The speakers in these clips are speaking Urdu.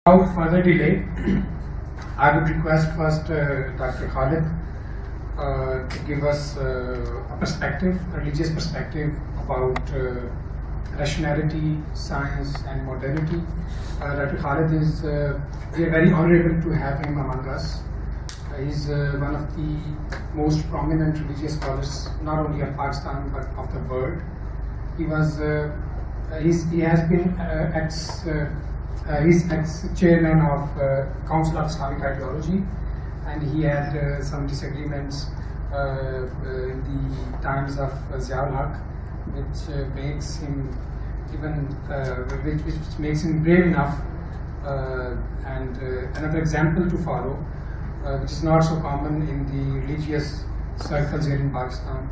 Without further delay, I would request first Dr. Khalid to give us a perspective, a religious perspective about rationality, science and modernity. Dr. Khalid is, we are very honorable to have him among us. He's one of the most prominent religious scholars, not only of Pakistan but of the world. He was, he has been he's ex-chairman of Council of Islamic Ideology, and he had some disagreements in the times of Ziaul Haq, which makes him even which makes him brave enough and another example to follow, which is not so common in the religious circles here in Pakistan.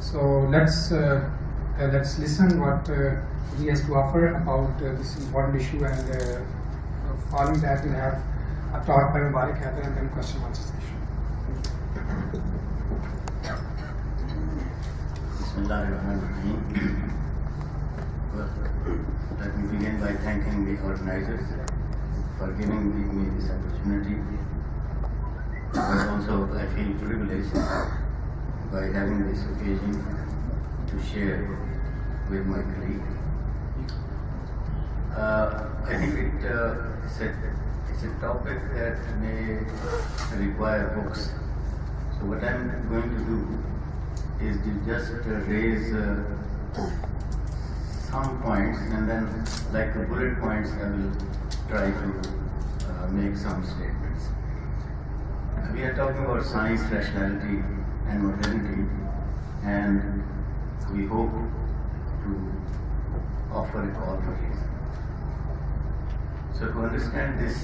So let's listen what he has to offer about this important issue, and following that we'll have a talk by Mobarak, Haider, and then question answer session. Bismillahirrahmanirrahim. Let me begin by thanking the organizers for giving me this opportunity. But also I feel privileged by having this occasion to share with my colleague. I think it's a topic that may require books. So what I'm going to do is to just raise some points, and then like the bullet points I will try to make some statements. We are talking about science, rationality and modernity, and we hope to offer a call for reason. So to understand this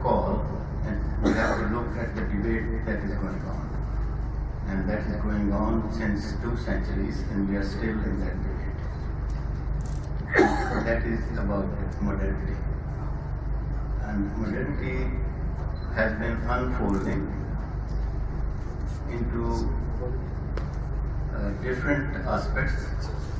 call, and we have to look at the debate that is going on. And that is going on since 2 centuries, and we are still in that debate. That is about modernity. And modernity has been unfolding into different aspects.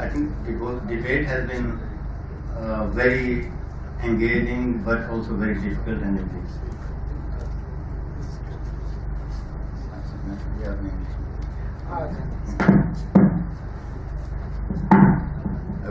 I think the debate has been very engaging, but also very difficult and intense.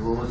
2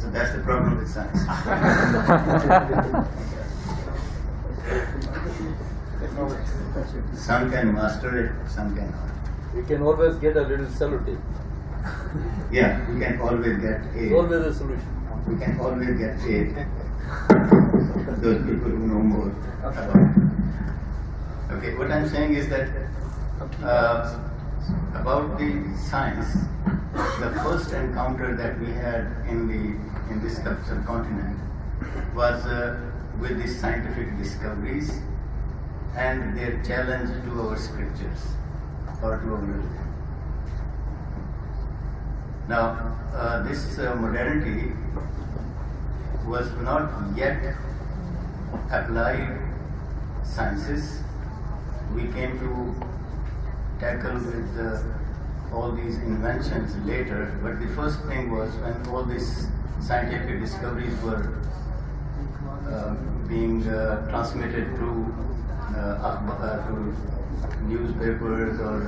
So that's the problem with science. Some can master it, some cannot. We can always get a little salute. Yeah, we can always get aid. Always a solution. We can always get aid. Those people who know more about it. Okay, what I'm saying is that about the science, the first encounter that we had in this subcontinent was with the scientific discoveries and their challenge to our scriptures or to our religion. Now, this modernity was not yet applied sciences. We came to tackle with all these inventions later, but the first thing was when all these scientific discoveries were being transmitted through news papers اور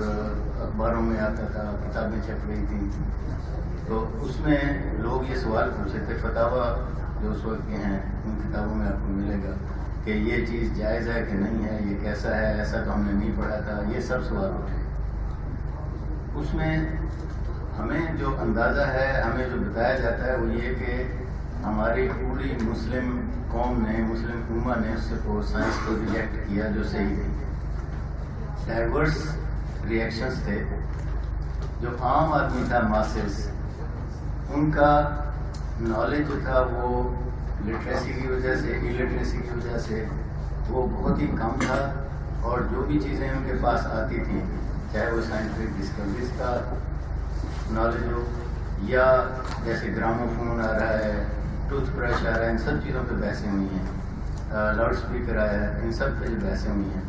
اخباروں میں آتا تھا، کتابیں چھپ رہی تھیں، تو اس میں لوگ یہ سوال پوچھتے تھے، فتاوا جو اس وقت کے ہیں ان کتابوں میں آپ کو ملے گا کہ یہ چیز جائز ہے کہ نہیں ہے، یہ کیسا ہے، ایسا تو ہم نے نہیں پڑھا تھا، یہ سب سوال اٹھے۔ اس میں ہمیں جو اندازہ ہے، ہمیں جو بتایا جاتا ہے وہ یہ کہ ہماری پوری مسلم قوم نے، مسلم امہ نے اس کو سائنس کو ریجیکٹ کیا جو صحیح نہیں ہے۔ ڈائیورس ریئیکشنز تھے، جو عام آدمی تھا، ماسز، ان کا نالج جو تھا وہ لٹریسی کی وجہ سے، الٹریسی کی وجہ سے وہ بہت ہی کم تھا، اور جو بھی چیزیں ان کے پاس آتی تھیں، چاہے وہ سائنٹیفک ڈسکوریز کا نالج ہو، یا جیسے گرامو فون آ رہا ہے، ٹوتھ برش آ رہا ہے، ان سب چیزوں پہ بحثیں ہوئی ہیں، لاؤڈ اسپیکر آیا ہے، ان سب پہ جو بحثیں ہوئی ہیں،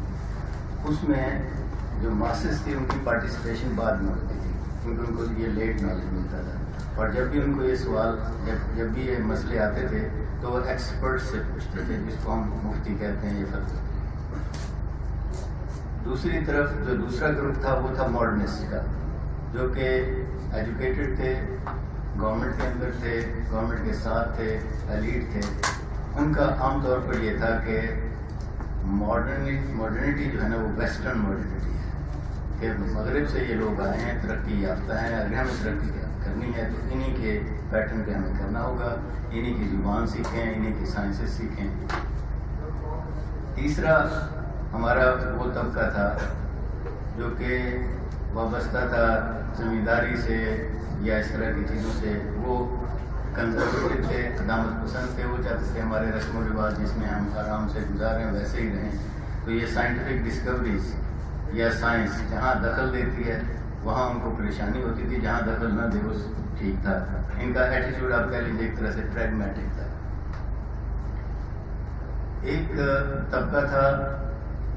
اس میں جو ماسز تھی ان کی پارٹیسپیشن بعد میں ہوتی تھی، کیونکہ ان کو یہ لیٹ نالج ملتا تھا، اور جب بھی ان کو یہ سوال، جب بھی یہ مسئلے آتے تھے تو وہ ایکسپرٹ سے پوچھتے تھے، جس کو ہم مفتی کہتے ہیں، یہ فتویٰ۔ دوسری طرف جو دوسرا گروپ تھا وہ تھا ماڈرنسٹ کا، جو کہ ایجوکیٹڈ تھے، گورنمنٹ کے اندر تھے، گورنمنٹ کے ساتھ تھے، ایلیٹ تھے۔ ان کا عام طور پر یہ تھا کہ ماڈرنٹی جو ہے نا وہ ویسٹرن ماڈرنٹی ہے، کہ مغرب سے یہ لوگ آئے ہیں، ترقی یافتہ ہیں، اگر ہمیں ترقی کرنی ہے تو انہی کے پیٹرن پہ ہمیں کرنا ہوگا، انہی کی زبان سیکھیں، انہی کی سائنسز سیکھیں۔ تیسرا ہمارا وہ طبقہ تھا جو کہ وابستہ تھا زمینداری سے یا اس طرح کی چیزوں سے، وہ کنزرویٹو تھے، قدامت پسند تھے، وہ چاہتے تھے ہمارے رسم و رواج جس میں ہم آرام سے گزاریں ویسے ہی رہیں، تو یہ سائنٹیفک ڈسکوریز یا سائنس جہاں دخل دیتی ہے وہاں ان کو پریشانی ہوتی تھی، جہاں دخل نہ دے اس ٹھیک تھا۔ ان کا ایٹیٹیوڈ آپ کہہ لیجیے ایک طرح سے پریگمیٹک تھا۔ ایک طبقہ تھا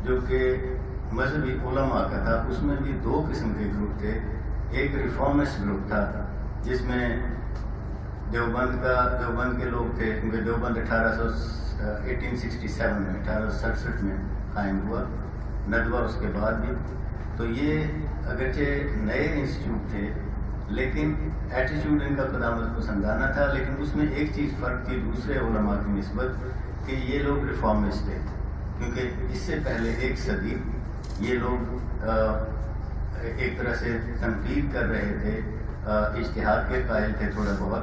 جو کہ مذہبی علماء کا تھا، اس میں بھی دو قسم کے گروپ تھے۔ ایک ریفارمسٹ گروپ تھا جس میں دیوبند کے لوگ تھے، کیونکہ دیوبند 1867 میں 1867 میں قائم ہوا، ندوہ اس کے بعد بھی، تو یہ اگرچہ نئے انسٹیٹیوٹ تھے لیکن ایٹیٹیوڈ ان کا قدامت پسندانہ تھا، لیکن اس میں ایک چیز فرق تھی دوسرے علماء کی نسبت کہ یہ لوگ ریفارمسٹ تھے، کیونکہ اس سے پہلے ایک صدی یہ لوگ ایک طرح سے تنقید کر رہے تھے، اجتہاد کے قائل تھے تھوڑا بہت،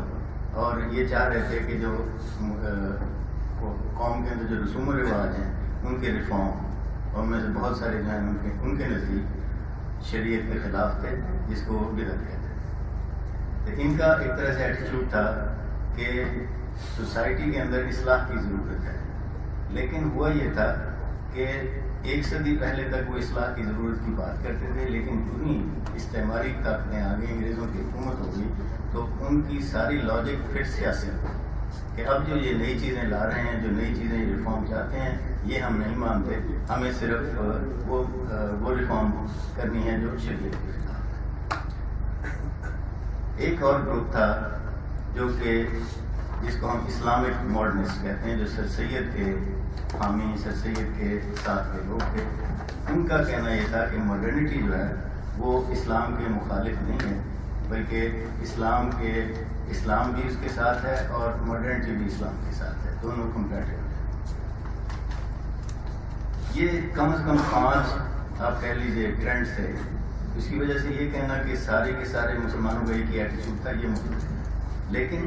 اور یہ چاہ رہے تھے کہ جو قوم کے اندر جو رسوم و رواج ہیں ان کے ریفارم، اور میں سے بہت سارے جو ہیں ان کے نزدیک شریعت کے خلاف تھے، جس کو بدعت کہتے ہیں۔ تو ان کا ایک طرح سے ایٹیٹیوڈ تھا کہ سوسائٹی کے اندر اصلاح کی ضرورت ہے، لیکن ہوا یہ تھا کہ ایک صدی پہلے تک وہ اصلاح کی ضرورت کی بات کرتے تھے، لیکن جو ہی استعماری طاقتیں آ گئی، انگریزوں کی حکومت ہو گئی، تو ان کی ساری لاجک پھر سیاسی ہو کہ اب جو یہ نئی چیزیں لا رہے ہیں، جو نئی چیزیں ریفارم چاہتے ہیں، یہ ہم نہیں مانتے، ہمیں صرف وہ ریفارم کرنی ہے جو شریعت کے خلاف ہے۔ ایک اور گروپ تھا جو کہ جس کو ہم اسلامک ماڈرنسٹ کہتے ہیں، جو سر سید کے حامی، سر سید کے ساتھ کے لوگ تھے۔ ان کا کہنا یہ تھا کہ ماڈرنٹی جو ہے وہ اسلام کے مخالف نہیں ہے، بلکہ اسلام بھی اس کے ساتھ ہے اور ماڈرنٹی بھی اسلام کے ساتھ ہے، دونوں کمپیٹیبل ہیں۔ یہ کم از کم 5 آپ کہہ لیجیے ٹرینڈز تھے، اس کی وجہ سے یہ کہنا کہ سارے کے سارے مسلمانوں کا ایک ہی ایٹیٹیوڈ تھا یہ ممکن ہے، لیکن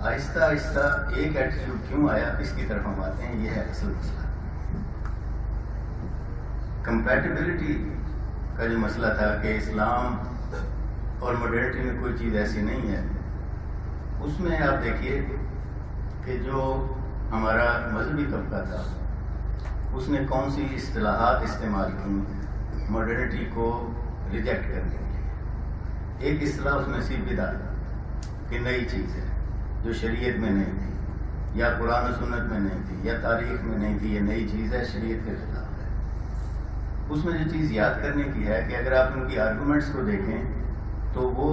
آہستہ آہستہ ایک ایٹیٹیوڈ کیوں آیا اس کی طرف ہم آتے ہیں، یہ ہے اصل مسئلہ۔ کمپیٹیبلٹی کا جو مسئلہ تھا کہ اسلام اور ماڈرنٹی میں کوئی چیز ایسی نہیں ہے، اس میں آپ دیکھیے کہ جو ہمارا مذہبی طبقہ تھا اس نے کون سی اصطلاحات استعمال کی ماڈرنٹی کو ریجیکٹ کرنے کے لیے۔ ایک اصطلاح اس میں سی بدعت، کہ نئی چیز ہے جو شریعت میں نہیں تھی، یا قرآن و سنت میں نہیں تھی، یا تاریخ میں نہیں تھی، یہ نئی چیز ہے، شریعت کے خلاف ہے۔ اس میں جو چیز یاد کرنے کی ہے کہ اگر آپ ان کی آرگومنٹس کو دیکھیں تو وہ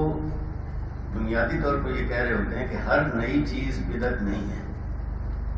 بنیادی طور پر یہ کہہ رہے ہوتے ہیں کہ ہر نئی چیز بدعت نہیں ہے،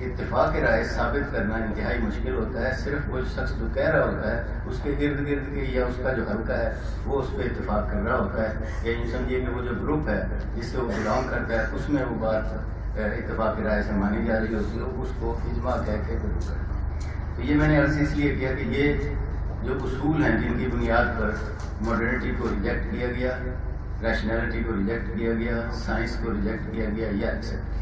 اتفاق رائے ثابت کرنا انتہائی مشکل ہوتا ہے. صرف وہ شخص جو کہہ رہا ہوتا ہے اس کے ارد گرد کے یا اس کا جو حلقہ ہے وہ اس پہ اتفاق کر رہا ہوتا ہے, یا یوں سمجھیے کہ وہ جو گروپ ہے جس سے وہ بلانگ کرتا ہے اس میں وہ بات اتفاق رائے سے مانی جا رہی ہوتی ہے, اس کو اجماع کہہ کے قبول کرنا. تو یہ میں نے عرض اس لیے کیا کہ یہ جو اصول ہیں جن کی بنیاد پر ماڈرنٹی کو ریجیکٹ کیا گیا, ریشنلٹی کو ریجیکٹ کیا گیا, سائنس کو ریجیکٹ کیا گیا یا ایکسیپٹ کیا گیا.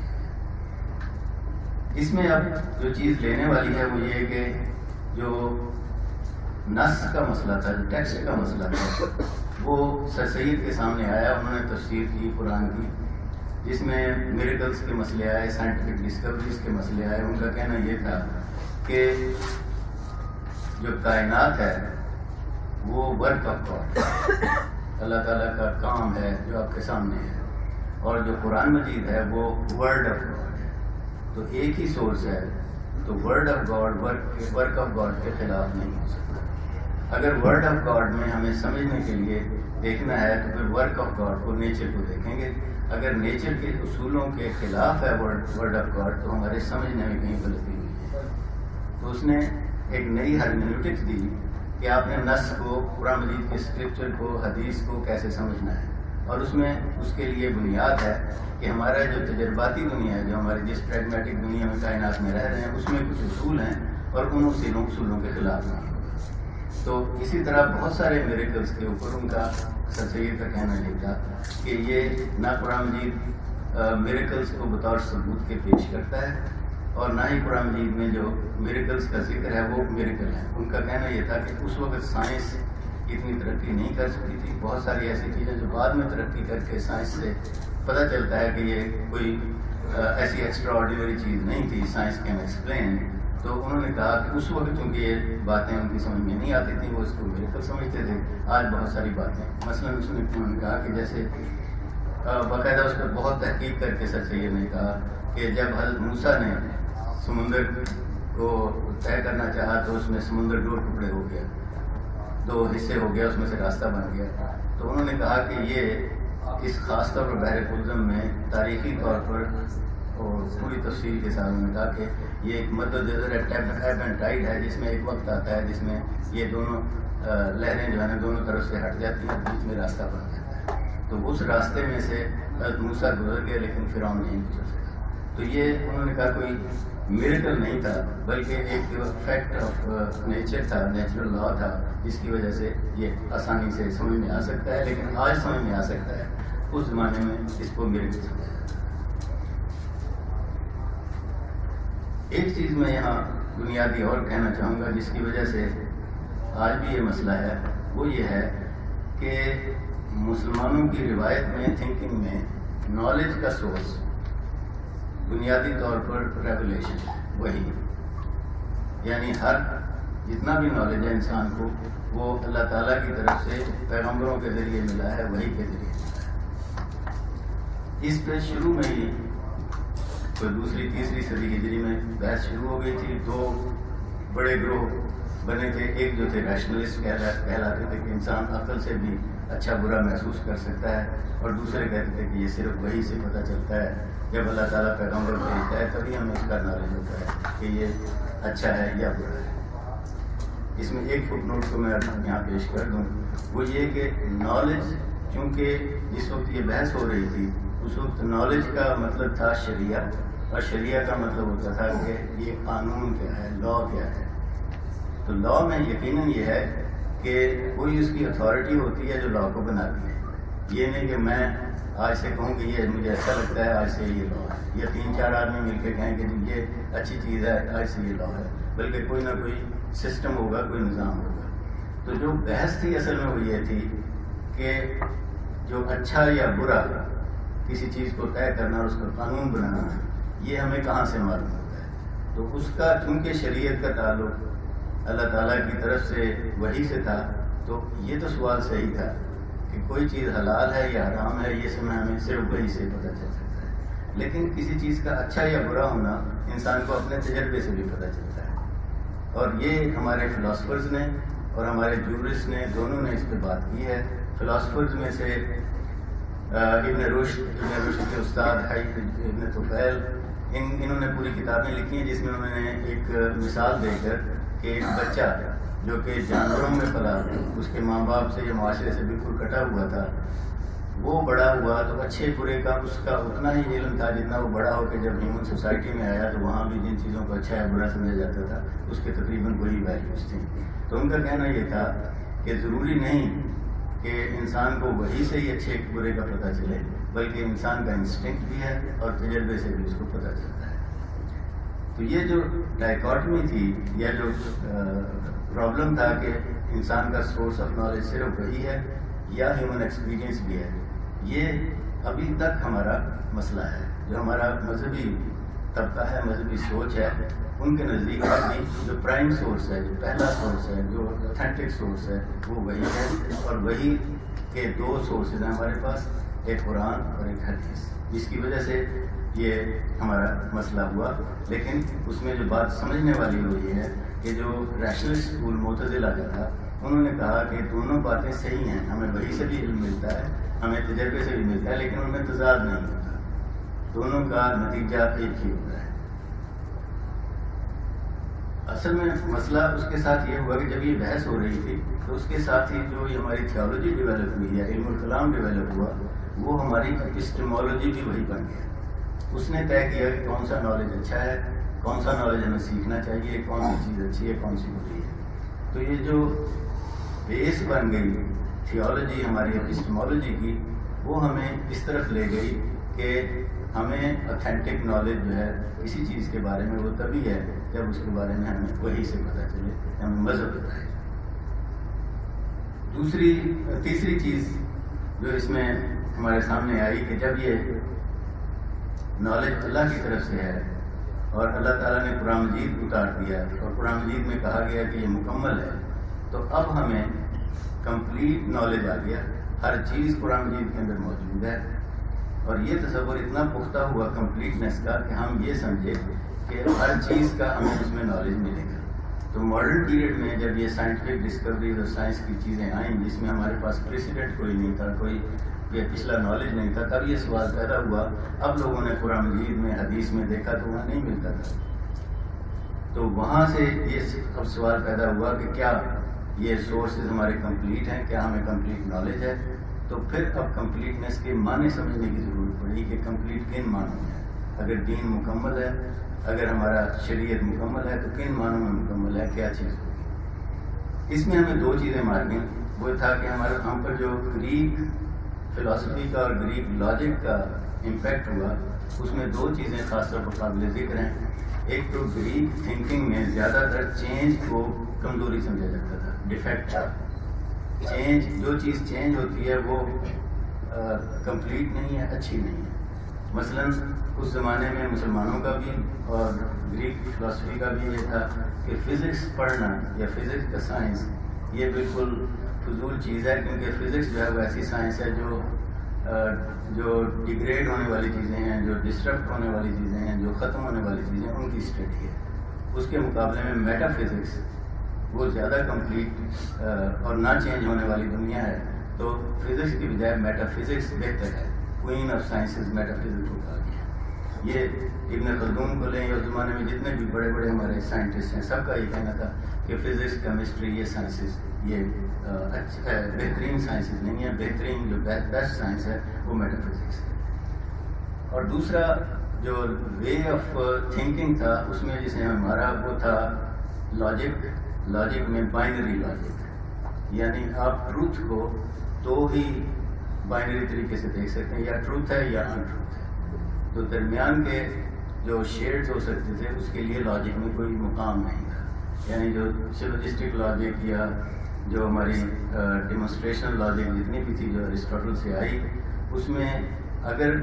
اس میں اب جو چیز لینے والی ہے وہ یہ کہ جو نص کا مسئلہ تھا, جو ٹیکسٹ کا مسئلہ تھا, وہ سر سید کے سامنے آیا. انہوں نے تفسیر کی قرآن کی جس میں میریکلس کے مسئلے آئے, سائنٹیفک ڈسکوریز کے مسئلے آئے. ان کا کہنا یہ تھا کہ جو کائنات ہے وہ ورک آف گاڈ ہے, اللہ تعالیٰ کا کام ہے جو آپ کے سامنے ہے, اور جو قرآن مجید ہے وہ ورڈ آف گاڈ ہے. تو ایک ہی سورس ہے, تو word of God work of God کے خلاف نہیں ہو سکتا. اگر ورڈ آف گاڈ میں ہمیں سمجھنے کے لیے دیکھنا ہے تو پھر ورک آف گاڈ کو, نیچر کو دیکھیں گے. اگر نیچر کے اصولوں کے خلاف ہے ورڈ آف گاڈ تو ہمارے سمجھنے میں کہیں غلطی ہوئی ہے. تو اس نے ایک نئی ہرمیونٹکس دی کہ آپ نے نص کو, قرآن مجید کے اسکرپچر کو, حدیث کو کیسے سمجھنا ہے. اور اس میں اس کے لیے بنیاد ہے کہ ہمارا جو تجرباتی دنیا ہے, جو ہماری جس پریگمیٹک دنیا میں کائنات میں رہ رہے ہیں, اس میں کچھ اصول ہیں اور ان اصولوں کے خلاف نہیں ہوگا. تو اسی طرح بہت سارے میریکلس کے اوپر ان کا سر سید کا کہنا یہ تھا کہ یہ نہ قرآن مجید میریکلس کو بطور ثبوت کے پیش کرتا ہے اور نہ ہی قرآن مجید میں جو میریکلس کا ذکر ہے وہ میریکل ہے. ان کا کہنا یہ تھا کہ اس وقت سائنس اتنی ترقی نہیں کر سکتی تھی. بہت ساری ایسی چیزیں جو بعد میں ترقی کر کے سائنس سے پتہ چلتا ہے کہ یہ کوئی ایسی ایکسٹرا آرڈینری چیز نہیں تھی, سائنس کین ایکسپلین. تو انہوں نے کہا کہ اس وقت چونکہ یہ باتیں ان کی سمجھ میں نہیں آتی تھیں, وہ اس کو میریکل سمجھتے تھے. آج بہت ساری باتیں, مثلاً انہوں نے کہا کہ جیسے باقاعدہ اس پر بہت تحقیق کر کے سر سید نے کہا کہ جب حضرت موسیٰ نے سمندر کو طے کرنا چاہا تو اس میں سمندر 2 ٹکڑے ہو گیا, 2 حصے ہو گیا, اس میں سے راستہ بن گیا. تو انہوں نے کہا کہ یہ اس خاص طور پر بحر قلزم میں تاریخی طور پر اور پوری تفصیل کے ساتھ انہوں نے کہا کہ یہ ایک مددجزر ایب اینڈ ٹائڈ ہے, جس میں ایک وقت آتا ہے جس میں یہ دونوں لہریں جو ہیں دونوں طرف سے ہٹ جاتی ہیں, بیچ میں راستہ بن جاتا ہے. تو اس راستے میں سے حضرت موسیٰ گزر گئے لیکن فرعون نہیں گزر سکا. تو یہ انہوں نے کہا کوئی میریکل نہیں تھا بلکہ ایک فیکٹ آف نیچر تھا, نیچرل لا تھا, جس کی وجہ سے یہ آسانی سے سمجھ میں آ سکتا ہے. لیکن آج سمجھ میں آ سکتا ہے, اس زمانے میں اس کو میریکل سمجھا جاتا. ایک چیز میں یہاں بنیادی اور کہنا چاہوں گا جس کی وجہ سے آج بھی یہ مسئلہ ہے, وہ یہ ہے کہ مسلمانوں کی روایت میں, تھنکنگ میں, نالج کا سورس بنیادی طور پر ریولیشن وہی, یعنی ہر جتنا بھی نالج ہے انسان کو وہ اللہ تعالیٰ کی طرف سے پیغمبروں کے ذریعے ملا ہے, وہی کے ذریعے ملا ہے. اس پہ شروع میں ہی تو 2ری-3ری صدی ہجری میں بحث شروع ہو گئی تھی. 2 بڑے گروہ بنے تھے. ایک جو تھے ریشنلسٹ کہلاتے تھے کہ انسان عقل سے بھی اچھا برا محسوس کر سکتا ہے, اور دوسرے کہتے تھے کہ یہ صرف وہی سے پتہ چلتا ہے, جب اللہ تعالیٰ پیغمبر بھیجتا ہے تبھی ہمیں اس کا نالج ہوتا ہے کہ یہ اچھا ہے یا برا ہے. اس میں ایک فٹ نوٹ کو میں یہاں پیش کر دوں, وہ یہ کہ نالج, چونکہ جس وقت یہ بحث ہو رہی تھی اس وقت نالج کا مطلب تھا شریعت, اور شریعت کا مطلب ہوتا تھا کہ یہ قانون کیا ہے, لا کیا ہے. تو لا میں یقیناً یہ ہے کہ کوئی اس کی اتھارٹی ہوتی ہے جو لا کو بناتی ہے. یہ نہیں کہ میں آج سے کہوں کہ یہ مجھے اچھا لگتا ہے, آج سے یہ لا ہے, یا 3-4 آدمی مل کے کہیں کہ یہ اچھی چیز ہے, آج سے یہ لا ہے, بلکہ کوئی نہ کوئی سسٹم ہوگا, کوئی نظام ہوگا. تو جو بحث تھی اصل میں وہ یہ تھی کہ جو اچھا یا برا کسی چیز کو طے کرنا اور اس کا قانون بنانا, یہ ہمیں کہاں سے معلوم ہوتا ہے. تو اس کا چونکہ شریعت کا تعلق اللہ تعالیٰ کی طرف سے وحی سے تھا, تو یہ تو سوال صحیح تھا کہ کوئی چیز حلال ہے یا حرام ہے یہ سب ہمیں صرف وحی سے پتہ چل سکتا ہے. لیکن کسی چیز کا اچھا یا برا ہونا انسان کو اپنے تجربے سے بھی پتہ چلتا ہے. اور یہ ہمارے فلاسفرز نے اور ہمارے جورسٹ نے, دونوں نے اس پہ بات کی ہے. فلاسفرز میں سے ابن رشد کے استاد ابن طفیل انہوں نے پوری کتابیں لکھی ہیں جس میں انہوں نے ایک مثال دے کر کہ ایک بچہ جو کہ جانوروں میں پلا، اس کے ماں باپ سے یا معاشرے سے بالکل کٹا ہوا تھا، وہ بڑا ہوا تو اچھے برے کا اس کا اتنا ہی علم تھا جتنا وہ بڑا ہو کے جب ہیومن سوسائٹی میں آیا تو وہاں بھی جن چیزوں کو اچھا یا برا سمجھا جاتا تھا اس کے تقریباً وہی ویلیوز تھیں. تو ان کا کہنا یہ تھا کہ ضروری نہیں کہ انسان کو وہی سے ہی اچھے برے کا پتہ چلے، بلکہ انسان کا انسٹنکٹ بھی ہے اور تجربے سے بھی اس کو پتہ چلتا ہے. تو یہ جو ڈائیکاٹمی تھی یا جو پرابلم تھا کہ انسان کا سورس آف نالج صرف وہی ہے یا ہیومن ایکسپیرینس بھی ہے، یہ ابھی تک ہمارا مسئلہ ہے. جو ہمارا مذہبی طبقہ ہے، مذہبی سوچ ہے، ان کے نزدیک ابھی جو پرائم سورس ہے، جو پہلا سورس ہے، جو اوتھینٹک سورس ہے وہ وہی ہے. اور وہی کے دو سورسز ہیں ہمارے پاس، ایک قرآن اور ایک حدیث، جس کی وجہ سے یہ ہمارا مسئلہ ہوا. لیکن اس میں جو بات سمجھنے والی وہ یہ ہے کہ جو ریشنلسٹ اسکول معتزلہ کا تھا، انہوں نے کہا کہ دونوں باتیں صحیح ہیں، ہمیں وہی سے بھی علم ملتا ہے، ہمیں تجربے سے بھی ملتا ہے، لیکن ان میں تضاد نہیں ہوتا، دونوں کا نتیجہ ایک ہی ہوتا ہے. اصل میں مسئلہ اس کے ساتھ یہ ہوا کہ جب یہ بحث ہو رہی تھی تو اس کے ساتھ ہی جو ہماری تھیولوجی ڈیولپ ہوئی ہے، علم الکلام ڈیولپ ہوا، وہ ہماری ایپسٹیمولوجی بھی وہی بن گیا. اس نے طے کیا کہ کون سا نالج اچھا ہے، کون سا نالج ہمیں سیکھنا چاہیے، کون سی چیز اچھی ہے، کون سی بری ہے. تو یہ جو بیس بن گئی تھیولوجی ہماری ایپسٹیمولوجی کی، وہ ہمیں اس طرف لے گئی کہ ہمیں اوتھینٹک نالج جو ہے کسی چیز کے بارے میں وہ تبھی ہے جب اس کے بارے میں ہمیں وہی سے پتہ چلے، ہمیں مذہب بتائے. تیسری چیز جو اس میں ہمارے سامنے آئی کہ جب یہ نالج اللہ کی طرف سے ہے اور اللہ تعالیٰ نے قرآن مجید اتار دیا اور قرآن مجید میں کہا گیا کہ یہ مکمل ہے، تو اب ہمیں کمپلیٹ نالج آ گیا، ہر چیز قرآن مجید کے اندر موجود ہے. اور یہ تصور اتنا پختہ ہوا کمپلیٹنس کا کہ ہم یہ سمجھے کہ ہر چیز کا ہمیں اس میں نالج ملے گا. تو ماڈرن پیریڈ میں جب یہ سائنٹیفک ڈسکوریز اور سائنس کی چیزیں آئیں جس میں ہمارے پاس پریسیڈنٹ کوئی نہیں تھا، کوئی پچھلا نالج نہیں تھا، تب یہ سوال پیدا ہوا. اب لوگوں نے قرآن مجید میں، حدیث میں دیکھا تو وہاں نہیں ملتا تھا، تو وہاں سے یہ اب سوال پیدا ہوا کہ کیا یہ سورسز ہمارے کمپلیٹ ہیں، کیا ہمیں کمپلیٹ نالج ہے. تو پھر اب کمپلیٹنس کے معنی سمجھنے کی ضرورت پڑی کہ کمپلیٹ کن معنوں میں ہے. اگر دین مکمل ہے، اگر ہمارا شریعت مکمل ہے، تو کن معنوں میں مکمل ہے، کیا چیز ہوگی. اس میں ہمیں دو چیزیں مارنی. وہ تھا کہ ہم پر جو گریک فلاسفی کا اور گریک لاجک کا امپیکٹ ہوا، اس میں دو چیزیں خاص طور پر قابل ذکر ہیں. ایک تو گریک تھنکنگ میں زیادہ تر چینج کو کمزوری سمجھا جاتا تھا، ڈیفیکٹ تھا. چینج، جو چیز چینج ہوتی ہے وہ کمپلیٹ نہیں ہے، اچھی نہیں ہے. مثلاً اس زمانے میں مسلمانوں کا بھی اور گریک فلاسفی کا بھی یہ تھا کہ فزکس پڑھنا یا فزکس کا سائنس یہ بالکل فضول چیز ہے، کیونکہ فزکس جو ہے وہ ایسی سائنس ہے جو ڈیگریڈ ہونے والی چیزیں ہیں، جو ڈسٹرپٹ ہونے والی چیزیں ہیں، جو ختم ہونے والی چیزیں ہیں، ان کی اسٹڈی ہے. اس کے مقابلے میں میٹا فزکس وہ زیادہ کمپلیٹ اور نہ چینج ہونے والی دنیا ہے. تو فزکس کی بجائے میٹا فزکس بہتر ہے. Queen of sciences meta physics کو کہا گیا. یہ ابن خلدون کو لیں یا اس زمانے میں جتنے بھی بڑے بڑے ہمارے سائنٹسٹ ہیں، سب کا یہ کہنا تھا کہ فزکس، کیمسٹری، یہ سائنسز یہ بہترین سائنسز نہیں ہیں. بہترین جو بیسٹ سائنس ہے وہ میٹا فزکس ہے. اور دوسرا جو وے آف تھنکنگ تھا اس میں جسے ہمیں مارا وہ تھا لاجک. لاجک میں بائنری لاجک، یعنی آپ ٹروتھ کو دو ہی بائنری طریقے سے دیکھ سکتے ہیں، یا ٹروتھ ہے یا ان ٹروتھ ہے. تو درمیان کے جو شیڈز ہو سکتے تھے اس کے لیے لاجک میں کوئی مقام نہیں تھا. یعنی جو سلوجسٹک لاجک یا جو ہماری ڈیمونسٹریشن لاجک جتنی بھی تھی جو ارسطاٹل سے آئی، اس میں اگر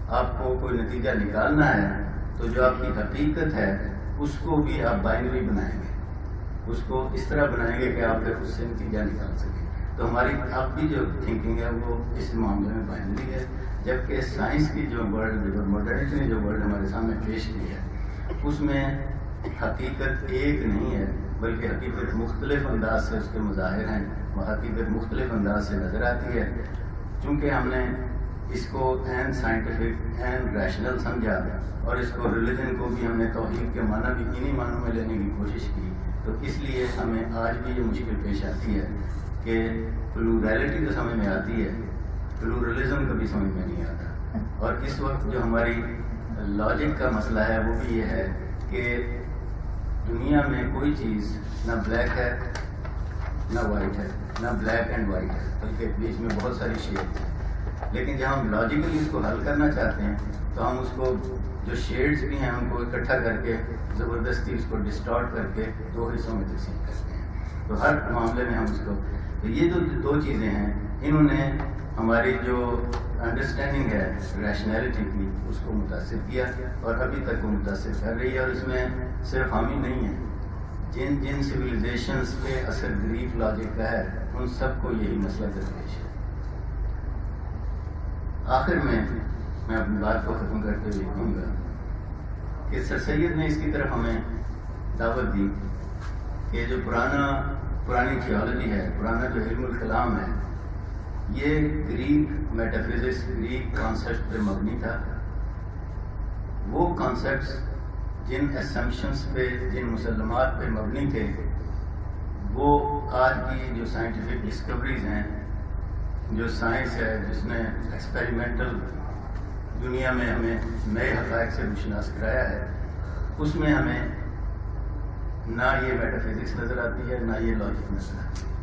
آپ کو کوئی نتیجہ نکالنا ہے تو جو آپ کی حقیقت ہے اس کو بھی آپ بائنری بنائیں گے، اس کو اس طرح بنائیں گے کہ آپ پھر اس سے نتیجہ نکال سکیں. تو ہماری اب بھی جو تھنکنگ ہے وہ اس معاملے میں بائنری ہے. جبکہ سائنس کی جو ورلڈ، جو ماڈرنٹی نے جو ورلڈ ہمارے سامنے پیش کی ہے، اس میں حقیقت ایک نہیں ہے، بلکہ حقیقت مختلف انداز سے اس کے مظاہر ہیں. وہ حقیقت مختلف انداز سے نظر آتی ہے. چونکہ ہم نے اس کو این سائنٹیفک این ریشنل سمجھا اور اس کو ریلیجن کو بھی ہم نے توحید کے معنی بھی انہی معنوں میں لینے کی کوشش کی. تو اس لیے ہمیں آج بھی یہ مشکل پیش آتی ہے کہ پلورلٹی تو سمجھ میں آتی ہے, پلورلزم کبھی سمجھ میں نہیں آتا. اور اس وقت جو ہماری لاجک کا مسئلہ ہے وہ بھی یہ ہے کہ دنیا میں کوئی چیز نہ بلیک ہے نہ وائٹ ہے, نہ بلیک اینڈ وائٹ ہے, بلکہ بیچ میں بہت ساری شیڈ ہیں. لیکن جب ہم لاجیکلی اس کو حل کرنا چاہتے ہیں تو ہم اس کو جو شیڈز بھی ہیں ہم کو اکٹھا کر کے زبردستی اس کو ڈسٹارٹ کر کے دو حصوں میں تقسیم کرتے ہیں. تو ہر معاملے میں ہم اس کو, تو یہ جو دو چیزیں ہیں انہوں نے ہماری جو انڈرسٹینڈنگ ہے ریشنلٹی کی اس کو متاثر کیا اور ابھی تک وہ متاثر کر رہی ہے. اور اس میں صرف ہم ہی نہیں ہیں, جن جن سویلائزیشنس پہ اثر گریک لاجک کا ہے ان سب کو یہی مسئلہ درپیش ہے. آخر میں اپنی بات کو ختم کرتے ہوئے کہوں گا کہ سر سید نے اس کی طرف ہمیں دعوت دی کہ جو پرانی تھیولوجی ہے, پرانا جو علم الکلام ہے, یہ گریک میٹافزکس, گریک کانسیپٹ پہ مبنی تھا. وہ کانسیپٹس جن اسمپشنس پہ, جن مسلمات پہ مبنی تھے, وہ آج کی جو سائنٹیفک ڈسکوریز ہیں, جو سائنس ہے جس نے ایکسپیریمنٹل دنیا میں ہمیں نئے حقائق سے روشناس کرایا ہے, اس میں ہمیں نہ یہ میٹافزکس نظر آتی ہے نہ یہ لاجک نظر آتی ہے.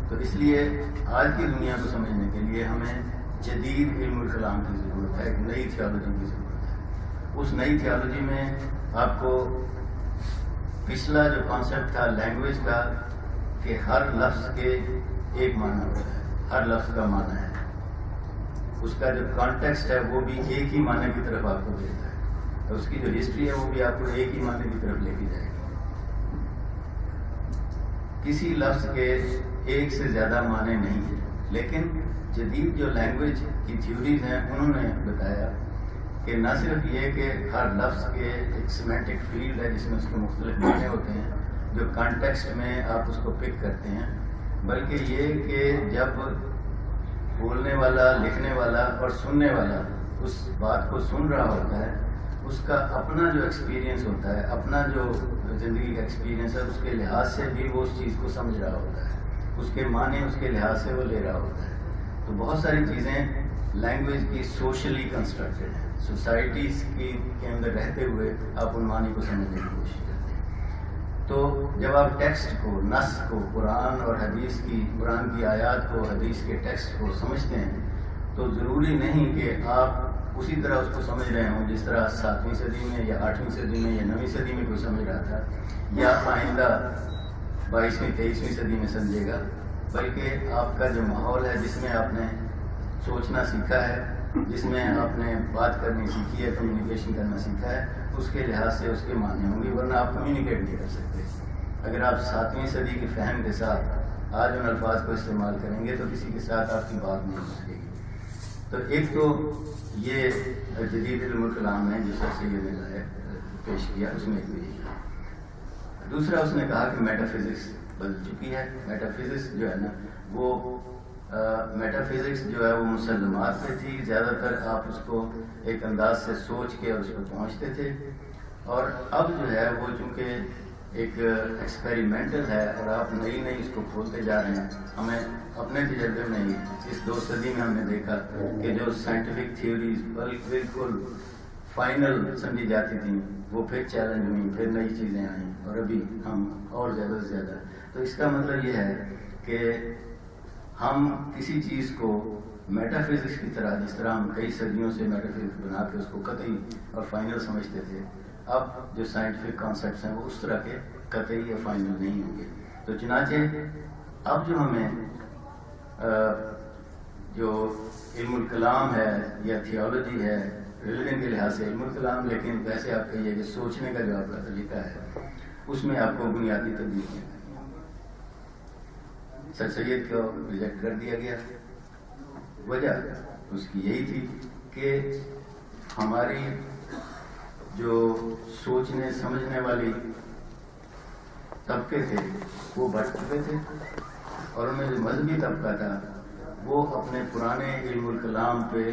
تو اس لیے آج کی دنیا کو سمجھنے کے لیے ہمیں جدید علم الکلام کی ضرورت ہے, ایک نئی تھیولوجی کی ضرورت ہے. اس نئی تھیولوجی میں آپ کو پچھلا جو کانسیپٹ تھا لینگویج کا کہ ہر لفظ کے ایک معنی ہوتا ہے, ہر لفظ کا معنی ہے, اس کا جو کانٹیکسٹ ہے وہ بھی ایک ہی معنی کی طرف آپ کو دیتا ہے, اور اس کی جو ہسٹری ہے وہ بھی آپ کو ایک ہی معنی کی طرف لے کے جائے گی. کسی لفظ کے ایک سے زیادہ معنی نہیں ہے. لیکن جدید جو لینگویج کی تھیوریز ہیں انہوں نے بتایا کہ نہ صرف یہ کہ ہر لفظ کے ایک سیمینٹک فیلڈ ہے جس میں اس کے مختلف معنی ہوتے ہیں جو کانٹیکسٹ میں آپ اس کو پک کرتے ہیں, بلکہ یہ کہ جب بولنے والا, لکھنے والا اور سننے والا اس بات کو سن رہا ہوتا ہے, اس کا اپنا جو ایکسپیرینس ہوتا ہے, اپنا جو زندگی کا ایکسپیرینس ہے, اس کے لحاظ سے بھی وہ اس چیز کو سمجھ رہا ہوتا ہے, اس کے معنی اس کے لحاظ سے وہ لے رہا ہوتا ہے. تو بہت ساری چیزیں لینگویج کی سوشلی کنسٹرکٹیڈ ہیں, سوسائٹیز کے اندر رہتے ہوئے آپ ان معنی کو سمجھنے کی کوشش کرتے ہیں. تو جب آپ ٹیکسٹ کو, نص کو, قرآن اور حدیث کی, قرآن کی آیات کو, حدیث کے ٹیکسٹ کو سمجھتے ہیں تو ضروری نہیں کہ آپ اسی طرح اس کو سمجھ رہے ہوں جس طرح 7ویں صدی میں یا 8ویں صدی میں یا 9ویں صدی میں کوئی سمجھ رہا تھا, یا آئندہ 22ویں 23ویں صدی میں سمجھے گا. بلکہ آپ کا جو ماحول ہے, جس میں آپ نے سوچنا سیکھا ہے, جس میں آپ نے بات کرنی سیکھی ہے, کمیونیکیشن کرنا سیکھا ہے, اس کے لحاظ سے اس کے معنی ہوں گے, ورنہ آپ کمیونیکیٹ نہیں کر سکتے. اگر آپ 7ویں صدی کے فہم کے ساتھ آج ان الفاظ کو استعمال کریں گے تو کسی کے ساتھ آپ کی بات نہیں ہو سکے گی. تو ایک تو یہ جدید علم الکلام ہے جس سے یہ نے پیش کیا, اس میں یہی ہے. دوسرا اس نے کہا کہ میٹافزکس بدل چکی ہے. میٹافزکس جو ہے نا وہ میٹافزکس جو ہے وہ مسلمات پہ تھی, زیادہ تر آپ اس کو ایک انداز سے سوچ کے اور اس پہ پہنچتے تھے. اور اب جو ہے وہ چونکہ ایک ایکسپیریمنٹل ہے اور آپ نئی نئی اس کو کھولتے جا رہے ہیں. ہمیں اپنے تجربے میں ہی اس 2 صدی میں ہم نے دیکھا کہ جو سائنٹیفک تھیوریز بالکل فائنل سمجھی جاتی تھیں وہ پھر چیلنج ہوئیں, پھر نئی چیزیں آئیں, اور ابھی ہم اور زیادہ سے زیادہ. تو اس کا مطلب یہ ہے کہ ہم کسی چیز کو میٹافزکس کی طرح, جس طرح ہم کئی صدیوں سے میٹافزکس بنا کے اس کو قطعی اور فائنل سمجھتے تھے, اب جو سائنٹیفک کانسیپٹس ہیں وہ اس طرح کے قطعی یا فائنل نہیں ہوں گے. تو چنانچہ اب جو ہمیں جو علم الکلام ہے یا تھیولوجی ہے, ریلیجن کے لحاظ سے علم الکلام, لیکن ویسے آپ کہیے کہ سوچنے کا جو آپ کا طریقہ ہے اس میں آپ کو بنیادی تبدیلیاں کرنی ہوں گی. سر سید کو ریجیکٹ کر دیا گیا. وجہ اس کی یہی تھی کہ ہماری جو سوچنے سمجھنے والی طبقے تھے وہ بڑھ چکے تھے, اور ان میں جو مذہبی طبقہ تھا وہ اپنے پرانے علم الکلام پہ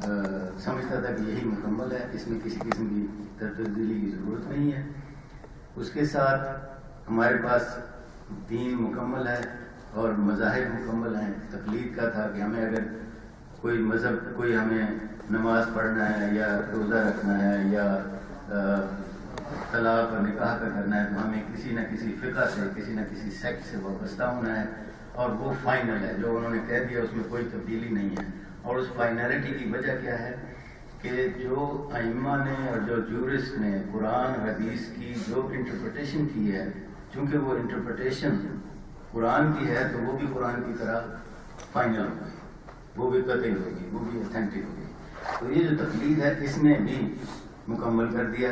سمجھتا تھا کہ یہی مکمل ہے، اس میں کسی قسم کی تبدیلی کی ضرورت نہیں ہے. اس کے ساتھ ہمارے پاس دین مکمل ہے اور مذاہب مکمل ہیں. تقلید کا تھا کہ ہمیں اگر کوئی مذہب، کوئی ہمیں نماز پڑھنا ہے یا روزہ رکھنا ہے یا طلاق اور نکاح کا کرنا ہے تو ہمیں کسی نہ کسی فقہ سے، کسی نہ کسی سیکٹ سے وابستہ ہونا ہے، اور وہ فائنل ہے. جو انہوں نے کہہ دیا اس میں کوئی تبدیلی نہیں ہے. اور اس فائنلٹی کی وجہ کیا ہے کہ جو ائمہ نے اور جو جورسٹ نے قرآن حدیث کی جو انٹرپریٹیشن کی ہے، چونکہ وہ انٹرپریٹیشن قرآن کی ہے تو وہ بھی قرآن کی طرح فائنل ہوگی، وہ بھی قطعی ہوگی، وہ بھی اوتھینٹک ہوگی. تو یہ جو تقلید ہے اس نے بھی مکمل کر دیا،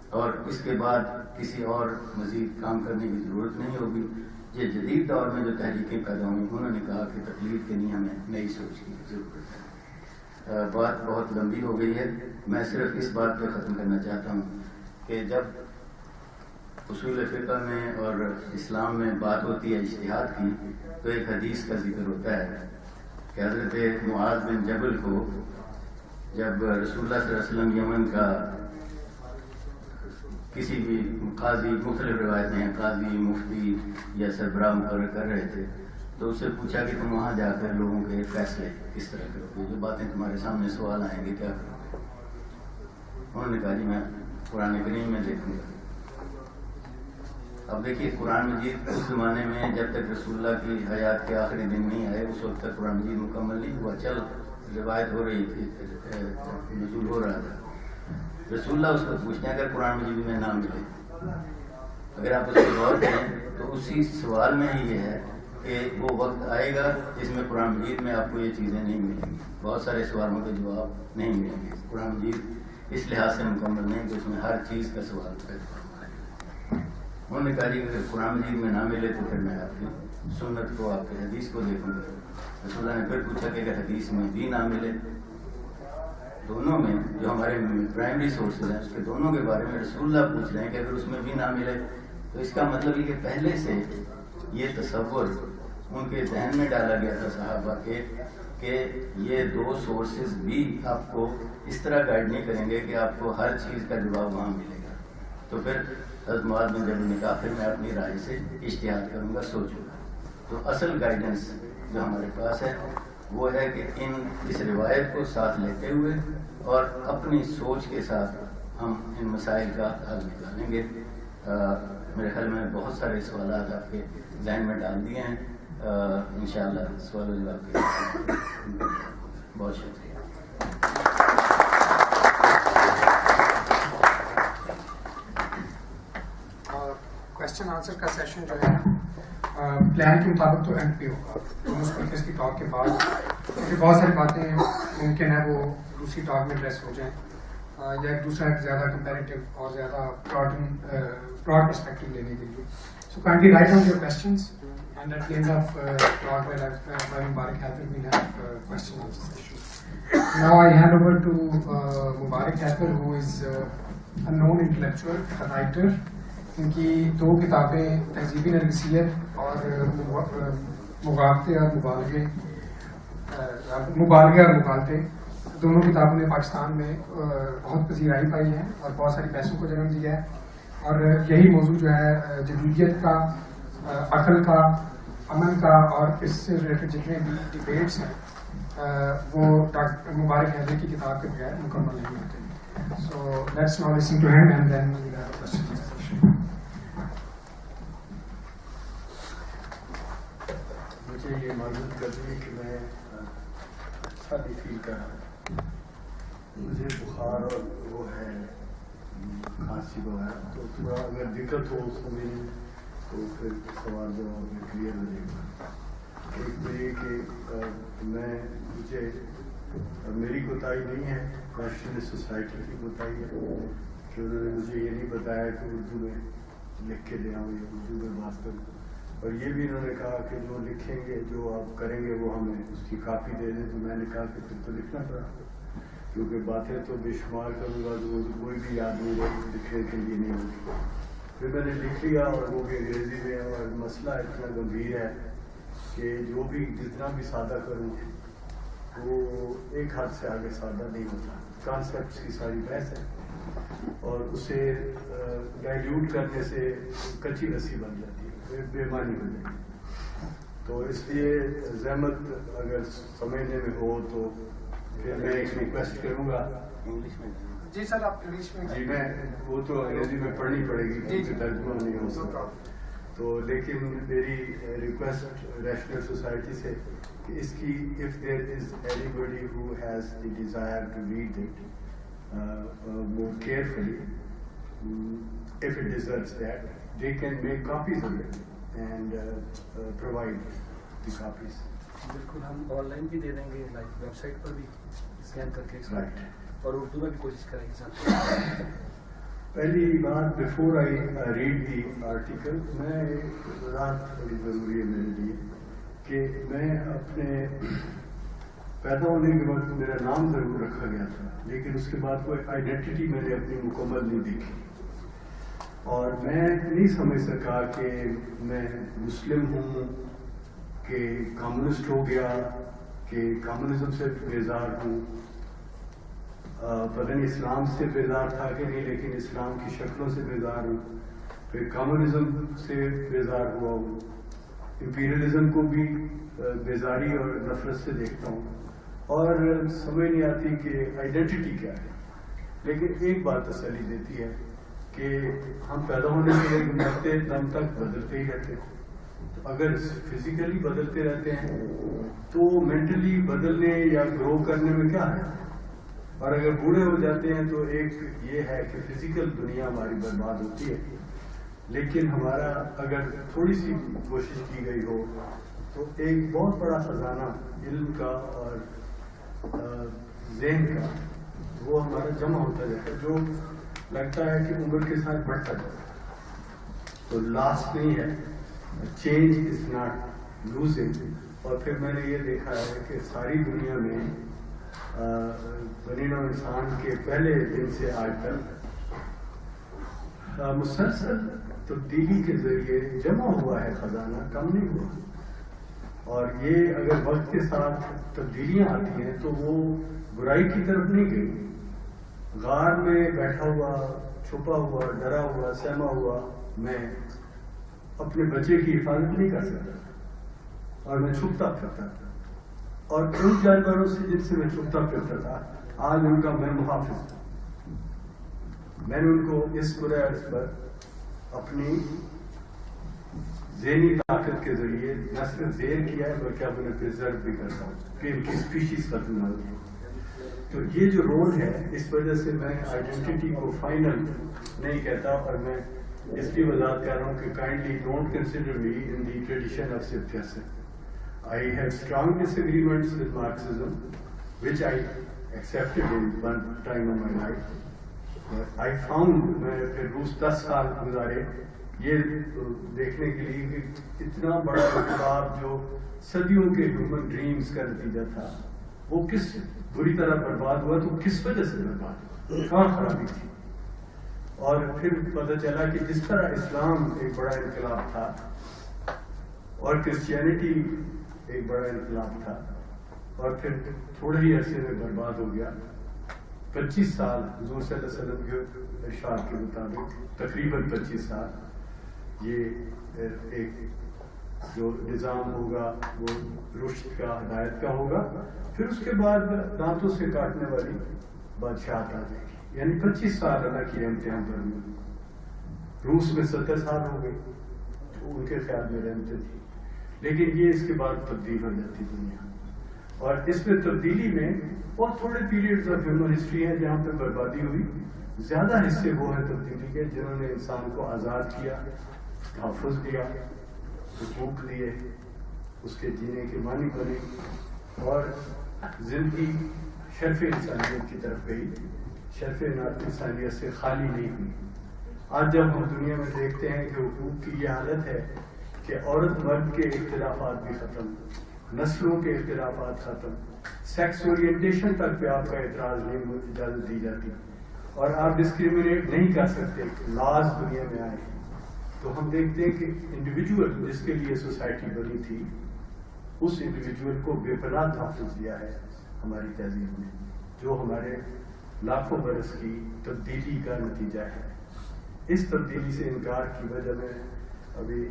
اور اس کے بعد کسی اور مزید کام کرنے کی ضرورت نہیں ہوگی. یہ جدید دور میں جو تحریکیں پیدا ہوئی انہوں نے کہا کہ تقلید کے لیے ہمیں نئی سوچ کی ضرورت ہے. بات بہت لمبی ہو گئی ہے، میں صرف اس بات پہ ختم کرنا چاہتا ہوں کہ جب اصول فقہ میں اور اسلام میں بات ہوتی ہے اجتہاد کی تو ایک حدیث کا ذکر ہوتا ہے کہ حضرت معاذ بن جبل کو جب رسول اللہ صلی اللہ علیہ وسلم یمن کا کسی بھی قاضی، مختلف روایتیں ہیں، قاضی، مفتی یا سربراہ مقرر کر رہے تھے تو اس سے پوچھا کہ تم وہاں جا کر لوگوں کے فیصلے کس طرح کرو گے، جو باتیں تمہارے سامنے سوال آئیں گے کیا کرو گے؟ انہوں نے کہا جی میں قرآن کریم میں دیکھوں گا. اب دیکھیے قرآن مجید اس زمانے میں جب تک رسول اللہ کی حیات کے آخری دن نہیں آئے اس وقت تک قرآن مجید مکمل نہیں ہوا، چل روایت ہو رہی تھی، نزول ہو رہا تھا. رسول اللہ اس کو پوچھتے ہیں اگر قرآن مجید میں نہ ملے، اگر آپ اس کو غور کریں تو اسی سوال میں ہی یہ ہے کہ وہ وقت آئے گا جس میں قرآن مجید میں آپ کو یہ چیزیں نہیں ملیں گی. بہت سارے سوالوں کے جواب نہیں ملیں گے. قرآن مجید اس لحاظ سے مکمل نہیں کہ اس میں ہر چیز کا سوال پیدا ہوا ہے. انہوں نے کہا جی اگر قرآن مجید میں نہ ملے تو پھر میں آپ کی سنت کو، آپ کی حدیث کو دیکھوں گا. رسول اللہ نے پھر پوچھا کہ اگر حدیث میں بھی نہ ملے، دونوں میں جو ہمارے پرائمری سورسز ہیں اس کے دونوں کے بارے میں رسول اللہ پوچھ رہے ہیں کہ اگر اس میں بھی نہ ملے تو اس کا مطلب یہ کہ پہلے سے یہ تصور ان کے ذہن میں ڈالا گیا تھا صحابہ کے کہ یہ دو سورسز بھی آپ کو اس طرح گائیڈ نہیں کریں گے کہ آپ کو ہر چیز کا جواب وہاں ملے گا. تو پھر حضرت معاذ بن جبل نے کہا پھر میں اپنی رائے سے اجتہاد کروں گا، سوچوں گا. تو اصل گائیڈنس جو ہمارے پاس ہے وہ ہے کہ اس روایت کو ساتھ لیتے ہوئے اور اپنی سوچ کے ساتھ ہم ان مسائل کا حل نکالیں گے. میرے خیال میں بہت سارے سوالات آپ کے ذہن میں ڈال دیے ہیں. انشاءاللہ سوال و جواب کے بہت شکریہ. کوشچن آنسر کا سیشن جو ہے پلان کے مطابق تو اینڈ پہ ہوگا دونوں اسپیکرس کی ٹاک کے بعد، کیونکہ بہت ساری باتیں ممکن ہے وہ دوسری ٹاک میں ایڈریس ہو جائیں یا ایک دوسرا زیادہ کمپیریٹیو اور زیادہ براڈ پرسپیکٹو لینے کے لیے. So kindly write down your questions and at the end of talk by Mubarak Haider we'll have question answer session. Now I hand over to Mubarak Haider who is a known intellectual writer. ان کی دو کتابیں تہذیبی نرگسیت اور مغالطے اور مغالطے دونوں کتابوں نے پاکستان میں بہت پذیرائی پائی ہے اور بہت ساری پیسوں کو جنم دیا ہے. اور یہی موضوع جو ہے جدیدیت کا، عقل کا، امن کا اور اس سے ریلیٹڈ جتنے بھی ڈبیٹس ہیں وہ مبارک حیدر کی کتاب کے بغیر مکمل نہیں ہوتے. So let's now listen to him and then we have questions. مجھے یہ معلوم کرنی ہے کہ میں شادی فیل کر رہا ہوں. مجھے بخار اور وہ ہے کھانسی وہ ہے تو تھوڑا اگر دقت ہو اس کو میری تو پھر سوال جواب میں کلیئر ہو جائے گا. ایک تو یہ کہ مجھے میری کوتاہی نہیں ہے، نیشنلسٹ سوسائٹی کی کوتاہی ہے کہ انہوں نے مجھے یہ نہیں بتایا کہ اردو میں لکھ کے دے آؤں یا اردو میں بات کروں. اور یہ بھی انہوں نے کہا کہ جو لکھیں گے، جو آپ کریں گے وہ ہمیں اس کی کاپی دے دیں. تو میں نے کہا کہ پھر تو لکھنا پڑا، کیونکہ باتیں تو بے شمار کروں گا تو کوئی بھی یاد نہیں رہے، لکھنے کے لیے نہیں ہوگی. پھر میں نے لکھ لیا اور وہ بھی انگریزی میں. اور مسئلہ اتنا گمبھیر ہے کہ جو بھی جتنا بھی سادہ کروں وہ ایک ہاتھ سے آگے سادہ نہیں ہوتا. کانسیپٹس کی ساری بحث ہے اور اسے ڈائلیوٹ کرنے سے کچی رسی بن جاتی ہے, بے معنی ہو جاتی ہے. تو اس لیے زحمت اگر سمجھنے میں ہو تو پھر میں ایک ریکویسٹ کروں گا. انگلش میں جی سر آپ انگلش میں. جی میں وہ تو انگریزی میں پڑھنی پڑے گی کیونکہ ترجمہ نہیں ہو سکتا. تو لیکن میری ریکویسٹ ریشنل سوسائٹی سے کہ اس کی if there is anybody who has the desire to read it more carefully, if it deserves that, they can make copies of it and provide the copies. بالکل ہم آن لائن بھی دے دیں گے, لائک ویب سائٹ پر بھی اسکین کر کے, Right. اور اردو میں بھی کوشش کریں گے ساتھ. پہلی بات before I read the article, میں ایک وضاحت بڑی ضروری ہے میرے لیے کہ میں اپنے پیدا ہونے کے وقت میرا نام ضرور رکھا گیا تھا, لیکن اس کے بعد کوئی آئیڈینٹی میں نے اپنی مکمل نہیں دیکھی, اور میں نہیں سمجھ سکا کہ میں مسلم ہوں کہ کمیونسٹ ہو گیا کہ کمیونزم سے بیزار ہوں. پتہ نہیں اسلام سے بیزار تھا کہ نہیں, لیکن اسلام کی شکلوں سے بیزار ہوں. پھر کمیونزم سے بیزار ہوا ہوں. امپیریلزم کو بھی بیزاری اور نفرت سے دیکھتا ہوں, اور سمجھ نہیں آتی کہ آئیڈینٹی کیا ہے. لیکن ایک بات تسلی دیتی ہے کہ ہم پیدا ہونے کے مرتے دم تک بدلتے ہی رہتے ہیں. اگر فزیکلی بدلتے رہتے ہیں تو مینٹلی بدلنے یا گرو کرنے میں کیا ہے, اور اگر بوڑھے ہو جاتے ہیں تو ایک یہ ہے کہ فزیکل دنیا ہماری برباد ہوتی ہے. لیکن ہمارا اگر تھوڑی سی کوشش کی گئی ہو تو ایک بہت بڑا خزانہ علم کا اور ذہن کا وہ ہمارا جمع ہوتا جاتا ہے, جو لگتا ہے کہ عمر کے ساتھ بڑھتا جاتا ہے. تو لاس نہیں ہے, چینج از ناٹ لوزنگ. اور پھر میں نے یہ دیکھا ہے کہ ساری دنیا میں بنی نوع انسان کے پہلے دن سے آج تک مسلسل تبدیلی کے ذریعے جمع ہوا ہے خزانہ, کم نہیں ہوا. اور یہ اگر وقت کے ساتھ تبدیلیاں آتی ہیں تو وہ برائی کی طرف نہیں گئی. غار میں بیٹھا ہوا, چھپا ہوا, ڈرا ہوا, سہما ہوا میں اپنے بچے کی حفاظت نہیں کر سکتا, اور میں چھپتا پھرتا تھا. اور ان جانوروں سے جن سے میں چھپتا پھرتا تھا آج ان کا میں محافظ ہوں. میں نے ان کو اس برے عرض پر اپنی ذہنی طاقت کے ذریعے نہ صرف زیر کیا ہے بلکہ اب انہیں پرزرو بھی کرتا ہوں کہ ان کی اسپیشیز ختم نہ ہو. تو یہ جو رول ہے, اس وجہ سے میں آئیڈینٹی کو فائنل نہیں کہتا, اور میں اس کی وضاحت کر رہا ہوں کہ kindly don't consider me in the tradition of scepticism. I have strong disagreements with Marxism, which I accepted in one time of my life. But I found میں پھر روس 10 سال گزارے یہ دیکھنے کے لیے کہ اتنا بڑا انقلاب جو صدیوں کے ہیومن ڈریمز کا نتیجہ تھا وہ کس بری طرح برباد ہوا, تو کس وجہ سے برباد ہوا, کہاں خرابی تھی. اور پھر پتہ چلا کہ جس طرح اسلام ایک بڑا انقلاب تھا اور کرسچینٹی ایک بڑا انقلاب تھا, اور پھر تھوڑے ہی عرصے میں برباد ہو گیا. 25 سال حضور صلی اللہ علیہ وسلم کے ارشاد کے مطابق تقریباً 25 سال یہ ایک جو نظام ہوگا وہ رشد کا, ہدایت کا ہوگا. پھر اس کے بعد دانتوں سے کاٹنے والی بادشاہت آ جائے گی. یعنی 25 سال اللہ کی رحمتیں ہم پر ہوئی. روس میں 70 سال ہو گئے تو ان کے خیال میں رحمتیں تھیں, لیکن یہ اس کے بعد تبدیل ہو جاتی دنیا. اور اس میں تبدیلی میں بہت تھوڑے پیریڈز آف ہیومن ہسٹری ہیں جہاں پہ بربادی ہوئی. زیادہ حصے وہ ہیں تبدیلی کے جنہوں نے انسان کو آزاد کیا, تحفظ دیا, حقوق دیے, اس کے جینے کے معنی بنے, اور زندگی شرف انسانیت کی طرف گئی, شرف انسانیت سے خالی نہیں ہوئی. آج جب ہم دنیا میں دیکھتے ہیں کہ حقوق کی یہ حالت ہے کہ عورت مرد کے اختلافات بھی ختم, نسلوں کے اختلافات ختم, سیکس اورینٹیشن تک پہ آپ کا اعتراض نہیں اجازت دی جاتی, اور آپ ڈسکریمنیٹ نہیں کر سکتے, لاز دنیا میں آئے, تو ہم دیکھتے ہیں کہ انڈیویجول جس کے لیے سوسائٹی بنی تھی اس انڈیویجول کو بے پناہ تحفظ دیا ہے ہماری تہذیب میں، جو ہمارے لاکھوں برس کی تبدیلی کا نتیجہ ہے. اس تبدیلی سے انکار کی وجہ میں ابھی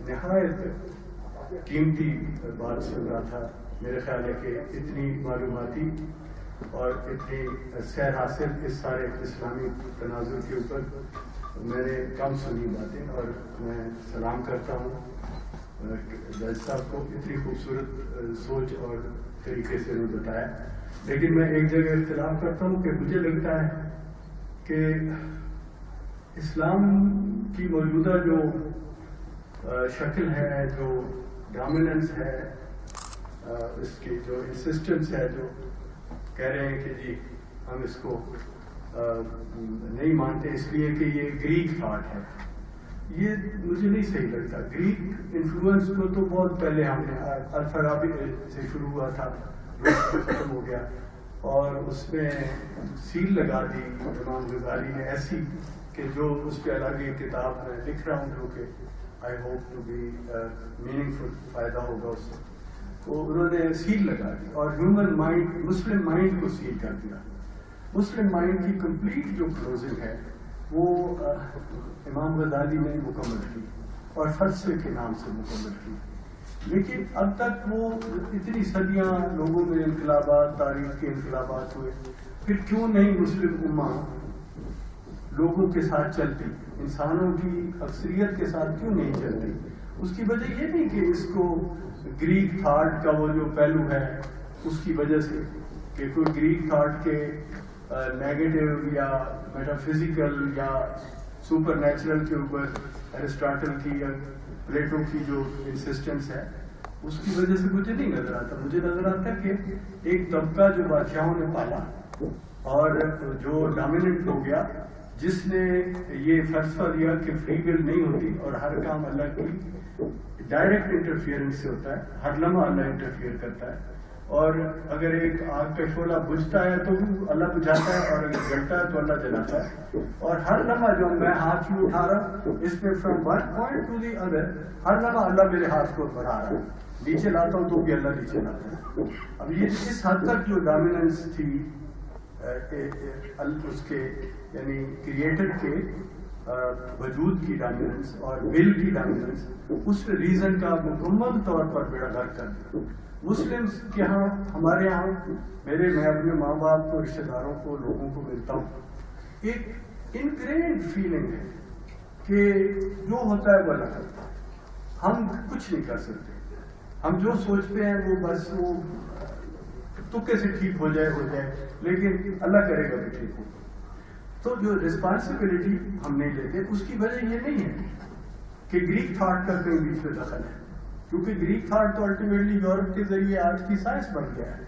نہایت قیمتی بات سن رہا تھا. میرے خیال ہے کہ اتنی معلوماتی اور اتنی سیر حاصل اس سارے اسلامی تناظر کے اوپر میں نے کم سنی باتیں، اور میں سلام کرتا ہوں جج صاحب کو. اتنی خوبصورت سوچ اور طریقے سے انہوں نے بتایا. لیکن میں ایک جگہ اختلاف کرتا ہوں کہ مجھے لگتا ہے کہ اسلام کی موجودہ جو شکل ہے، جو ڈومیننس ہے، اس کی جو انسسٹنس ہے، جو کہہ رہے ہیں کہ جی ہم اس کو نہیں مانتے اس لیے کہ یہ گریک تھاٹ ہے، یہ مجھے نہیں صحیح لگتا. گریک انفلوئنس کو تو بہت پہلے ہم نے الفارابی سے شروع ہوا تھا، ختم ہو گیا، اور اس میں سیل لگا دی امام غزالی نے ایسی کہ جو اس پہ الگ ایک کتاب میں لکھ رہا ہوں جو کہ I hope to be meaningful, فائدہ ہوگا اس سے. تو انہوں نے سیل لگا دی اور ہیومن مائنڈ، مسلم مائنڈ کو سیل کر دیا. مسلم مائنڈ کی کمپلیٹ جو کلوزنگ ہے وہ امام غزالی نے مکمل کی اور فلسفے کے نام سے مکمل کی. لیکن اب تک وہ اتنی صدیاں لوگوں میں انقلابات، تاریخ کے انقلابات ہوئے، پھر کیوں نہیں مسلم امہ لوگوں کے ساتھ چلتی، انسانوں کی اکثریت کے ساتھ کیوں نہیں چلتی؟ اس کی وجہ یہ نہیں کہ اس کو گریک تھاٹ کا وہ جو پہلو ہے اس کی وجہ سے، کہ کوئی گریک تھاٹ کے نیگیٹو یا میٹافزیکل یا سپر نیچرل کے اوپر ایرسٹاٹل کی یا پلیٹو کی جو انسسٹنس ہے اس کی وجہ سے مجھے نہیں نظر آتا. مجھے نظر آتا ہے کہ ایک طبقہ جو بادشاہوں نے پالا اور جو ڈومیننٹ ہو گیا، جس نے یہ فلسفہ دیا کہ فری ول نہیں ہوتی اور ہر کام اللہ کی ڈائریکٹ انٹرفیئرنس سے ہوتا ہے، ہر لمحہ اللہ انٹرفیئر کرتا ہے، اور اگر ایک آگ کا شعلہ بجھتا ہے تو اللہ بجھاتا ہے، اور اگر جلتا ہے تو اللہ جلاتا ہے. اور ہر لمحہ جو میں ہاتھ میں اٹھا رہا ہوں اس میں from one point to the other, ہر لمحہ اللہ میرے ہاتھ کو بڑھا رہا ہے. نیچے لاتا ہوں تو بھی اللہ نیچے لاتا ہے. اب یہ اس حد تک جو ڈومیننس تھی اس کے یعنی کریٹر کے وجود کی ڈومیننس اور ول کی ڈومیننس، اس ریزن کا مکمل طور پر بیڑا غرق کر دیا. مسلمس کے ہاں، ہمارے یہاں میں اپنے ماں باپ کو، رشتے داروں کو، لوگوں کو ملتا ہوں، ایک انگرینڈ فیلنگ ہے کہ جو ہوتا ہے وہ اللہ کرتا ہے، ہم کچھ نہیں کر سکتے. ہم جو سوچتے ہیں وہ بس وہ تکے سے ٹھیک ہو جائے، لیکن اللہ کرے گا کہ ٹھیک ہو. تو جو ریسپانسبلٹی ہم نہیں لیتے، اس کی وجہ یہ نہیں ہے کہ گریک تھاٹ کا کہیں بیچ میں دخل ہے، کیونکہ گریک تھاٹ تو الٹیمیٹلی یورپ کے ذریعے آج کی سائنس بن گیا ہے.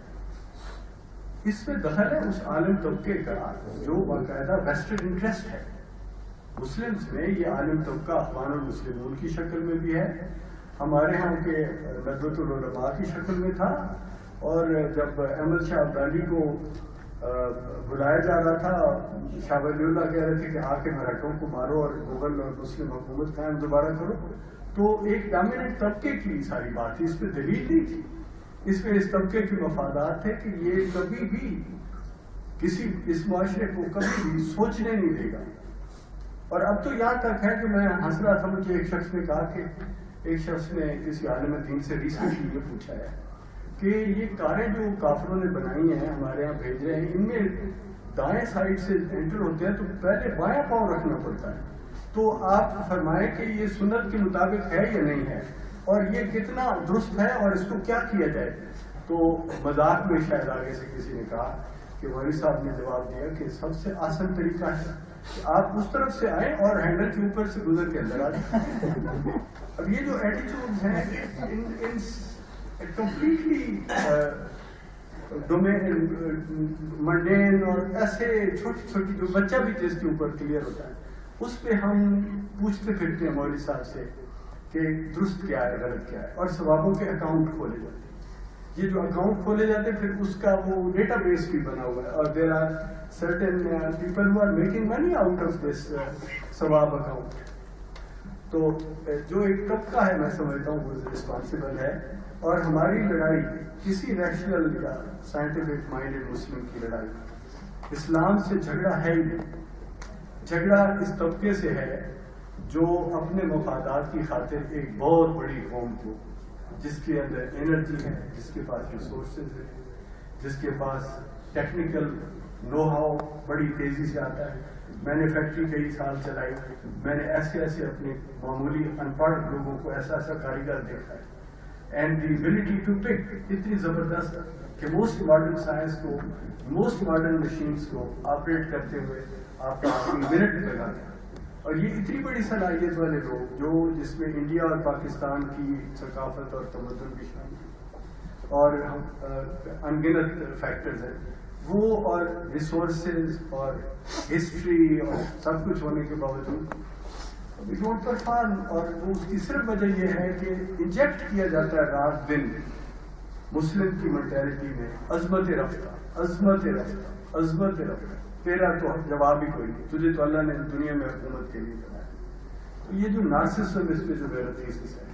اس میں دخل ہے اس عالم طبقے کا جو باقاعدہ ویسٹرن انٹرسٹ ہے. مسلمس میں یہ عالم طبقہ اخوان المسلمون کی شکل میں بھی ہے، ہمارے ہاں کے ندوۃ العلماء کی شکل میں تھا، اور جب احمد شاہ ابدالی کو بلایا جا رہا تھا، شاہ ولی اللہ کہہ رہے تھے کہ آ کے مراٹھوں کو مارو اور مغل اور مسلم حکومت قائم دوبارہ کرو، تو ایک ڈومیننٹ طبقے کی ساری بات تھی، اس پہ دلیل نہیں تھی. اس میں اس طبقے کے مفادات تھے کہ یہ کبھی بھی کسی اس معاشرے کو کبھی بھی سوچنے نہیں دے گا. اور اب تو یہاں تک ہے کہ میں ہنس رہا تھا، مجھے ایک شخص نے کہا کہ ایک شخص نے کسی عالم دین سے ریسنٹلی یہ پوچھا ہے کہ یہ کاریں جو کافروں نے بنائی ہیں ہمارے یہاں بھیج رہے ہیں، ان میں دائیں سائڈ سے انٹر ہوتے ہیں تو پہلے بایاں پاؤں رکھنا پڑتا ہے. تو آپ فرمائیں کہ یہ سنت کے مطابق ہے یا نہیں ہے، اور یہ کتنا درست ہے، اور اس کو کیا کیا جائے. تو مذاق میں شاید آگے سے کسی نے کہا کہ مولوی صاحب نے جواب دیا کہ سب سے آسان طریقہ ہے کہ آپ اس طرف سے آئیں اور ہینڈل کے اوپر سے گزر کے اندر آ جائیں. اب یہ جو ایٹیٹیوڈز ہیں کمپلیٹلی منڈین اور ایسے چھوٹی چھوٹی جو بچہ بھی جس کے اوپر کلیئر ہوتا ہے، اس پہ ہم پوچھتے پھرتے ہیں مولوی صاحب سے کہ درست کیا ہے، غلط کیا ہے، اور ثوابوں کے اکاؤنٹ کھولے جاتے ہیں. یہ جو اکاؤنٹ کھولے جاتے ہیں پھر اس کا وہ ڈیٹا بیس بھی بنا ہوا ہے، اور there are certain people who are making money out of this ثواب اکاؤنٹ. تو جو ایک طبقہ ہے میں سمجھتا ہوں وہ رسپانسبل ہے، اور ہماری لڑائی کسی ریشنل یا سائنٹیفک مائنڈیڈ مسلم کی لڑائی اسلام سے جھگڑا ہے ہی نہیں. جھگڑا اس طبقے سے ہے جو اپنے مفادات کی خاطر ایک بہت بڑی قوم کو، جس کے اندر انرجی ہے، جس کے پاس ریسورسز ہے، جس کے پاس ٹیکنیکل نو ہاؤ بڑی تیزی سے آتا ہے. میں نے فیکٹری کئی سال چلائی، میں نے ایسے ایسے اپنے معمولی ان پڑھ لوگوں کو ایسا ایسا کاریگر دیکھا ہے. And the ability to pick اتنی زبردست کہ موسٹ ماڈرن سائنس کو، موسٹ ماڈرن مشینس کو آپریٹ کرتے ہوئے آپ کا منٹ لگا دیں. اور یہ اتنی بڑی صلاحیت والے لوگ جو جس میں انڈیا اور پاکستان کی ثقافت اور تمدن بھی شامل اور انگنت فیکٹرز ہیں وہ، اور ریسورسز اور ہسٹری اور سب کچھ ہونے کے باوجود وی ڈونٹ پرفارم. اور وہ اس کی صرف وجہ یہ ہے کہ انجیکٹ کیا جاتا ہے رات دن مسلم کی مینٹیلٹی میں عظمت رفتہ، عظمت رفتہ، عظمت رفتہ. تیرا تو جواب ہی کوئی نہیں، تجھے تو اللہ نے دنیا میں حکومت کے لیے بنایا. تو یہ جو نارسسزم، اس پہ جو میرا تھیسس ہے،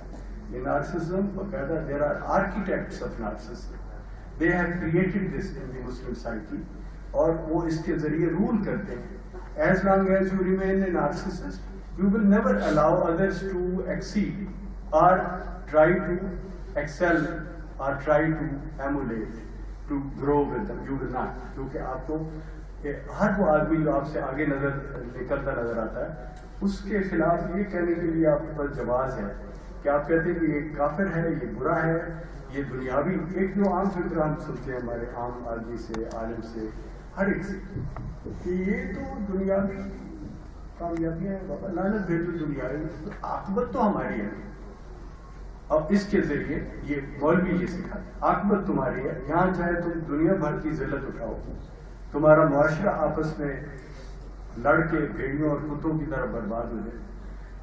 یہ نارسسزم باقاعدہ there are architects of narcissism, they have created this in the Muslim psyche, اور وہ اس کے ذریعے رول کرتے ہیں. As long as you remain a narcissist you will never allow others to exceed or try to excel or try to emulate, to grow with them. You will not. کیونکہ آپ کو ہر وہ آدمی جو آپ سے آگے نکلتا نظر آتا ہے، اس کے خلاف یہ کہنے کے لیے آپ کے پاس جواز ہے کہ آپ کہتے ہیں کہ یہ کافر ہے، یہ برا ہے، یہ دنیاوی. ایک جو عام فکر ہم سنتے ہیں ہمارے عام آدمی سے، عالم سے، ہر ایک سے، کہ یہ تو دنیاوی کامیابیاں ہیں، بابا لعنت بھیجو دنیاوی، عاقبت تو ہماری ہے. اب اس کے ذریعے یہ مولوی یہ سکھاتے ہیں عاقبت تمہاری ہے، یہاں چاہے تم دنیا بھر کی ذلت اٹھاؤ، تمہارا معاشرہ آپس میں لڑ کے بھیڑیوں اور کتوں کی طرح برباد ہو جائے،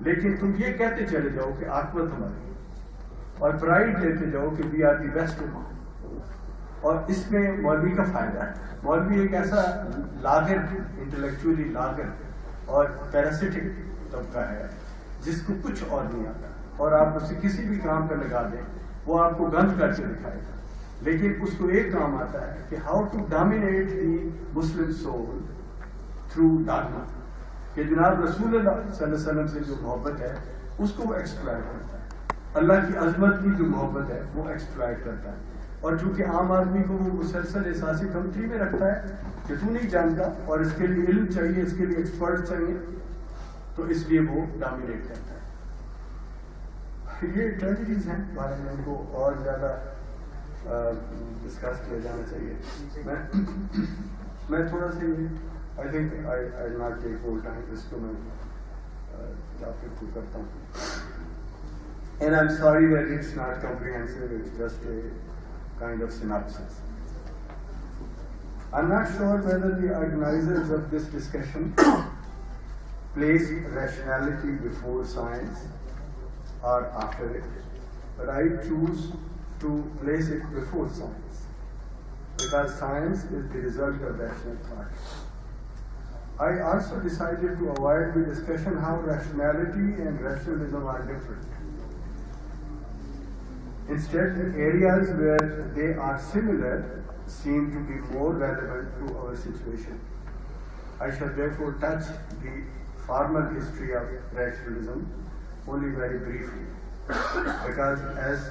لیکن تم یہ کہتے چلے جاؤ کہ عاقبت ہماری ہے، اور پرائڈ لیتے جاؤ کہ وی آر دی بیسٹ. اور اس میں مولوی کا فائدہ ہے. مولوی ایک ایسا لاغر، انٹلیکچولی لاغر اور پیراسٹک طبقہ ہے جس کو کچھ اور نہیں آتا، اور آپ اسے کسی بھی کام پہ لگا دیں وہ آپ کو گند کر کے دکھائے گا. لیکن اس کو ایک کام آتا ہے کہ how to dominate the Muslim soul through dogma, کہ جناب رسول اللہ صلی اللہ علیہ وسلم سے جو محبت ہے اس کو وہ ایکسپلائٹ کرتا ہے، اللہ کی عظمت کی جو محبت ہے وہ ایکسپلائٹ کرتا ہے. اور چونکہ عام آدمی کو وہ مسلسل احساسی کمتری میں رکھتا ہے کہ تو نہیں جانتا اور اس کے لیے علم چاہیے، اس کے لیے ایکسپرٹ چاہیے، تو اس لیے وہ ڈومینیٹ کرتا ہے. یہ ٹریجڈیز ہیں، بارے میں ان کو اور زیادہ ڈسکس کیا جانا چاہیے. میں تھوڑا سا I think I not take whole time, اس کو میں ٹاپک کو کرتا ہوں. And I'm sorry that it's not comprehensive, it's just a kind of synopsis. I'm not sure whether the organizers of this discussion place rationality before science or after it, but I choose to place it before science, because science is the result of rational thought. I also decided to avoid the discussion how rationality and rationalism are different. Instead, the areas where they are similar seem to be more relevant to our situation. I shall therefore touch the formal history of rationalism only very briefly, because as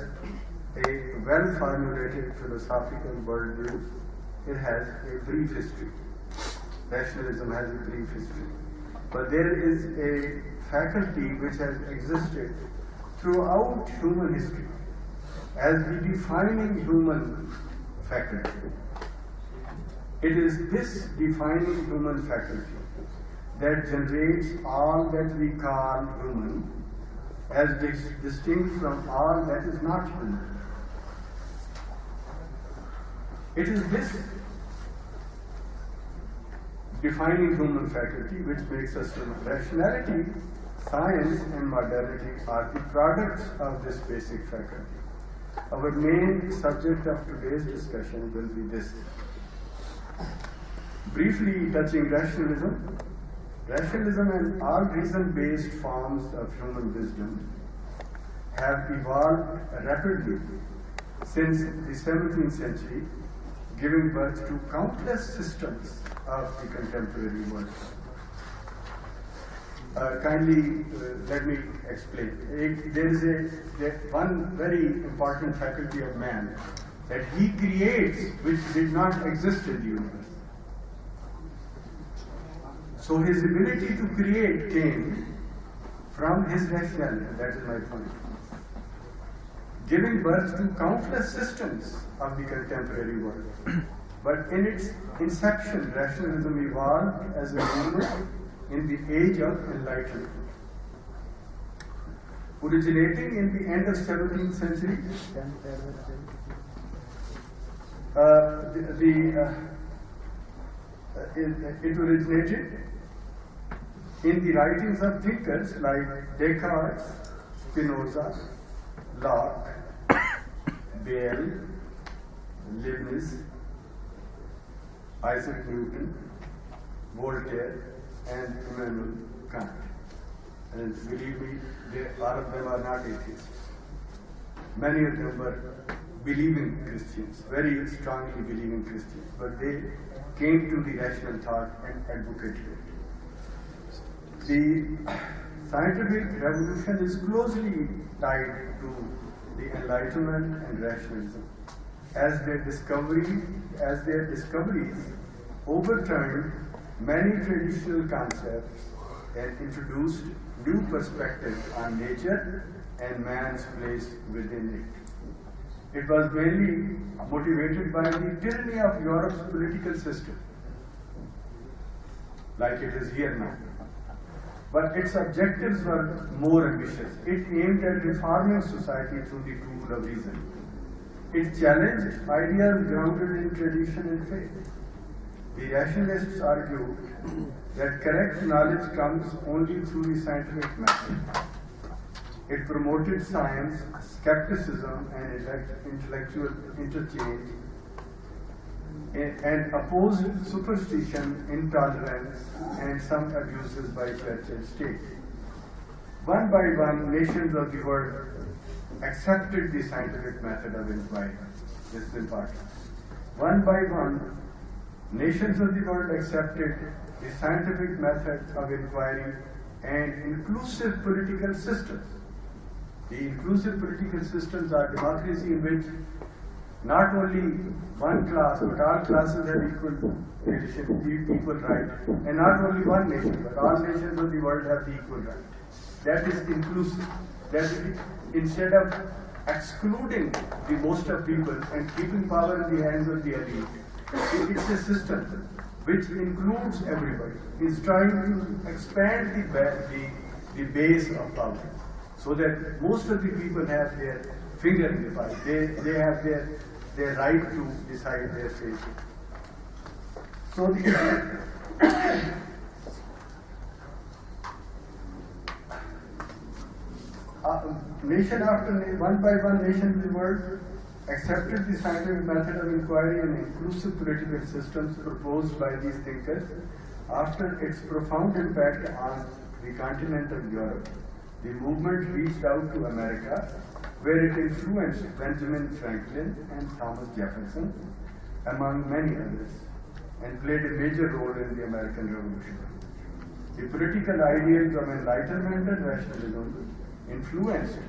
a well-formulated philosophical worldview, it has a brief history. Rationalism has a brief history. But there is a faculty which has existed throughout human history as the defining human faculty. It is this defining human faculty that generates all that we call human, as distinct from all that is not human. It is this defining human faculty which makes us human. Rationality, science, and modernity are the products of this basic faculty. Our main subject of today's discussion will be this. Briefly touching rationalism, Rationalism and all reason-based forms of human wisdom have evolved rapidly since the 17th century, giving birth to countless systems of the contemporary world. Kindly let me explain. There is one very important faculty of man that he creates which did not exist in the universe. So his ability to create came from his rationality. That is my point. Giving birth to countless systems of the contemporary world. But in its inception, rationalism evolved as a movement in the age of enlightenment. Originating in the end of 17th century, it originated in the writings of thinkers like Descartes, Spinoza, Locke, Bayle, Leibniz, Isaac Newton, Voltaire, and Immanuel Kant. And believe me, all of them are not atheists. Many of them were believing Christians, very strongly believing Christians, but they came to the rational thought and advocated it. The scientific revolution is closely tied to the Enlightenment and rationalism, as their discoveries overturned many traditional concepts and introduced new perspectives on nature and man's place within it. It was mainly motivated by the tyranny of Europe's political system, like it is here now. But its objectives were more ambitious. It aimed at reforming society through the tool of reason. It challenged ideas grounded in tradition and faith. The rationalists argue that correct knowledge comes only through the scientific method. It promoted science, skepticism, and intellectual interchange, and opposed superstition, intolerance, and some abuses by church and state. One by one, nations of the world accepted the scientific method of inquiry. This is important. One by one, nations of the world accepted the scientific method of inquiry and inclusive political systems. The inclusive political systems are democracy in which not only one class, but all classes have equal right, and not only one nation, but all nations of the world have the equal right. That is inclusive. That is, instead of excluding the most of people and keeping power in the hands of the elite, it's a system which includes everybody. It's trying to expand the base of power, so that most of the people have their finger in the pie. They have their right to decide their fate. So the nation after one by one, nation in the world accepted the scientific method of inquiry and inclusive political systems proposed by these thinkers. After its profound impact on the continent of Europe, the movement reached out to America, where it influenced Benjamin Franklin and Thomas Jefferson, among many others, and played a major role in the American Revolution. The political ideals of Enlightenment and rationalism influenced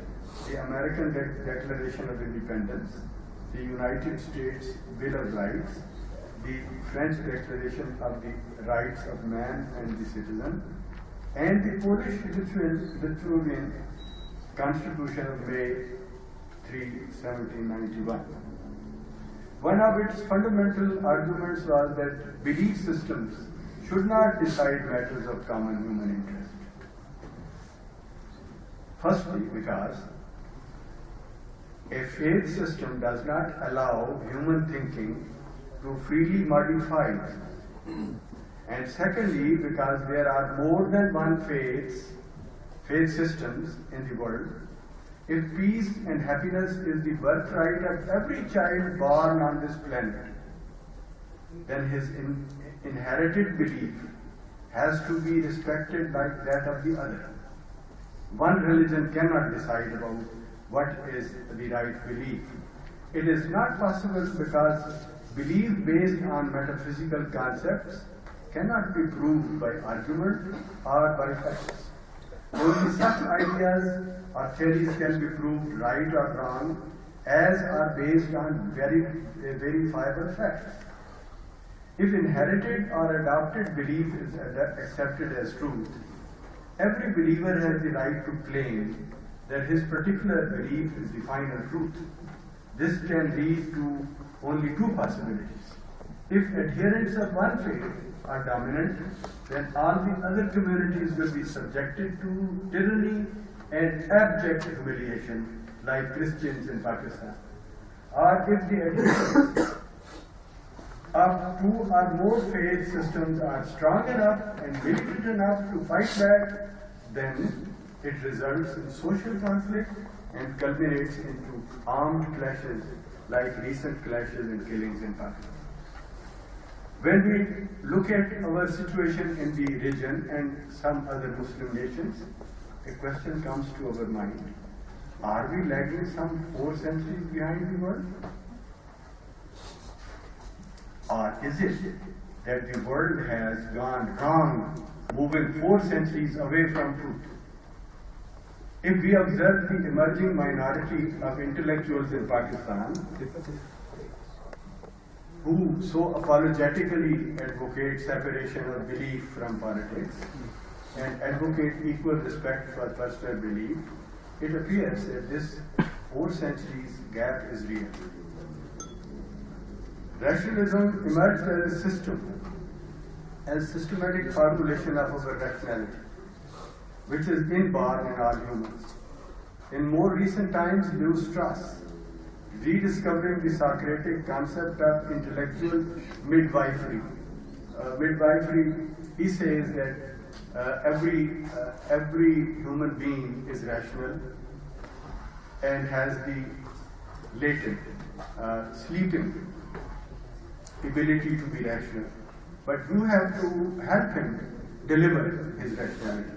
the American Declaration of Independence, the United States Bill of Rights, the French Declaration of the Rights of Man and the Citizen, and the Polish-Lithuanian Constitution of May 3, 1791. One of its fundamental arguments was that belief systems should not decide matters of common human interest. Firstly, because a faith system does not allow human thinking to freely modify it. And secondly, because there are more than one faith systems in the world, if peace and happiness is the birthright of every child born on this planet, then his inherited belief has to be respected like that of the other. One religion cannot decide about what is the right belief. It is not possible because belief based on metaphysical concepts cannot be proved by argument or by facts. Only such ideas or theories can be proved right or wrong as are based on verifiable facts. If inherited or adopted belief is accepted as truth, every believer has the right to claim that his particular belief is the final truth. This can lead to only two possibilities. If adherents of one faith are dominant, then all the other communities will be subjected to tyranny and abject humiliation like Christians in Pakistan. Or if the adherents of two or more faith systems are strong enough and militant enough to fight back, then it results in social conflict and culminates into armed clashes like recent clashes and killings in Pakistan. When we look at our situation in the region and some other Muslim nations, a question comes to our mind. Are we lagging some 4 centuries behind the world? Or is it that the world has gone wrong, moving 4 centuries away from truth? If we observe the emerging minority of intellectuals in Pakistan, who so apologetically advocate separation of belief from politics and advocate equal respect for personal belief, it appears that this 4 centuries gap is real. Rationalism emerged as a system, as systematic formulation of our rationality, which is inborn in all humans. In more recent times, Lewis Strauss, rediscovering the Socratic concept of intellectual midwifery. He says that every human being is rational and has the latent, sleeping ability to be rational. But you have to help him deliver his rationality.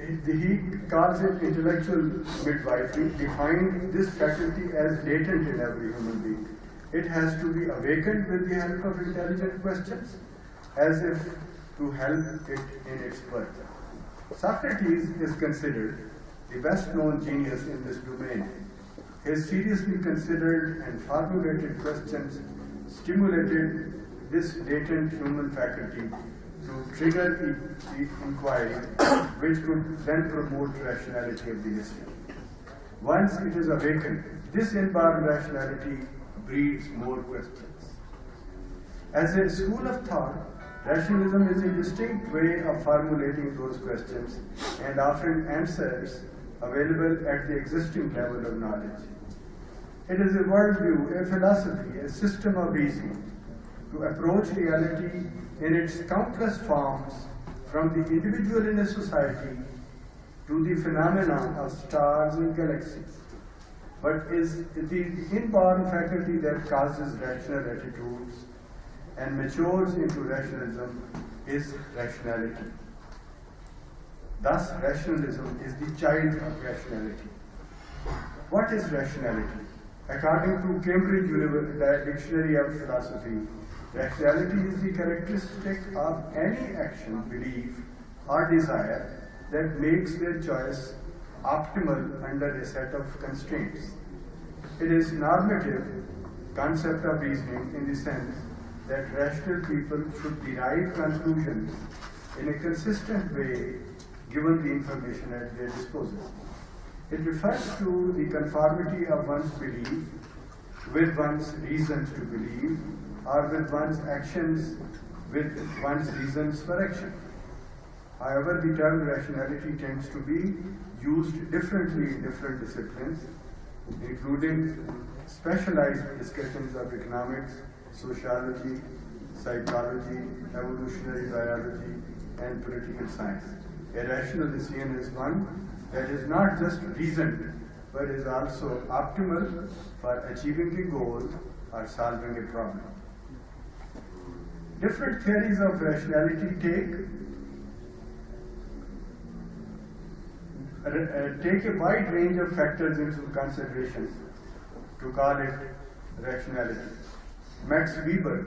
He calls it intellectual midwifery, defined this faculty as latent in every human being. It has to be awakened with the help of intelligent questions, as if to help it in its birth. Socrates is considered the best-known genius in this domain. His seriously considered and formulated questions stimulated this latent human faculty to trigger the inquiry, which could then promote rationality of the history. Once it is awakened, this inborn rationality breeds more questions. As a school of thought, rationalism is a distinct way of formulating those questions and offering answers available at the existing level of knowledge. It is a worldview, a philosophy, a system of reasoning to approach reality in its countless forms, from the individual in a society to the phenomena of stars and galaxies. But is the inborn faculty that causes rational attitudes and matures into rationalism is rationality. Thus, rationalism is the child of rationality. What is rationality? According to Cambridge Dictionary of Philosophy, rationality is the characteristic of any action, belief, or desire that makes their choice optimal under a set of constraints. It is normative concept of reasoning in the sense that rational people should derive conclusions in a consistent way given the information at their disposal. It refers to the conformity of one's belief with one's reasons to believe, or with one's actions with one's reasons for action. However, the term rationality tends to be used differently in different disciplines, including specialized discussions of economics, sociology, psychology, evolutionary biology, and political science. A rational decision is one that is not just reasoned, but is also optimal for achieving a goal or solving a problem. Different theories of rationality take a wide range of factors into consideration to call it rationality. Max Weber,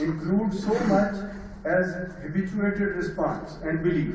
includes so much as habituated response and belief.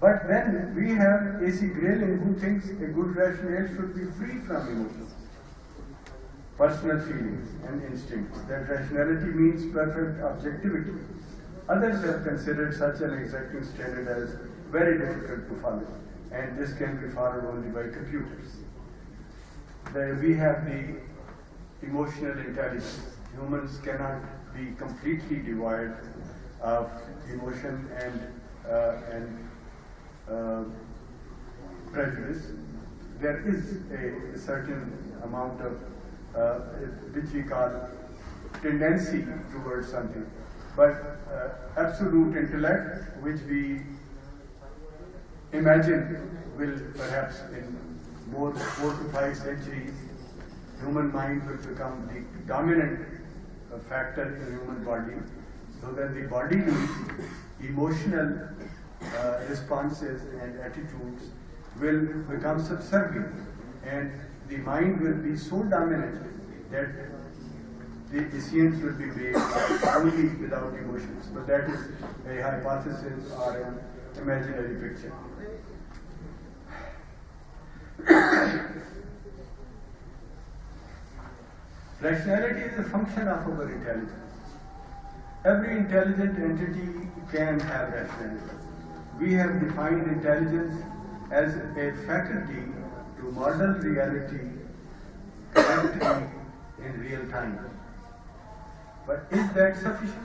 But then we have A.C. Grayling, who thinks a good rationalist should be free from emotions, personal feelings and instincts, that rationality means perfect objectivity. Others have considered such an exacting standard as very difficult to follow, and this can be followed only by computers. We have the emotional intelligence. Humans cannot be completely devoid of emotion and prejudice. There is a certain amount of which we call tendency towards something, but absolute intellect, which we imagine will perhaps in more 4 to 5 centuries, human mind will become the dominant factor in human body, so that the body emotional responses and attitudes will become subservient, and the mind will be so dominant that the decisions will be made only without emotions. But that is a hypothesis or an imaginary picture. Rationality is a function of our intelligence. Every intelligent entity can have rationality. We have defined intelligence as a faculty to model reality correctly in real time. But is that sufficient?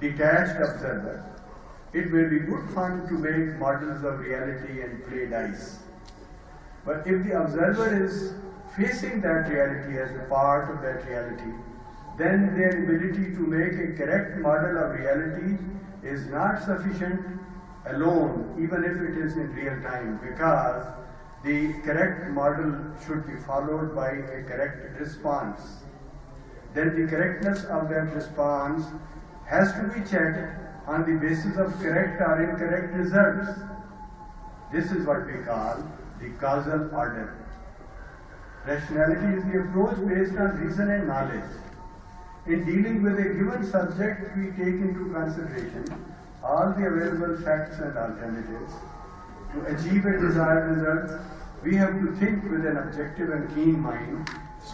detached observer, it may be good fun to make models of reality and play dice. But if the observer is facing that reality as a part of that reality, then their ability to make a correct model of reality is not sufficient alone, even if it is in real time, because the correct model should be followed by a correct response. Then the correctness of that response has to be checked on the basis of correct or incorrect results. This is what we call the causal order. Rationality is the approach based on reason and knowledge. In dealing with a given subject, we take into consideration all the available facts and alternatives. To achieve a desired result, we have to think with an objective and keen mind,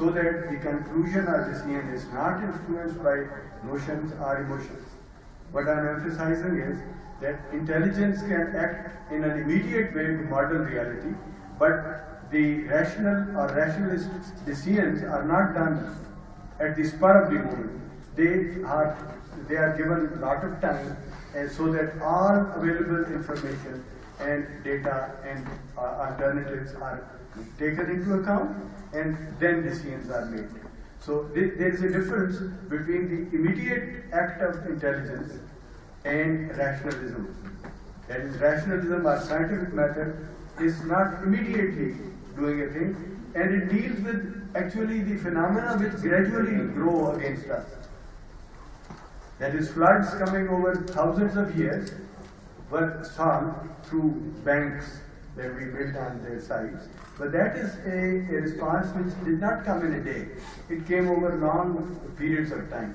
so that the conclusion or decision is not influenced by notions or emotions. What I am emphasizing is that intelligence can act in an immediate way to model reality, but the rational or rationalist decisions are not done at the spur of the moment. They are given a lot of time and so that all available information and data and alternatives are taken into account, and then decisions are made. So there is a difference between the immediate act of intelligence and rationalism. That is, rationalism or scientific method is not immediately doing a thing, and it deals with actually the phenomena which gradually grow against us. That is, floods coming over thousands of years were solved through banks that we built on their sides. But that is a response which did not come in a day. It came over long periods of time.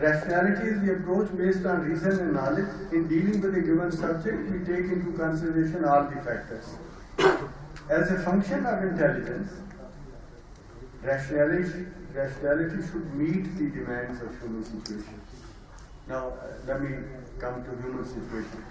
Rationality is the approach based on reason and knowledge. In dealing with a given subject, we take into consideration all the factors. As a function of intelligence, rationality should meet the demands of human situation. Now, let me come to human situation.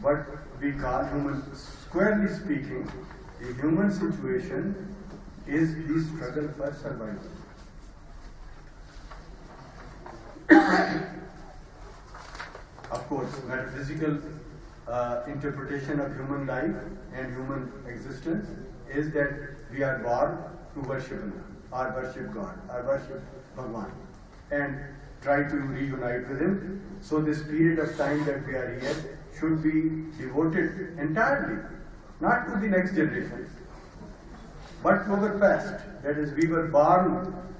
What we call human, squarely speaking, the human situation is the struggle for survival. Of course, metaphysical interpretation of human life and human existence is that we are born to worship Allah, or worship God, or worship Bhagwan, and try to reunite with Him. So this period of time that we are here should be devoted entirely, not to the next generation, but to our past. That is, we were born,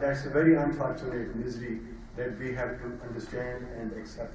That's a very unfortunate misery that we have to understand and accept.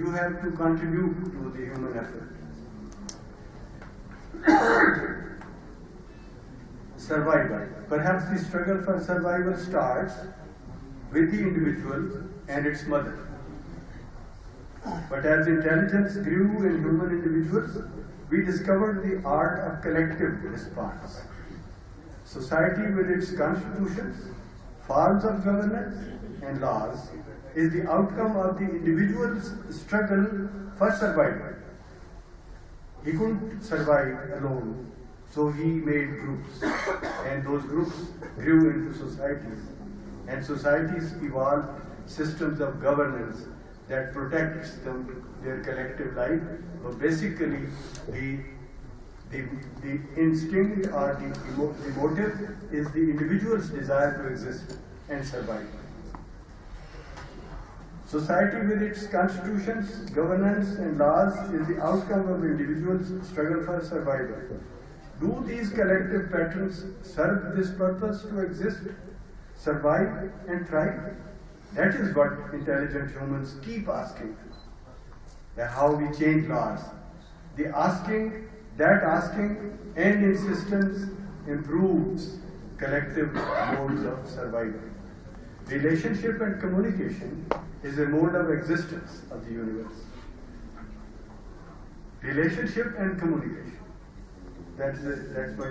you have to contribute to the human effort. Survival. Perhaps the struggle for survival starts with the individual and its mother. But as intelligence grew in human individuals, we discovered the art of collective response. Society with its constitutions, forms of governance, and laws is the outcome of the individual's struggle for survival. He couldn't survive alone, so he made groups, and those groups grew into societies, and societies evolved systems of governance that protects them, their collective life. But basically, the instinct or the motive is the individual's desire to exist and survive. Society with its constitutions, governance, and laws is the outcome of the individual's struggle for survival. Do these collective patterns serve this purpose to exist, survive, and thrive? That is what intelligent humans keep asking. That how we change laws. That asking and insistence improves collective modes of survival. Relationship and communication is a mode of existence of the universe. Relationship and communication. That's my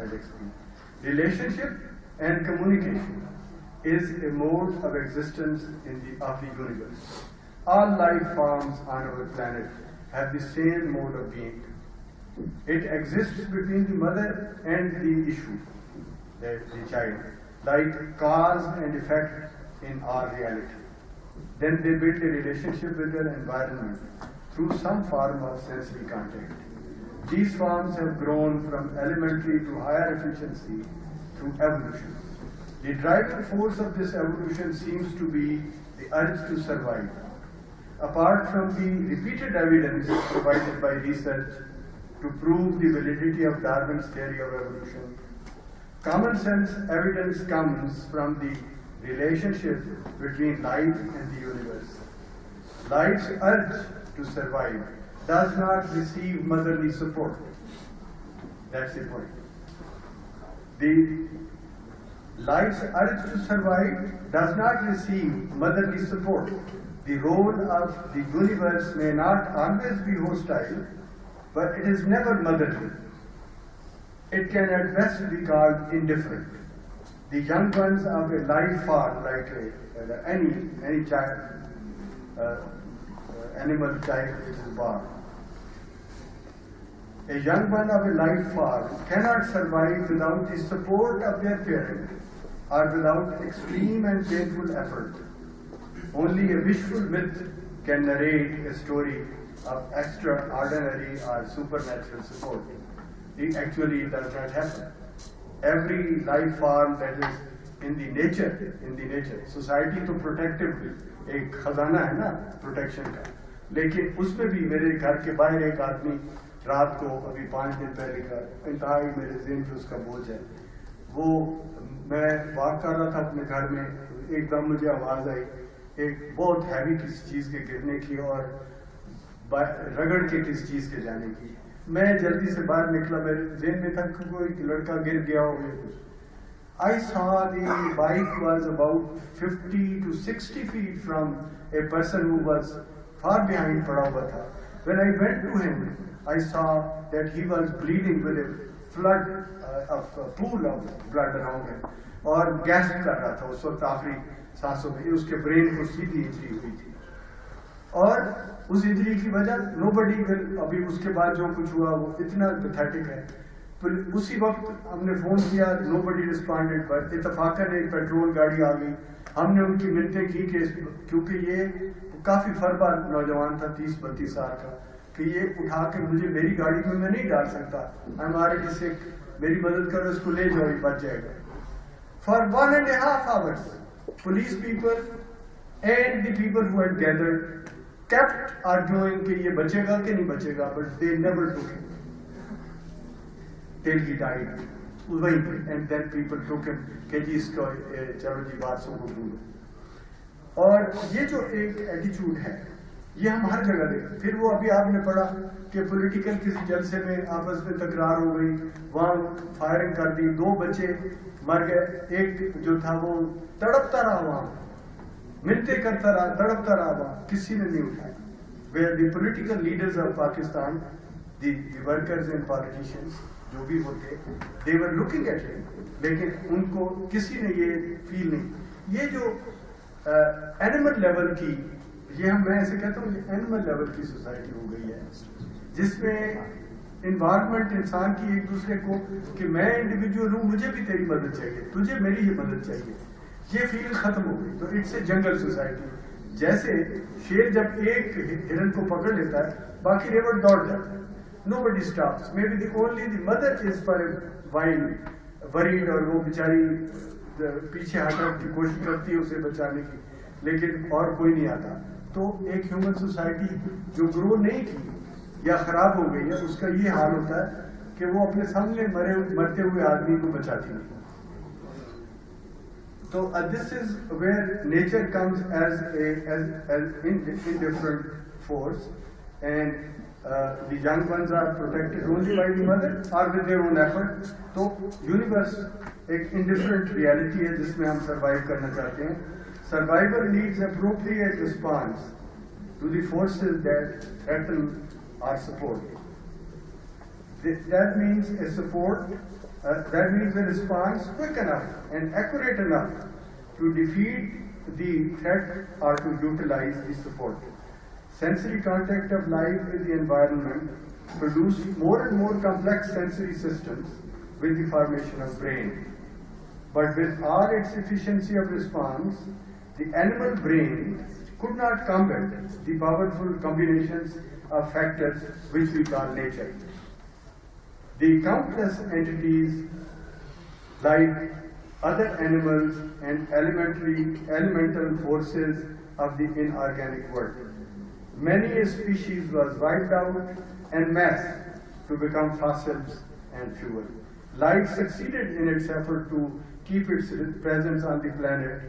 I'll explain. Relationship and communication is a mode of existence of the universe. All life forms on our planet have the same mode of being. It exists between the mother and the issue, the child, like cause and effect in our reality. Then they build a relationship with their environment through some form of sensory contact. These forms have grown from elementary to higher efficiency through evolution. The driving force of this evolution seems to be the urge to survive. Apart from the repeated evidence provided by research to prove the validity of Darwin's theory of evolution, common sense evidence comes from the relationship between life and the universe. Life's urge to survive does not receive motherly support. That's the point. The life's urge to survive does not receive motherly support. The role of the universe may not always be hostile, but it is never motherly. It can at best be called indifferent. The young ones of a life form, like any child, animal child which is born. A young one of a life form cannot survive without the support of their parent or without extreme and painful effort. Only a wishful myth can narrate a story of extraordinary or supernatural support. It actually does not happen. Every life form that is in the nature, society to protective ایک خزانہ ہے نا پروٹیکشن کا, لیکن اس میں بھی میرے گھر کے باہر ایک آدمی رات کو ابھی 5 دن پہلے کا انتہائی میرے ذہن پہ اس کا بوجھ ہے. وہ میں واک کر رہا تھا اپنے گھر میں, ایک دم مجھے آواز آئی ایک بہت ہیوی کسی چیز کے گرنے کی اور رگڑ کے کسی چیز کے جانے کی. میں جلدی سے باہر نکلا, میرے ذہن میں تھا کہ کوئی لڑکا گر گیا ہو گیا کچھ. I saw the bike was about 50 to 60 feet from a person who was far behind پڑا ہوا تھا. When I went to him, I saw that he was bleeding with a flood of a pool of blood around him, اور گیس کر رہا تھا اس وقت آخری سانسوں میں. اس کے برین کو سیدھی انجری ہوئی تھی, اور اس انجری کی وجہ nobody will, ابھی اس کے بعد جو کچھ ہوا وہ اتنا پیتھیٹک ہے. اسی وقت ہم نے فون کیا, nobody responded, پر اتفاقاً ایک پیٹرول گاڑی آ گئی. ہم نے ان کی منتیں کی کہ کیونکہ یہ کافی فربا نوجوان تھا 30-32 سال کا, کہ یہ اٹھا کے مجھے میری گاڑی میں نہیں ڈال سکتا, ہمارے جسے میری مدد کرو, اس کو لے جاؤ, یہ بچ جائے گا. For 1.5 hours, police people and the people who had gathered kept arguing کہ یہ بچے گا کہ نہیں بچے گا, but they never took him till he died. وہیں پہ, and then people took him کہ جی اس کو چلو جی بات سو کو ڈھونڈو. اور یہ جو ایک ایٹیچیوڈ ہے یہ ہم ہر جگہ دیکھیں. پھر وہ ابھی آپ نے پڑھا کہ پولیٹیکل کسی جلسے میں آپس میں تکرار ہو گئی, وہاں فائرنگ کر دی, 2 بچے مر گئے, ایک جو تھا وہ تڑپتا رہا, وہاں منتیں کرتا رہا, تڑپتا رہا, وہاں کسی نے نہیں اٹھایا. Where the political leaders of Pakistan, the workers and politicians, جو بھی ہوتے, they were looking at it, لیکن ان کو کسی نے یہ فیل نہیں. یہ جو اینیمل لیول کی, یہ میں ایسے کہتا ہوں یہ اینیمل لیول کی سوسائٹی ہو گئی ہے, جس میں انوائرمنٹ انسان کی ایک دوسرے کو کہ میں انڈیویجول ہوں, مجھے بھی تیری مدد چاہیے, تجھے میری یہ مدد چاہیے, یہ فیل ختم ہو گئی. تو اٹس اے جنگل سوسائٹی. جیسے شیر جب ایک ہرن کو پکڑ لیتا ہے باقی ریوڑ دوڑ جاتا ہے, nobody stops. Maybe only the mother is for a while worried, اور وہ بیچاری پیچھے ہٹنے کی کوشش کرتی ہے اسے بچانے کی, لیکن اور کوئی نہیں آتا. تو ایک ہیومن سوسائٹی جو گرو نہیں کی یا خراب ہو گئی ہے, اس کا یہ حال ہوتا ہے کہ وہ اپنے سامنے مرتے ہوئے آدمی کو بچاتی نہیں. تو this is where nature comes as indifferent force, and the young ones are protected only by the mother or with their own effort. تو یونیورس ایک انڈیفرنٹ ریالٹی ہے جس میں ہم سروائیو کرنا چاہتے ہیں. Survival needs appropriate response to the forces that threaten our support. That means a support That means a response quick enough and accurate enough to defeat the threat or to utilize the support. Sensory contact of life with the environment produce more and more complex sensory systems with the formation of brain. But with all its efficiency of response, the animal brain could not combat the powerful combinations of factors which we call nature. The countless entities like other animals and elemental forces of the inorganic world. Many a species was wiped out en masse to become fossils and fuel. Life succeeded in its effort to keep its presence on the planet,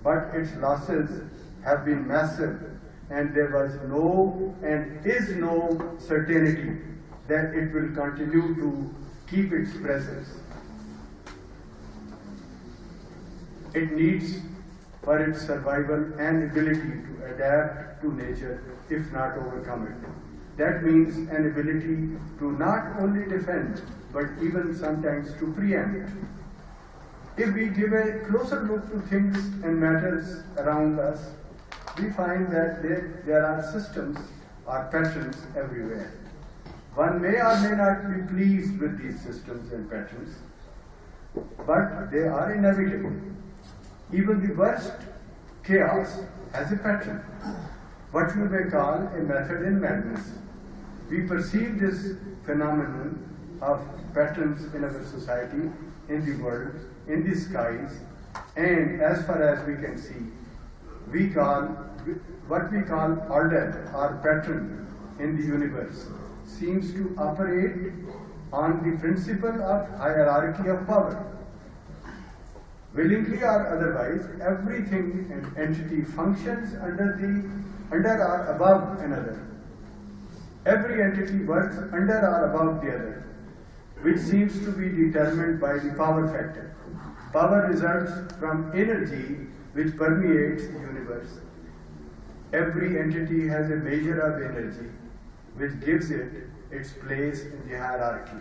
but its losses have been massive, and there was no and is no certainty that it will continue to keep its presence. It needs for its survival and ability to adapt to nature, if not overcome it. That means an ability to not only defend, but even sometimes to preempt. If we give a closer look to things and matters around us, we find that there are systems or patterns everywhere. One may or may not be pleased with these systems and patterns, but they are inevitable. Even the worst chaos has a pattern, what we may call a method in madness. We perceive this phenomenon of patterns in our society, in the world, in the skies, and as far as we can see, what we call order or pattern in the universe seems to operate on the principle of hierarchy of power. Willingly or otherwise, everything and entity functions under or above another. Every entity works under or above the other, which seems to be determined by the power factor. Power results from energy which permeates the universe. Every entity has a measure of energy which gives it its place in the hierarchy.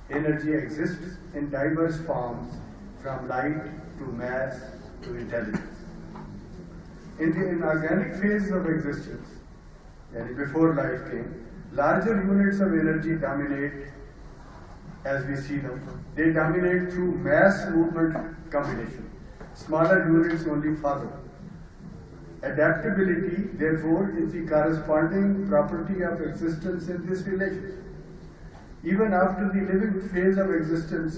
Energy exists in diverse forms, from light to mass to intelligence. In the inorganic phase of existence, and before life came, larger units of energy dominate as we see them. They dominate through mass movement combination. Smaller units only follow. Adaptability, therefore, is the corresponding property of existence in this relationship. Even after the living phase of existence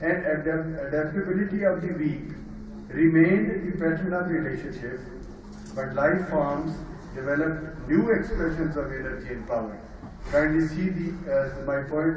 and adaptability of the weak remained the pattern of relationship, but life forms developed new expressions of energy and power. Kindly see my point,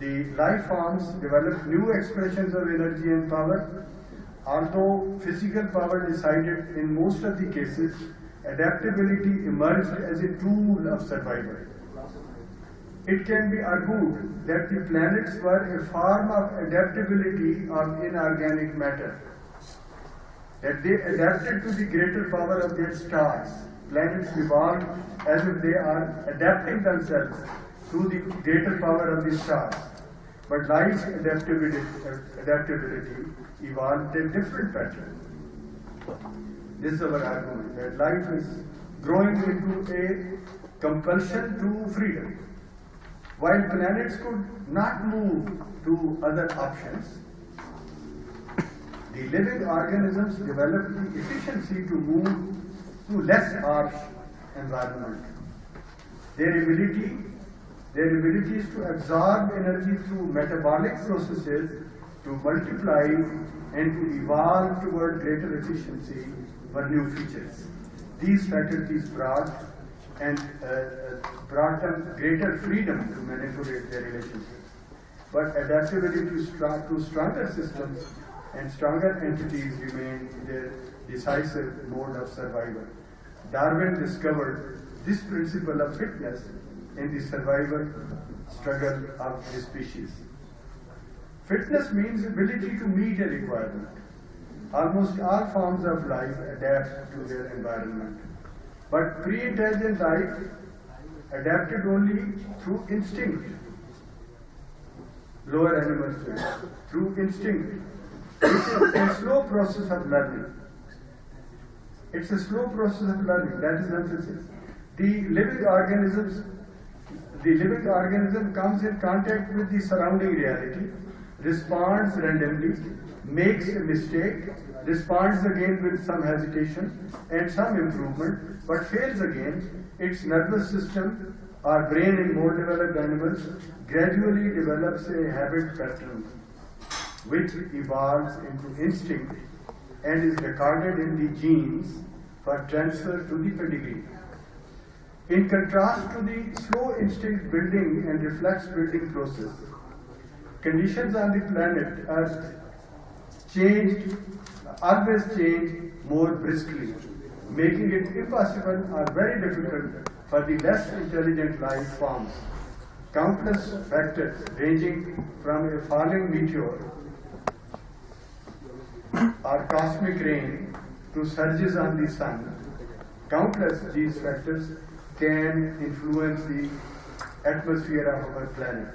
The life forms develop new expressions of energy and power. Although physical power decided in most of the cases, adaptability emerged as a tool of survival. It can be argued that the planets were a form of adaptability of inorganic matter, that they adapted to the greater power of their stars. Planets evolved as if they are adapting themselves to the greater power of the stars. But life's adaptability evolved a different pattern. This is our argument, that life is growing into a compulsion to freedom. While planets could not move to other options, the living organisms developed the efficiency to move to less harsh environment. Their ability is to absorb energy through metabolic processes, to multiply and to evolve toward greater efficiency were new features. These faculties brought them greater freedom to manipulate their relationships. But adaptability to stronger systems and stronger entities remained their decisive mode of survival. Darwin discovered this principle of fitness in the survival struggle of his species. Fitness means ability to meet a requirement. Almost all forms of life adapt to their environment. But pre-intelligent life adapted only through instinct. Lower animals do it, through instinct. It's a slow process of learning. It's a slow process of learning, that is emphasis. The living organism comes in contact with the surrounding reality, responds randomly, makes a mistake, responds again with some hesitation and some improvement, but fails again. Its nervous system, or brain in more developed animals, gradually develops a habit pattern which evolves into instinct and is recorded in the genes for transfer to the pedigree. In contrast to the slow instinct building and reflex building process, conditions on the planet Earth always change more briskly, making it impossible or very difficult for the less intelligent life forms. Countless factors ranging from a falling meteor or cosmic rain to surges on the sun, countless these factors can influence the atmosphere of our planet.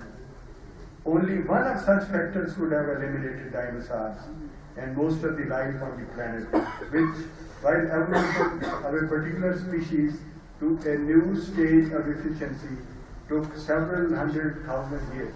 Only one of such factors could have eliminated dinosaurs and most of the life on the planet, which, while evolution of a particular species to a new stage of efficiency, took several 100,000 years.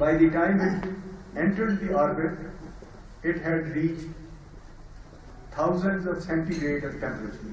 By the time it entered the orbit, it had reached thousands of centigrade of temperature.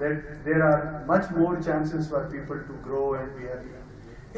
that there are much more chances for people to grow and be happy।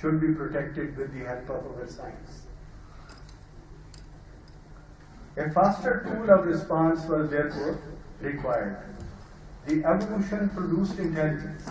should be protected with the help of our science. A faster tool of response was therefore required. The evolution produced intelligence.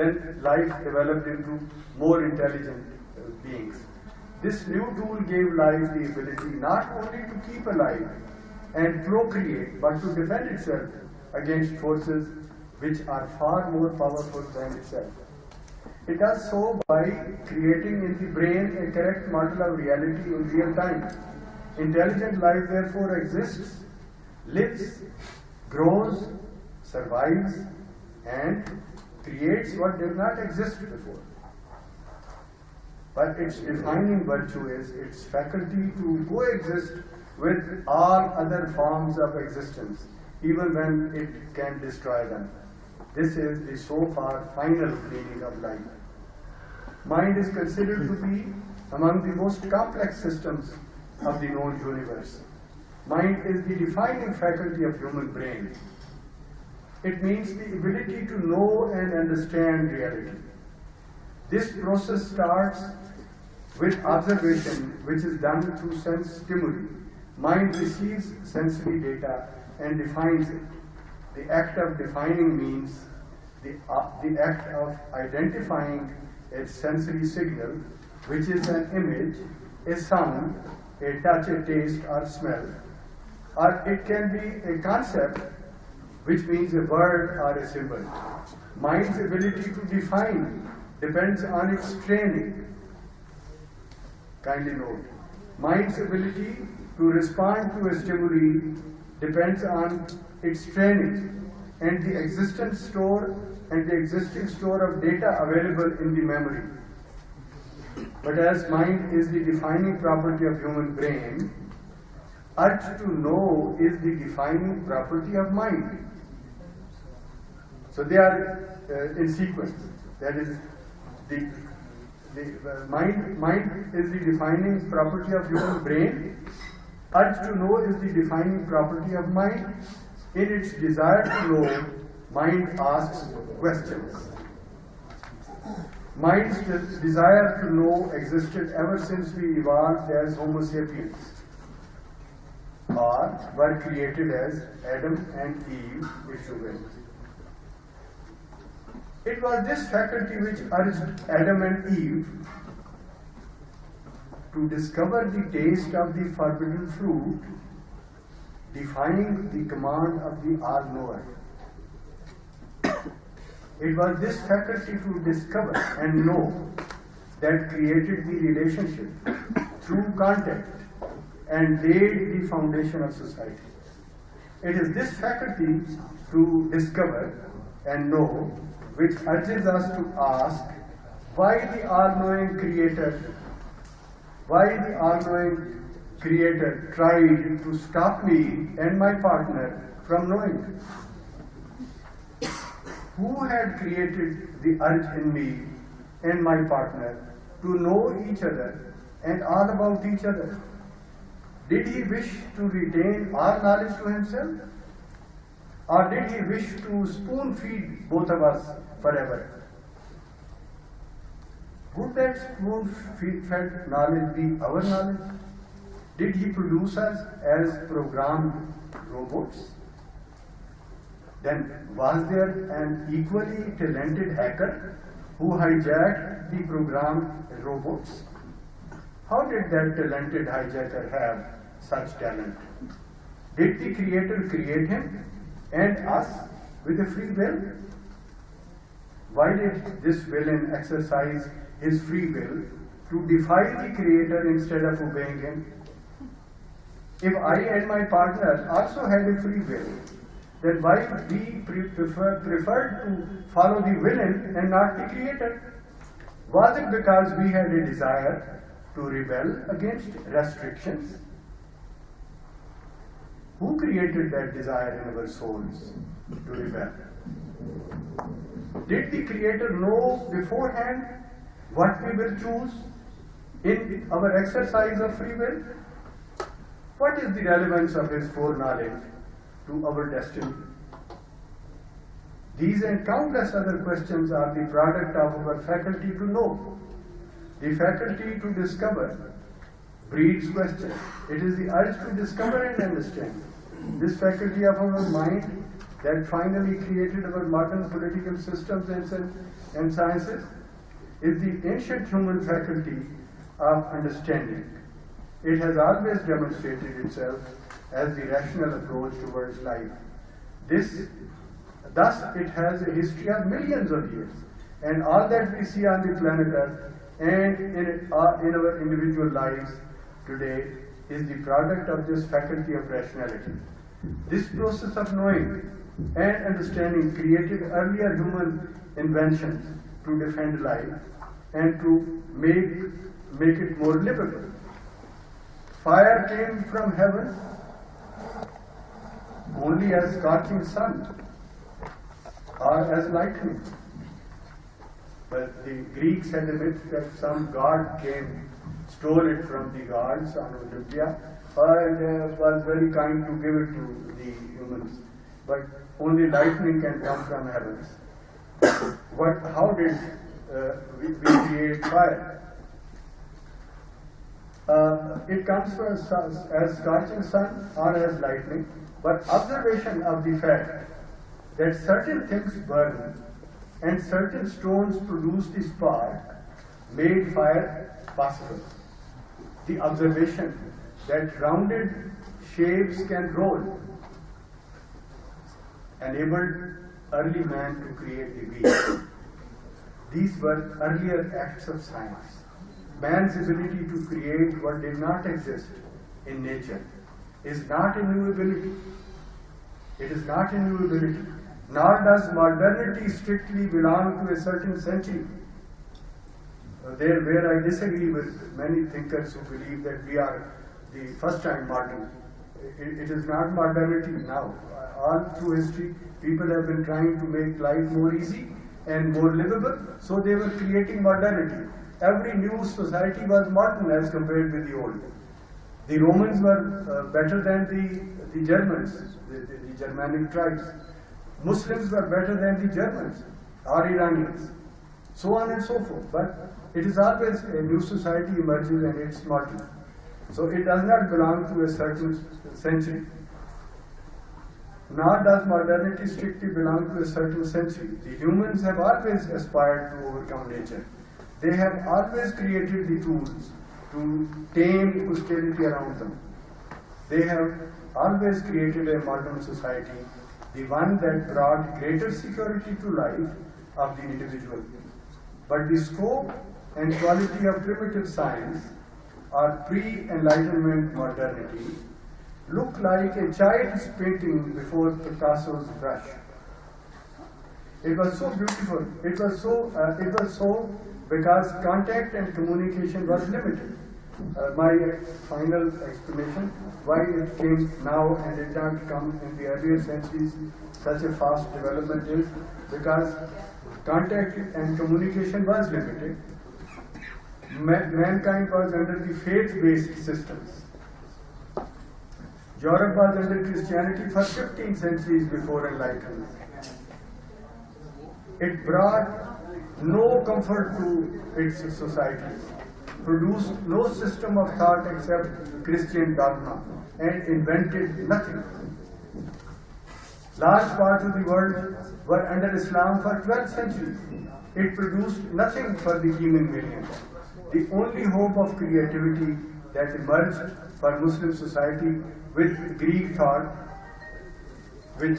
then life developed into more intelligent beings. This new tool gave life the ability not only to keep alive and procreate, but to defend itself against forces which are far more powerful than itself. It does so by creating in the brain a correct model of reality in real time. Intelligent life therefore exists, lives, grows, survives, and creates what did not exist before. but its defining virtue is its faculty to coexist with all other forms of existence, even when it can destroy them. This is the so far final meaning of life. Mind is considered to be among the most complex systems of the known universe. Mind is the defining faculty of human brain. It means the ability to know and understand reality. This process starts with observation, which is done through sense stimuli. Mind receives sensory data and defines it. The act of defining means the act of identifying a sensory signal, which is an image, a sound, a touch, a taste, or smell. Or it can be a concept, which means a word or a symbol. Mind's ability to define depends on its training. Kindly note, mind's ability to respond to a stimuli depends on its training and the existing store of data available in the memory. But as mind is the defining property of human brain, urge to know is the defining property of mind. So they are in sequence. That is, the mind is the defining property of human brain. Urge to know is the defining property of mind. In its desire to know, mind asks questions. Mind's desire to know existed ever since we evolved as Homo sapiens, or were created as Adam and Eve, if you will. It was this faculty which urged Adam and Eve to discover the taste of the forbidden fruit, defying the command of the all-knower. It was this faculty to discover and know that created the relationship through contact and laid the foundation of society. It is this faculty to discover and know which urges us to ask why the all-knowing Creator tried to stop me and my partner from knowing. Who had created the urge in me and my partner to know each other and all about each other? Did he wish to retain all knowledge to himself? Or did he wish to spoon feed both of us forever? Would that spoon fed knowledge be our knowledge? Did he produce us as programmed robots? Then was there an equally talented hacker who hijacked the programmed robots? How did that talented hijacker have such talent? Did the Creator create him and us with a free will? Why did this villain exercise his free will to defy the Creator instead of obeying him? If I and my partner also had a free will, then why we preferred to follow the villain and not the Creator? Was it because we had a desire to rebel against restrictions? Who created that desire in our souls to rebel? Did the Creator know beforehand what we will choose in our exercise of free will? What is the relevance of His foreknowledge to our destiny? These and countless other questions are the product of our faculty to know. The faculty to discover breeds questions. It is the urge to discover and understand. This faculty of our mind that finally created our modern political systems and sciences is the ancient human faculty of understanding. It has always demonstrated itself as the rational approach towards life. Thus, it has a history of millions of years, and all that we see on the planet Earth and in our individual lives today is the product of this faculty of rationality. This process of knowing and understanding created earlier human inventions to defend life and to make it more livable. Fire came from heaven only as scorching sun or as lightning. But the Greeks had a myth that some god came, stole it from the gods on Olympia, and was very kind to give it to the humans. But only lightning can come from heavens. How did we create fire? It comes from as scorching sun or as lightning, but observation of the fact that certain things burn and certain stones produced the spark made fire possible. The observation that rounded shapes can roll enabled early man to create the wheel. These were earlier acts of science. Man's ability to create what did not exist in nature is not a new ability. It is not a new ability. Nor does modernity strictly belong to a certain century. There, where I disagree with many thinkers who believe that we are the first time modern. It is not modernity now. All through history, people have been trying to make life more easy and more livable, so they were creating modernity. Every new society was modern as compared with the old. The Romans were better than the Germans, the Germanic tribes. Muslims were better than the Germans or Iranians, so on and so forth. But it is always a new society emerges and it's modern. So it does not belong to a certain century. Nor does modernity strictly belong to a certain century. The humans have always aspired to overcome nature. They have always created the tools to tame hostility around them. They have always created a modern society, the one that brought greater security to life of the individual. But the scope and quality of primitive science or pre-enlightenment modernity look like a child's painting before Picasso's brush. It was so beautiful. It was so because contact and communication was limited. My final explanation why it came now and did not come in the earlier centuries, such a fast development, is because contact and communication was limited. Mankind was under the faith-based systems. Europe was under Christianity for 15 centuries before Enlightenment. It brought no comfort to its societies, produced no system of thought except Christian dogma, and invented nothing. Large parts of the world were under Islam for 12 centuries. It produced nothing for the human million. The only hope of creativity that emerged for Muslim society with Greek thought, which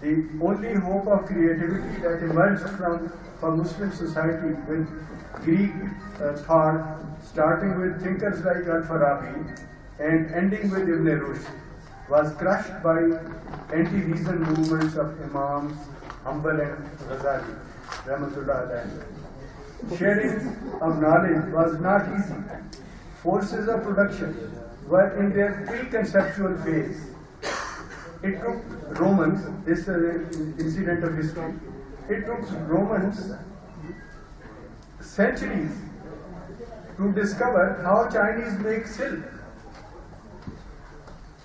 the only hope of creativity that emerged for Muslim society with Greek thought, starting with thinkers like Al-Farabi and ending with Ibn Rushd, was crushed by anti-reason movements of Imams, Hanbal and Ghazali, Rahmatullah alayhi. Sharing of knowledge was not easy. Forces of production were in their pre-conceptual phase. It took Romans, this is an incident of history, it took Romans centuries to discover how Chinese make silk.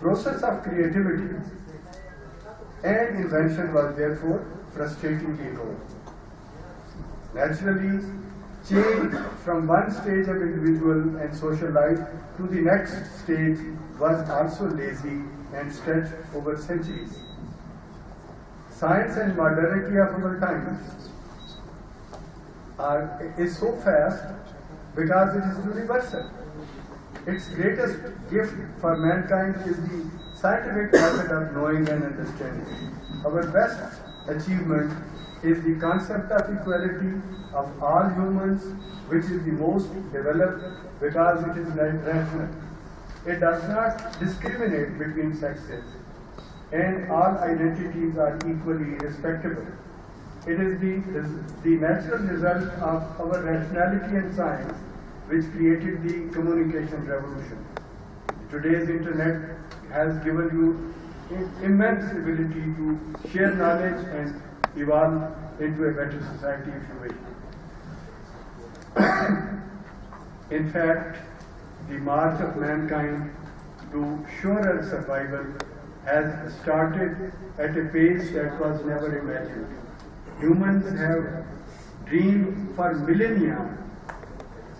Process of creativity and invention was therefore frustratingly low. Naturally, change from one stage of individual and social life to the next stage was also lazy and stretched over centuries. Science and modernity of our times is so fast because it is universal. Its greatest gift for mankind is the scientific method of knowing and understanding. Our best achievement is the concept of equality of all humans, which is the most developed because it is rational. It does not discriminate between sexes, and all identities are equally respectable. It is the natural result of our rationality and science which created the communication revolution. Today's internet has given you immense ability to share knowledge and evolve into a better society if you wish. In fact, the march of mankind to surer survival has started at a pace that was never imagined. Humans have dreamed for millennia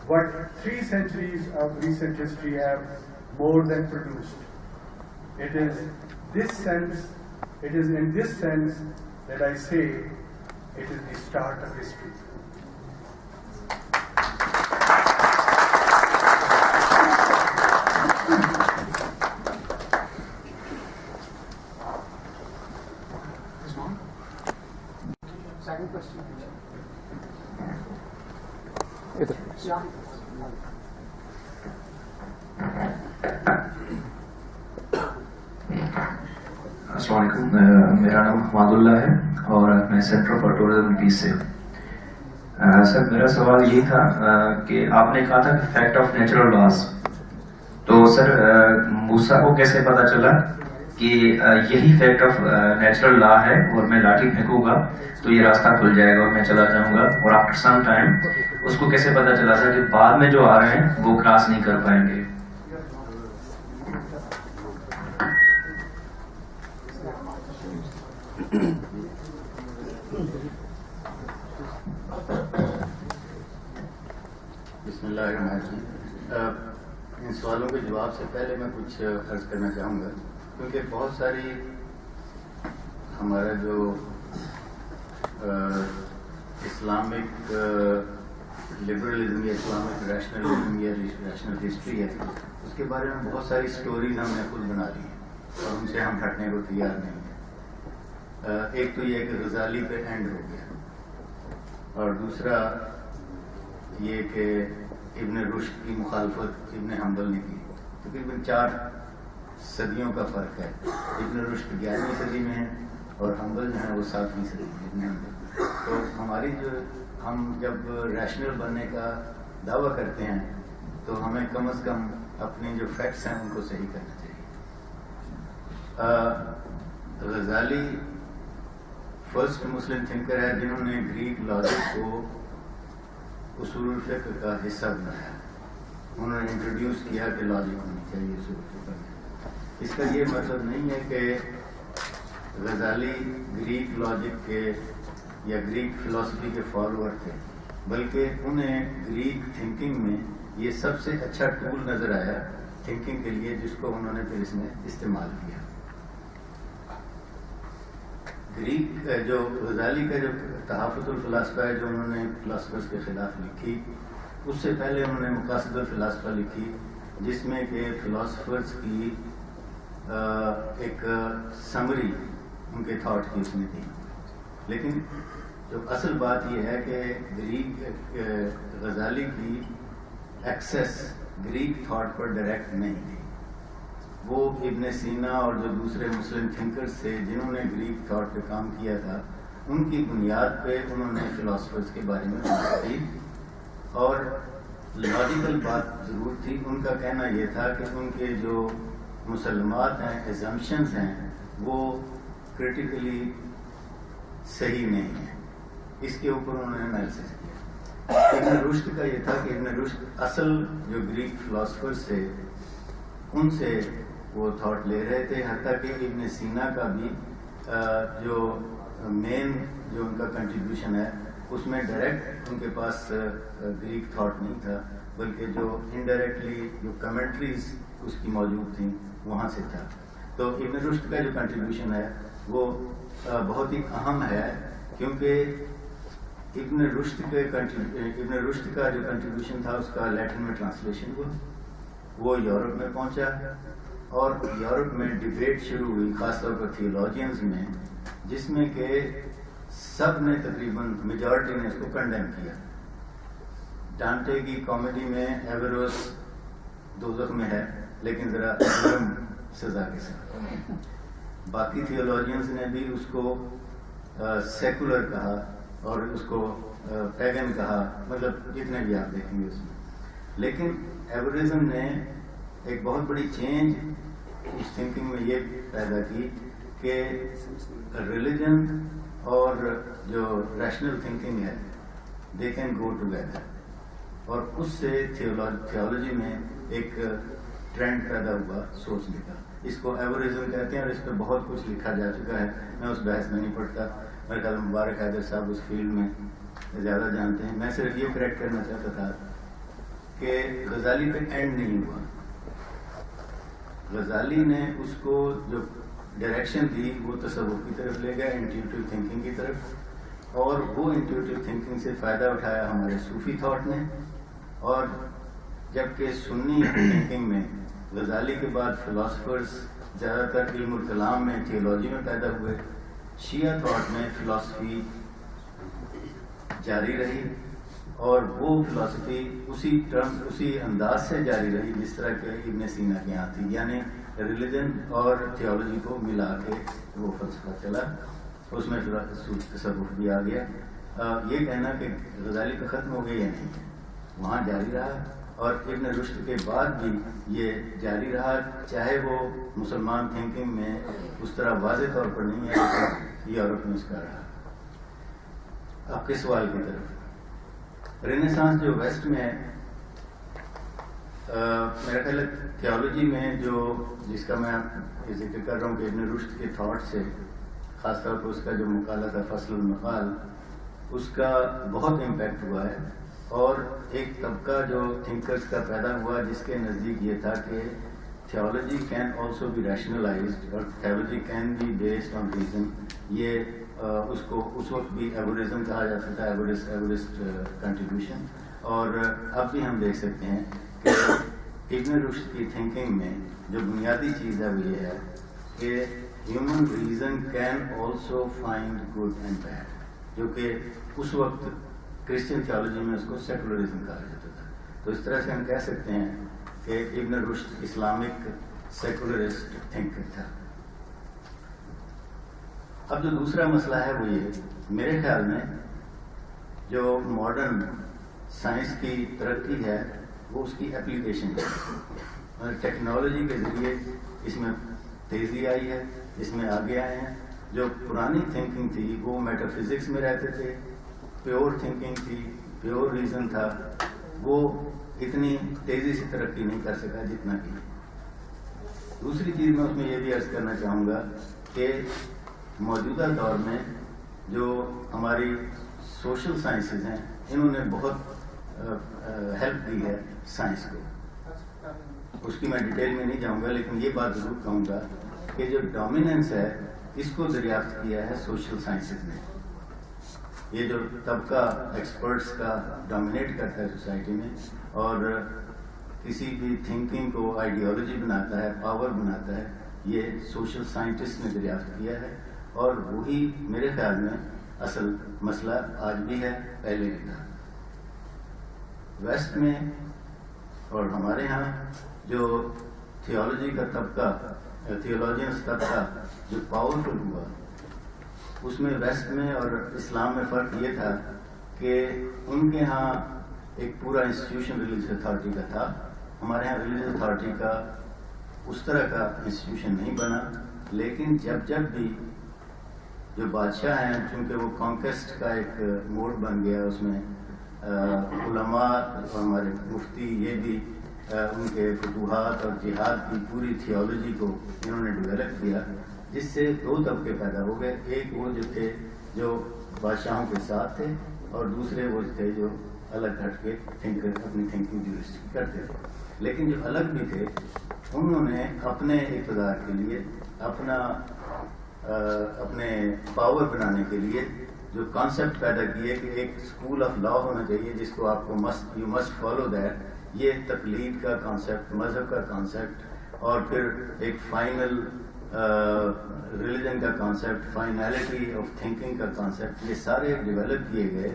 what 3 centuries of recent history have more than produced. It is in this sense that I say it is the start of history. Second question. Either. Yeah. السلام علیکم، میرا نام حماد اللہ ہے اور میں سینٹر فار ٹورزم پیس سے. سر میرا سوال یہ تھا کہ آپ نے کہا تھا کہ فیکٹ آف نیچرل لاز، تو سر موسیٰ کو کیسے پتا چلا کہ یہی فیکٹ آف نیچرل لا ہے اور میں لاٹھی پھینکوں گا تو یہ راستہ کھل جائے گا اور میں چلا جاؤں گا، اور آفٹر سم ٹائم اس کو کیسے پتا چلا تھا کہ بعد میں جو آ رہے ہیں وہ کراس نہیں کر پائیں گے؟ بسم اللہ الرحمن الرحیم. ان سوالوں کے جواب سے پہلے میں کچھ عرض کرنا چاہوں گا، کیونکہ بہت ساری ہمارا جو اسلامک لبرلزم یا اسلامک ریشنلزم یا ریشنل ہسٹری ہے، اس کے بارے میں بہت ساری سٹوریز ہم نے خود بنا لی ہیں اور ان سے ہم ہٹنے کو تیار نہیں ہیں. ایک تو یہ کہ غزالی پہ اینڈ ہو گیا، اور دوسرا یہ کہ ابن رشد کی مخالفت ابن حنبل نے کی. تقریباً 4 صدیوں کا فرق ہے. ابن رشد 11ویں صدی میں ہے اور حنبل جو ہے وہ 7ویں صدی میں ابن حنبل. تو ہماری جو ہم جب ریشنل بننے کا دعویٰ کرتے ہیں تو ہمیں کم از کم اپنے جو فیکٹس ہیں ان کو صحیح کرنا چاہیے. غزالی فرسٹ مسلم تھنکر ہے جنہوں نے گریک لاجک کو اصول الفقہ کا حصہ بنایا. انہوں نے انٹروڈیوس کیا کہ لاجک ہونی چاہیے اصول الفقہ میں. اس کا یہ مطلب نہیں ہے کہ غزالی گریک لاجک کے یا گریک فلسفی کے فالوور تھے، بلکہ انہیں گریک تھنکنگ میں یہ سب سے اچھا ٹول نظر آیا تھنکنگ کے لیے، جس کو انہوں نے پھر اس میں استعمال کیا. گریک جو غزالی کا جو تحافظ الفلاسفہ ہے جو انہوں نے فلاسفرز کے خلاف لکھی، اس سے پہلے انہوں نے مقاصد الفلاسفہ لکھی، جس میں کہ فلاسفرز کی ایک سمری ان کے تھاٹ کی اس میں تھی. لیکن جو اصل بات یہ ہے کہ گریک غزالی کی ایکسیس گریک تھاٹ پر ڈائریکٹ نہیں تھی. وہ ابن سینا اور جو دوسرے مسلم تھنکرز تھے جنہوں نے گریک تھاٹ پہ کام کیا تھا، ان کی بنیاد پہ انہوں نے فلاسفرز کے بارے میں بات کی. اور لاجیکل بات ضرور تھی. ان کا کہنا یہ تھا کہ ان کے جو مسلمات ہیں، ایزمپشنز ہیں، وہ کرٹیکلی صحیح نہیں ہیں. اس کے اوپر انہوں نے انالیسس کیا. ابن رشد کا یہ تھا کہ ابن رشد اصل جو گریک فلاسفرز تھے ان سے وہ تھاٹ لے رہے تھے، حتیٰ کہ ابن سینا کا بھی جو مین جو ان کا کنٹریبیوشن ہے اس میں ڈائریکٹ ان کے پاس گریک تھاٹ نہیں تھا، بلکہ جو انڈائریکٹلی جو کمنٹریز اس کی موجود تھیں وہاں سے تھا. تو ابن رشد کا جو کنٹریبیوشن ہے وہ بہت ہی اہم ہے، کیونکہ ابن رشد کا جو کنٹریبیوشن تھا اس کا لیٹن میں ٹرانسلیشن ہوا، وہ یورپ میں پہنچا اور یورپ میں ڈبیٹ شروع ہوئی، خاص طور پر تھیولوجینز میں، جس میں کہ سب نے تقریباً میجورٹی نے اس کو کنڈیم کیا. ڈانٹے کی کامیڈی میں ایوروس دوزخ میں ہے لیکن ذرا نرم سزا کے ساتھ. باقی تھیولوجینس نے بھی اس کو سیکولر کہا اور اس کو پیگن کہا, مطلب جتنے بھی آپ دیکھیں گے اس میں. لیکن ایوریزم نے ایک بہت بڑی چینج اس تھنکنگ میں یہ پیدا کی کہ ریلیجن اور جو ریشنل تھنکنگ ہے دے کین گو ٹوگیدر, اور اس سے تھیولوجی میں ایک ٹرینڈ پیدا ہوا سوچنے کا. اس کو ایوریزم کہتے ہیں اور اس پہ بہت کچھ لکھا جا چکا ہے, میں اس بحث میں نہیں پڑھتا. میرے خیال مبارک حیدر صاحب اس فیلڈ میں زیادہ جانتے ہیں. میں صرف یہ کریکٹ کرنا چاہتا تھا کہ غزالی پہ اینڈ نہیں ہوا. غزالی نے اس کو جو ڈائریکشن دی وہ تصوف کی طرف لے گیا, انٹیوٹیو تھنکنگ کی طرف, اور وہ انٹیوٹیو تھنکنگ سے فائدہ اٹھایا ہمارے صوفی تھاٹ نے. اور جبکہ سنی تھنکنگ میں غزالی کے بعد فلاسفرز زیادہ تر علم الکلام میں تھیولوجی میں پیدا ہوئے, شیعہ تھاٹ میں فلاسفی جاری رہی, اور وہ فلاسفی اسی انداز سے جاری رہی جس طرح کہ ابن سینا کے یہاں تھی, یعنی ریلیجن اور تھیولوجی کو ملا کے وہ فلسفہ چلا. اس میں تصوف بھی آ گیا. یہ کہنا کہ غزالی کا ختم ہو گیا یا نہیں, وہاں جاری رہا, اور ابن رشد کے بعد بھی یہ جاری رہا, چاہے وہ مسلمان تھنکنگ میں اس طرح واضح طور پر نہیں ہے لیکن یورپ میں اس کا رہا. آپ کے سوال کی طرف, رینیسانس جو ویسٹ میں ہے, میرا خیال ہے تھیولوجی میں جس کا میں ذکر کر رہا ہوں کہ ابن رشد کے تھاٹ سے, خاص طور پر اس کا جو مقالہ تھا فصل المقال, اس کا بہت امپیکٹ ہوا ہے. اور ایک طبقہ جو تھنکرز کا پیدا ہوا جس کے نزدیک یہ تھا کہ theology can also be rationalized اور theology can be based on reason. یہ اس کو اس وقت بھی ایوریزم کہا جاتا تھا, ایوریسٹ کنٹریبیوشن. اور اب بھی ہم دیکھ سکتے ہیں کہ ابن رشد کی تھنکنگ میں جو بنیادی چیز ہے وہ یہ ہے کہ human reason can also find good and bad, جو کہ اس وقت کرسچن تھیولوجی میں اس کو سیکولرزم کہا جاتا تھا. تو اس طرح سے ہم کہہ سکتے ہیں کہ ابن رشد اسلامک سیکولرسٹ تھنکر تھا. اب جو دوسرا مسئلہ ہے وہ یہ, میرے خیال میں جو ماڈرن سائنس کی ترقی ہے وہ اس کی اپلیکیشن ہے. ٹیکنالوجی کے ذریعے اس میں تیزی آئی ہے, اس میں آگے آئے ہیں. جو پرانی تھنکنگ تھی وہ میٹا فزکس میں رہتے تھے, پیور تھنکنگ تھی, پیور ریزن تھا, وہ اتنی تیزی سے ترقی نہیں کر سکا جتنا کی. دوسری چیز میں اس میں یہ بھی عرض کرنا چاہوں گا کہ موجودہ دور میں جو ہماری سوشل سائنسز ہیں انہوں نے بہت ہیلپ دی ہے سائنس کو. اس کی میں ڈیٹیل میں نہیں جاؤں گا, لیکن یہ بات ضرور کہوں گا کہ جو ڈومیننس ہے اس کو دریافت کیا ہے سوشل سائنسز نے. یہ جو طبقہ ایکسپرٹس کا ڈومینیٹ کرتا ہے سوسائٹی میں اور کسی بھی تھنکنگ کو آئیڈیالوجی بناتا ہے, پاور بناتا ہے, یہ سوشل سائنٹسٹ نے دریافت کیا ہے. اور وہی میرے خیال میں اصل مسئلہ آج بھی ہے, پہلے بھی تھا. ویسٹ میں اور ہمارے ہاں جو تھیولوجی کا طبقہ, تھیولوجینس طبقہ جو پاورفل ہوا, اس میں ویسٹ میں اور اسلام میں فرق یہ تھا کہ ان کے ہاں ایک پورا انسٹیٹیوشن ریلیجیس اتھارٹی کا تھا. ہمارے ہاں ریلیجیس اتھارٹی کا اس طرح کا انسٹیٹیوشن نہیں بنا. لیکن جب بھی جو بادشاہ ہیں, چونکہ وہ کانکسٹ کا ایک موڈ بن گیا, اس میں علماء اور ہمارے مفتی یہ بھی ان کے فتوحات اور جہاد کی پوری تھیولوجی کو انہوں نے ڈیولپ کیا, جس سے دو طبقے پیدا ہو گئے. ایک وہ جو تھے جو بادشاہوں کے ساتھ تھے, اور دوسرے وہ تھے جو الگ ہٹ کے اپنی تھنکنگ ڈیورسٹی کرتے تھے. لیکن جو الگ بھی تھے انہوں نے اپنے اقتدار کے لیے, اپنے پاور بنانے کے لیے جو کانسیپٹ پیدا کیے کہ ایک اسکول آف لا ہونا چاہیے جس کو آپ کو یو مسٹ فالو دیٹ. یہ تقلید کا کانسیپٹ, مذہب کا کانسیپٹ, اور پھر ایک فائنل ریلیجن کا کانسیپٹ، فائنالٹی آف تھنکنگ کا کانسیپٹ، یہ سارے ڈیولپ کیے گئے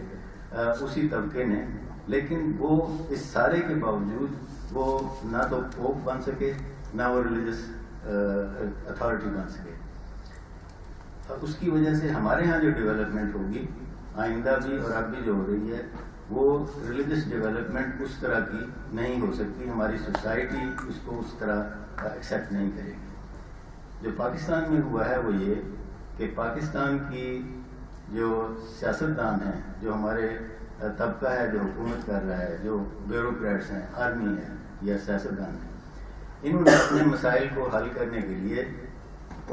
اسی طبقے نے. لیکن وہ اس سارے کے باوجود وہ نہ تو پوپ بن سکے نہ وہ ریلیجس اتھارٹی بن سکے. اس کی وجہ سے ہمارے ہاں جو ڈیولپمنٹ ہوگی آئندہ بھی اور اب بھی جو ہو رہی ہے وہ ریلیجس ڈیولپمنٹ اس طرح کی نہیں ہو سکتی. ہماری سوسائٹی اس کو اس طرح ایکسیپٹ نہیں کرے گی. جو پاکستان میں ہوا ہے وہ یہ کہ پاکستان کی جو سیاستدان ہیں، جو ہمارے طبقہ ہے جو حکومت کر رہا ہے، جو بیوروکریٹس ہیں، آرمی ہے یا سیاستدان ہیں، انہوں نے اپنے مسائل کو حل کرنے کے لیے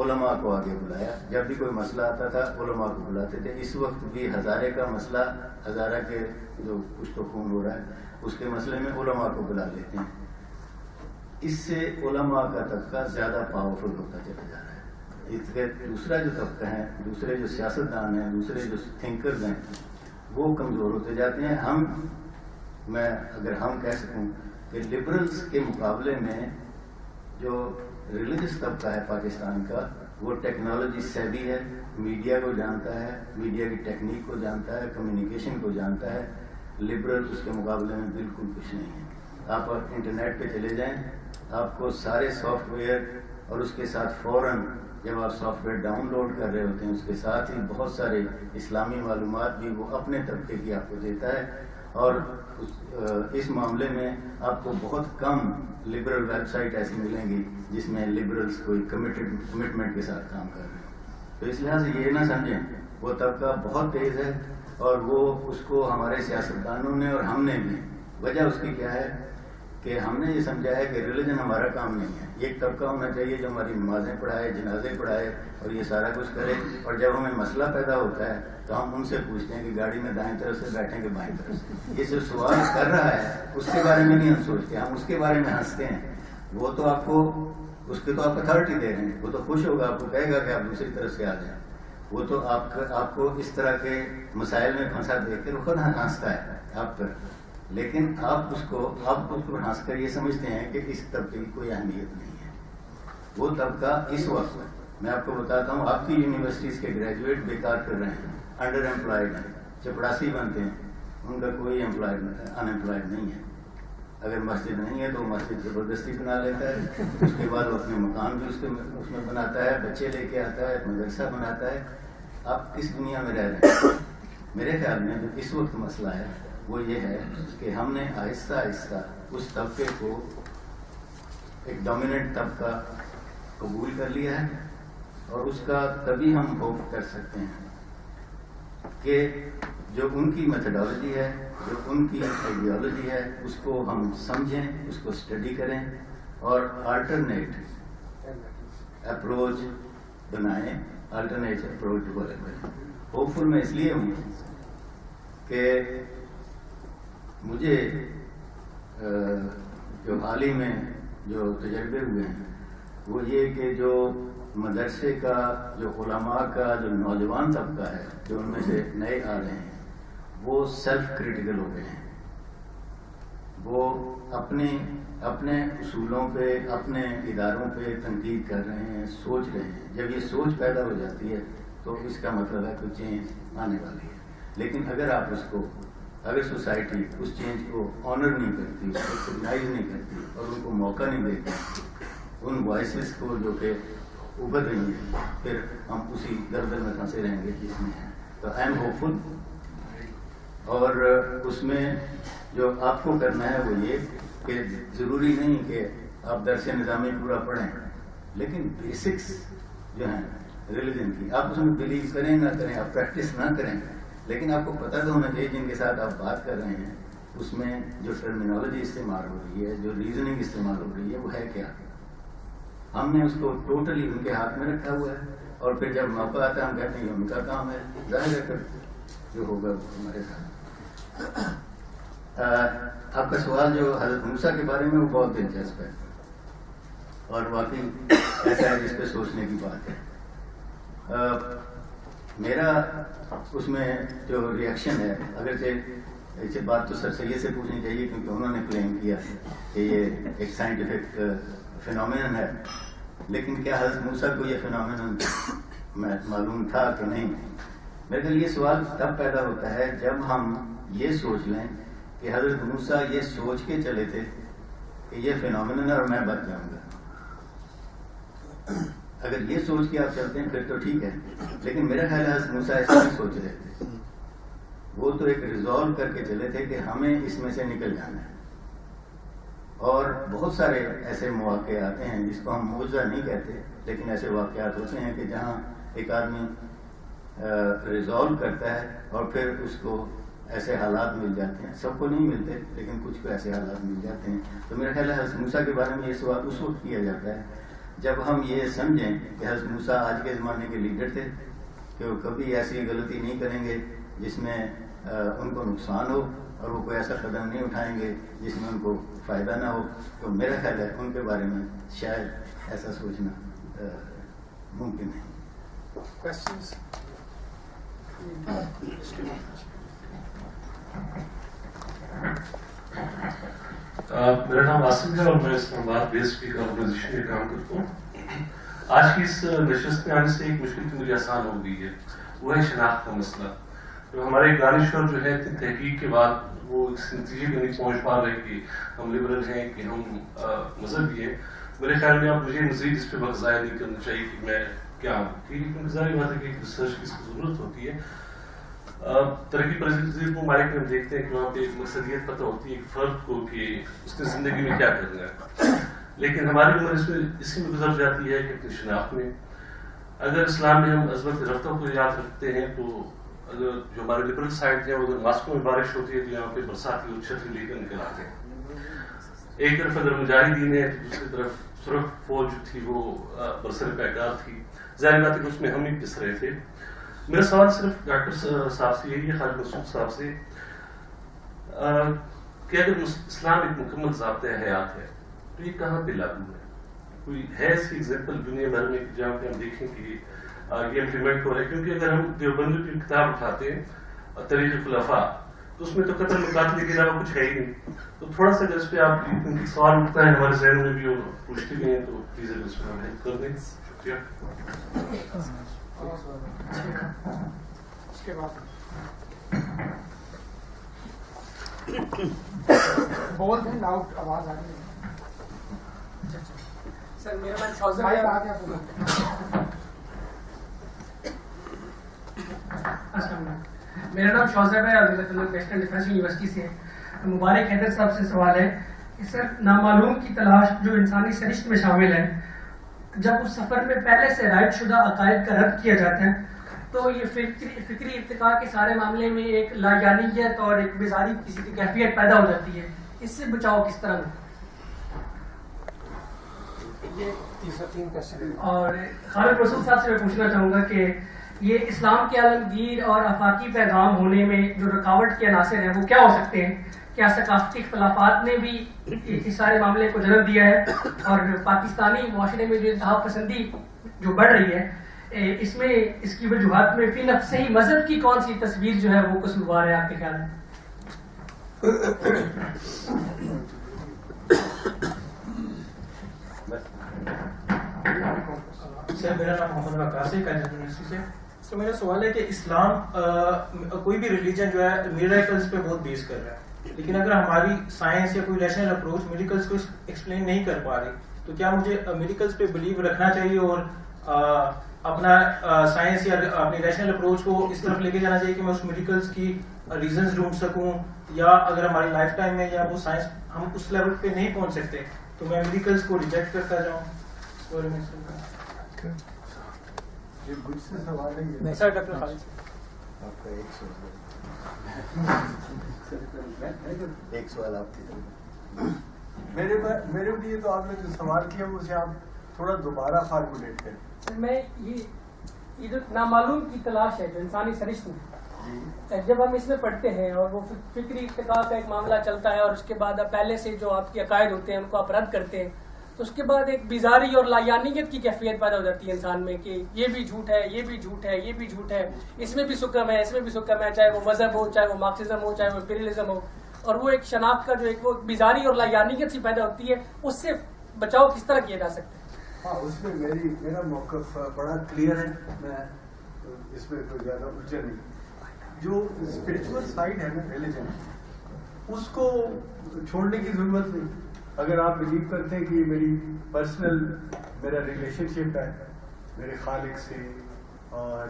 علماء کو آگے بلایا. جب بھی کوئی مسئلہ آتا تھا علماء کو بلاتے تھے. اس وقت بھی ہزارے کا مسئلہ، ہزارہ کے جو کچھ تو خون ہو رہا ہے اس کے مسئلے میں علماء کو بلا لیتے ہیں. اس سے علماء کا طبقہ زیادہ پاورفل ہوتا چلا جا رہا ہے. اس کے دوسرا جو طبقہ ہے، دوسرے جو سیاستدان ہیں، دوسرے جو تھنکرز ہیں، وہ کمزور ہوتے جاتے ہیں. میں اگر ہم کہہ سکوں کہ لبرلز کے مقابلے میں جو ریلیجس طبقہ ہے پاکستان کا وہ ٹیکنالوجی سیوی ہے، میڈیا کو جانتا ہے، میڈیا کی ٹیکنیک کو جانتا ہے، کمیونیکیشن کو جانتا ہے. لبرل اس کے مقابلے میں بالکل کچھ نہیں ہے. آپ انٹرنیٹ پہ چلے جائیں، آپ کو سارے سافٹ ویئر اور اس کے ساتھ فوراً جب آپ سافٹ ویئر ڈاؤن لوڈ کر رہے ہوتے ہیں اس کے ساتھ ہی بہت سارے اسلامی معلومات بھی وہ اپنے طبقے کی آپ کو دیتا ہے. اور اس معاملے میں آپ کو بہت کم لبرل ویب سائٹ ایسی ملیں گی جس میں لبرلز کوئی کمٹمنٹ کے ساتھ کام کر رہے ہیں. تو اس لحاظ سے یہ نہ سمجھیں وہ طبقہ بہت تیز ہے اور وہ اس کو ہمارے سیاستدانوں نے اور ہم نے بھی، وجہ اس کی کیا ہے کہ ہم نے یہ سمجھا ہے کہ ریلیجن ہمارا کام نہیں ہے. یہ ایک طبقہ ہونا چاہیے جو ہماری نمازیں پڑھائے، جنازے پڑھائے اور یہ سارا کچھ کرے. اور جب ہمیں مسئلہ پیدا ہوتا ہے تو ہم ان سے پوچھتے ہیں کہ گاڑی میں دائیں طرف سے بیٹھیں کہ بائیں طرف سے. یہ جو سوال کر رہا ہے اس کے بارے میں نہیں ہم سوچتے، ہم اس کے بارے میں ہنستے ہیں. وہ تو آپ کو اس کے تو آپ اتھارٹی دے رہے ہیں، وہ تو خوش ہوگا، آپ کو کہے گا کہ آپ دوسری طرف سے آ جائیں. وہ تو آپ کو اس طرح کے مسائل میں پھنسا دیکھ کر وہ خود ہنستا ہے آپ پر. لیکن آپ اس کو ہنس کر یہ سمجھتے ہیں کہ اس طبقے کی کوئی اہمیت نہیں ہے. وہ طبقہ اس وقت میں آپ کو بتاتا ہوں، آپ کی یونیورسٹیز کے گریجویٹ بیکار کر رہے ہیں، انڈر ایمپلائڈ ہیں، چپڑاسی بنتے ہیں، ان کا کوئی ان ایمپلائڈ نہیں ہے. اگر مسجد نہیں ہے تو مسجد زبردستی بنا لیتا ہے، اس کے بعد وہ اپنے مکان بھی اس میں بناتا ہے، بچے لے کے آتا ہے، مدرسہ بناتا ہے. آپ کس دنیا میں رہ رہے ہیں؟ میرے خیال میں جو اس وقت مسئلہ ہے وہ یہ ہے کہ ہم نے آہستہ آہستہ اس طبقے کو ایک ڈومیننٹ طبقہ قبول کر لیا ہے. اور اس کا تبھی ہم ہوپ کر سکتے ہیں کہ جو ان کی میتھڈالوجی ہے، جو ان کی آئیڈیالوجی ہے، اس کو ہم سمجھیں، اس کو اسٹڈی کریں اور آلٹرنیٹ اپروچ بنائیں، آلٹرنیٹ اپروچ ڈیولپ کریں. ہوپ فل میں اس لیے ہوں کہ مجھے جو حال ہی میں جو تجربے ہوئے ہیں وہ یہ کہ جو مدرسے کا، جو علماء کا جو نوجوان طبقہ ہے، جو ان میں سے نئے آ رہے ہیں، وہ سیلف کریٹیکل ہو گئے ہیں. وہ اپنے اصولوں پہ، اپنے اداروں پہ تنقید کر رہے ہیں، سوچ رہے ہیں. جب یہ سوچ پیدا ہو جاتی ہے تو اس کا مطلب ہے کہ چینج آنے والی ہے. لیکن اگر سوسائٹی اس چینج کو آنر نہیں کرتی، اس کو ریکگنائز نہیں کرتی اور ان کو موقع نہیں دیتی ان وائسز کو جو کہ ابھر رہی ہیں، پھر ہم اسی دلدل میں پھنسے رہیں گے جس میں ہیں. تو آئی ایم ہوپ فل. اور اس میں جو آپ کو کرنا ہے وہ یہ کہ ضروری نہیں کہ آپ درس نظامی پورا پڑھیں، لیکن بیسکس جو ہیں ریلیجن کی آپ اس میں بلیو کریں نہ کریں، آپ پریکٹس نہ کریں، لیکن آپ کو پتہ تو ہونا چاہیے جن کے ساتھ آپ بات کر رہے ہیں اس میں جو ٹرمینالوجی استعمال ہو رہی ہے، جو ریزننگ استعمال ہو رہی ہے وہ ہے کیا. ہم نے اس کو ٹوٹلی ان کے ہاتھ میں رکھا ہوا ہے اور پھر جب موقع آتا ہے ہم کہتے ہیں یہ ان کا کام ہے. ظاہر ہے کہ جو ہوگا ہمارے ساتھ. آپ کا سوال جو حضرت موسیٰ کے بارے میں وہ بہت دلچسپ ہے اور واقعی ایسا ہے جس پہ سوچنے کی بات ہے. میرا اس میں جو ریئیکشن ہے، اگرچہ بات تو سر سید سے پوچھنی چاہیے کیونکہ انہوں نے کلیم کیا کہ یہ ایک سائنٹیفک فینومینن ہے، لیکن کیا حضرت موسیٰ کو یہ فنومینن معلوم تھا کہ نہیں؟ میرے خیال یہ سوال تب پیدا ہوتا ہے جب ہم یہ سوچ لیں کہ حضرت موسیٰ یہ سوچ کے چلے تھے کہ یہ فنومینن ہے اور میں بچ جاؤں گا. اگر یہ سوچ کے آپ چلتے ہیں پھر تو ٹھیک ہے، لیکن میرا خیال ہے حضرت موسیٰ ایسا نہیں سوچ رہے تھے. وہ تو ایک ریزالو کر کے چلے تھے کہ ہمیں اس میں سے نکل جانا ہے. اور بہت سارے ایسے مواقع آتے ہیں جس کو ہم معجزہ نہیں کہتے، لیکن ایسے واقعات ہوتے ہیں کہ جہاں ایک آدمی ریزالو کرتا ہے اور پھر اس کو ایسے حالات مل جاتے ہیں. سب کو نہیں ملتے لیکن کچھ کو ایسے حالات مل جاتے ہیں. تو میرا خیال ہے حضرت موسیٰ کے بارے میں یہ سوال اس وقت کیا جاتا ہے جب ہم یہ سمجھیں کہ حضرت موسیٰ آج کے زمانے کے لیڈر تھے کہ وہ کبھی ایسی غلطی نہیں کریں گے جس میں ان کو نقصان ہو، اور وہ کوئی ایسا قدم نہیں اٹھائیں گے جس میں ان کو فائدہ نہ ہو. تو میرا خیال ہے ان کے بارے میں شاید ایسا سوچنا ممکن ہے. Questions? میرا نام آصف ہے اور میں اسلام آباد بیسڈ ایک آرگنائزیشن میں کام کرتا ہوں. آج کی اس نشست میں آنے سے ایک مشکل کی مجھے آسان ہو گئی ہے، وہ ہے شناخت کا مسئلہ. تو ہمارے دانشور جو ہے تحقیق کے بعد وہ اس نتیجے میں نہیں پہنچ پا رہے کہ ہم لبرل ہیں کہ ہم مذہبی ہیں. میرے خیال میں اب مجھے مزید اس پہ وقت ضائع نہیں کرنا چاہیے کہ میں کیا ہوں، کیونکہ ظاہر بات ہے کہ ریسرچ کی اس کی ضرورت ہوتی ہے. ترقی پذیر ممالک میں ہم دیکھتے ہیں کہ وہاں پہ ایک مقصدیت پتہ ہوتی ہے ایک فرد کو کہ اس نے زندگی میں کیا کرنا ہے، لیکن ہماری عمر اس میں گزر جاتی ہے کہ اپنی شناخت میں. اگر اسلام میں ہم عظمت رفتہ کو یاد رکھتے ہیں تو اگر جو ہمارے لبرل سائڈ ہیں اگر ماسکو میں بارش ہوتی ہے تو یہاں پہ برساتی اور چھتری لے کر نکل آتے ہیں. ایک طرف اگر مجاہدین ہے تو دوسری طرف سرخ فوج تھی وہ برسر پیکار تھی. ظاہر بات ہے کہ اس میں ہم ہی پس رہے تھے. میرا سوال صرف ڈاکٹر صاحب سے یہی ہے، خالد مسعود صاحب سے، کہ اگر اسلام ایک مکمل ضابطۂ حیات ہے تو یہ کہاں پہ لاگو ہے؟ کوئی ہے اس کی ایگزامپل دنیا بھر میں جہاں پہ ہم دیکھیں کہ یہ امپلیمنٹ ہو رہا ہے؟ کیونکہ اگر ہم دیوبندی کی کتاب اٹھاتے ہیں تاریخ خلفاء تو اس میں تو قتل مقاتل کے علاوہ کچھ ہے ہی نہیں. تو تھوڑا سا اگر اس پہ آپ سوال اٹھتا ہے ہمارے ذہن میں بھی اور پوچھتے بھی ہیں تو پلیز اگر اس میں ہم ہیلپ کر دیں. شکریہ. اس کے بعد بول دیں لاؤڈ آواز آ رہی ہے. سر میرا نام شوزر ہے. میرا نام شوزر ہے اور ویسٹرن ڈیفینس یونیورسٹی سے. مبارک حیدر صاحب سے سوال ہے کہ سر نامعلوم کی تلاش جو انسانی سرشت میں شامل ہے، جب اس سفر میں پہلے سے رائٹ شدہ عقائد کا رد کیا جاتا ہے تو یہ فکری ارتقاء کے سارے معاملے میں ایک لاجانیت اور ایک بیزاری کسی کی کیفیت پیدا ہو جاتی ہے. اس سے بچاؤ کس طرح میں؟ اور خالد مسعود صاحب سے میں پوچھنا چاہوں گا کہ یہ اسلام کے عالمگیر اور آفاقی پیغام ہونے میں جو رکاوٹ کے عناصر ہیں وہ کیا ہو سکتے ہیں؟ کیا ثقافتی اختلافات نے بھی اس سارے معاملے کو جنم دیا ہے؟ اور پاکستانی معاشرے میں جو انتہا پسندی جو بڑھ رہی ہے اس میں اس کی وجوہات میں فی نفس ہی مذہب کی کون سی تصویر جو ہے وہ قصوروار ہے آپ کے خیال میں؟ سر میرا نام محمد وقاص ہے کالج یونیورسٹی سے. تو میرا سوال ہے کہ اسلام کوئی بھی ریلیجن جو ہے میریکلز پہ بہت بیس کر رہا ہے، لیکن اگر ہماری سائنس یا کوئی ریشنل اپروچ میریکلز کو ایکسپلین نہیں کر پا رہی تو کیا مجھے میریکلز پہ بلیو رکھنا چاہیے اور اپنا سائنس یا اپنی ریشنل اپروچ کو اس طرف لے کے جانا چاہیے کہ میں اس میریکلز کی ریزنز ڈھونڈ سکوں، یا اگر ہماری لائف ٹائم میں یا وہ سائنس ہم اس لیول پہ نہیں پہنچ سکتے تو میں میریکلز کو ریجیکٹ کرتا جاؤں؟ سر ڈاکٹر خالد آپ کا ایک سوال آپ کی طرف. میرے لیے تو آپ نے جو سوال کیا اسے آپ تھوڑا دوبارہ فارمولیٹ کریں. میں یہ جو نامعلوم کی تلاش ہے جو انسانی سرشت میں جب ہم اس میں پڑھتے ہیں اور وہ فکری ارتقاء کا ایک معاملہ چلتا ہے اور اس کے بعد پہلے سے جو آپ کے عقائد ہوتے ہیں ان کو آپ رد کرتے ہیں تو اس کے بعد ایک بیزاری اور لایانیت کی کیفیت پیدا ہو جاتی ہے انسان میں کہ یہ بھی جھوٹ ہے، یہ بھی جھوٹ ہے، یہ بھی جھوٹ ہے، اس میں بھی سکم ہے، اس میں بھی سکم ہے، چاہے وہ مذہب ہو، چاہے وہ مارکسزم ہو، چاہے وہ امپیریلزم ہو. اور وہ ایک شناخت کا جو ایک وہ بیزاری اور لایانیت سی پیدا ہوتی ہے، اس سے بچاؤ کس طرح کیا جا سکتا ہے؟ ہاں اس میں میرا موقف بڑا کلیئر ہے، میں اس میں کوئی زیادہ الجھن نہیں. جو اسپرچل سائڈ ہے نا ریلیجن، اس کو چھوڑنے کی ضرورت نہیں. اگر آپ بلیو کرتے ہیں کہ یہ میری پرسنل میرا ریلیشن شپ ہے میرے خالق سے اور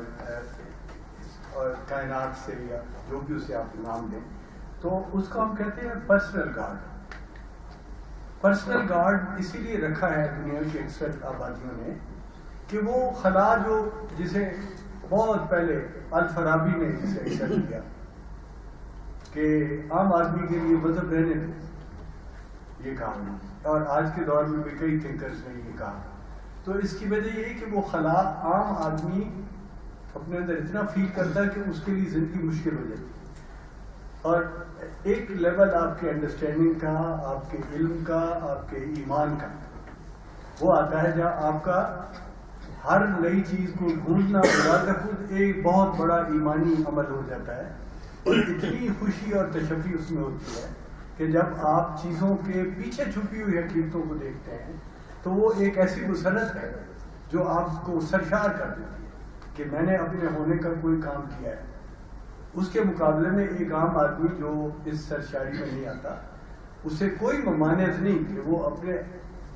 کائنات سے، یا جو بھی اسے آپ نام دیں، تو اس کو ہم کہتے ہیں پرسنل گاڈ. پرسنل گاڈ اسی لیے رکھا ہے دنیا کی اکثر آبادیوں نے کہ وہ خلا جو جسے بہت پہلے الفارابی نے جسے ایکسپٹ کیا کہ عام آدمی کے لیے مذہب رہنے دے، یہ کہا انہوں نے، اور آج کے دور میں بھی کئی تھنکرز نے یہ کہا. تو اس کی وجہ یہ کہ وہ خلا عام آدمی اپنے اندر اتنا فیل کرتا ہے کہ اس کے لیے زندگی مشکل ہو جاتی ہے. اور ایک لیول آپ کے انڈرسٹینڈنگ کا، آپ کے علم کا، آپ کے ایمان کا وہ آتا ہے جہاں آپ کا ہر نئی چیز کو ڈھونڈنا کا خود ایک بہت بڑا ایمانی عمل ہو جاتا ہے. اور اتنی خوشی اور تشفی اس میں ہوتی ہے کہ جب آپ چیزوں کے پیچھے چھپی ہوئی حقیقتوں کو دیکھتے ہیں تو وہ ایک ایسی مسرت ہے جو آپ کو سرشار کر دیتی ہے کہ میں نے اپنے ہونے کا کوئی کام کیا ہے. اس کے مقابلے میں ایک عام آدمی جو اس سرشاری میں نہیں آتا، اسے کوئی ممانعت نہیں کہ وہ اپنے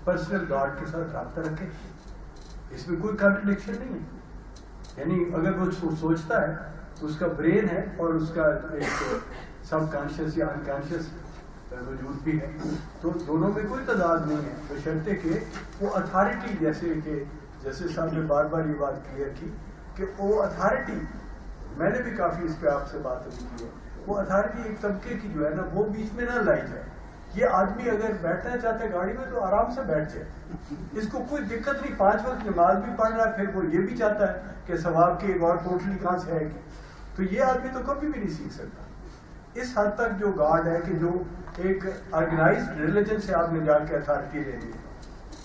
پرسنل گاڈ کے ساتھ رابطہ رکھے. اس میں کوئی کنٹرڈکشن نہیں ہے. یعنی اگر وہ سوچتا ہے تو اس کا برین ہے اور اس کا ایک سب کانشیس یا انکانشیس وجود بھی ہے، تو دونوں میں کوئی تضاد نہیں ہے، بشرطے کہ وہ اتھارٹی جیسے صاحب نے بار بار یہ بات کلیئر کی کہ وہ اتھارٹی، میں نے بھی کافی اس پہ آپ سے بات کی ہے، وہ اتھارٹی ایک طبقے کی جو ہے نا وہ بیچ میں نہ لائی جائے. یہ آدمی اگر بیٹھنا چاہتا ہے گاڑی میں تو آرام سے بیٹھ جائے، اس کو کوئی دقت نہیں. 5 وقت نماز بھی پڑھ رہا ہے، پھر وہ یہ بھی چاہتا ہے کہ ثواب کی ایک اور ٹوٹلی کہاں سے ہے، تو یہ آدمی تو کبھی بھی نہیں سیکھ سکتا. اس حد تک جو گاڈ ہے کہ جو ایک آرگنائزڈ ریلیجن سے آپ نے جا کے اتھارٹی لے لی،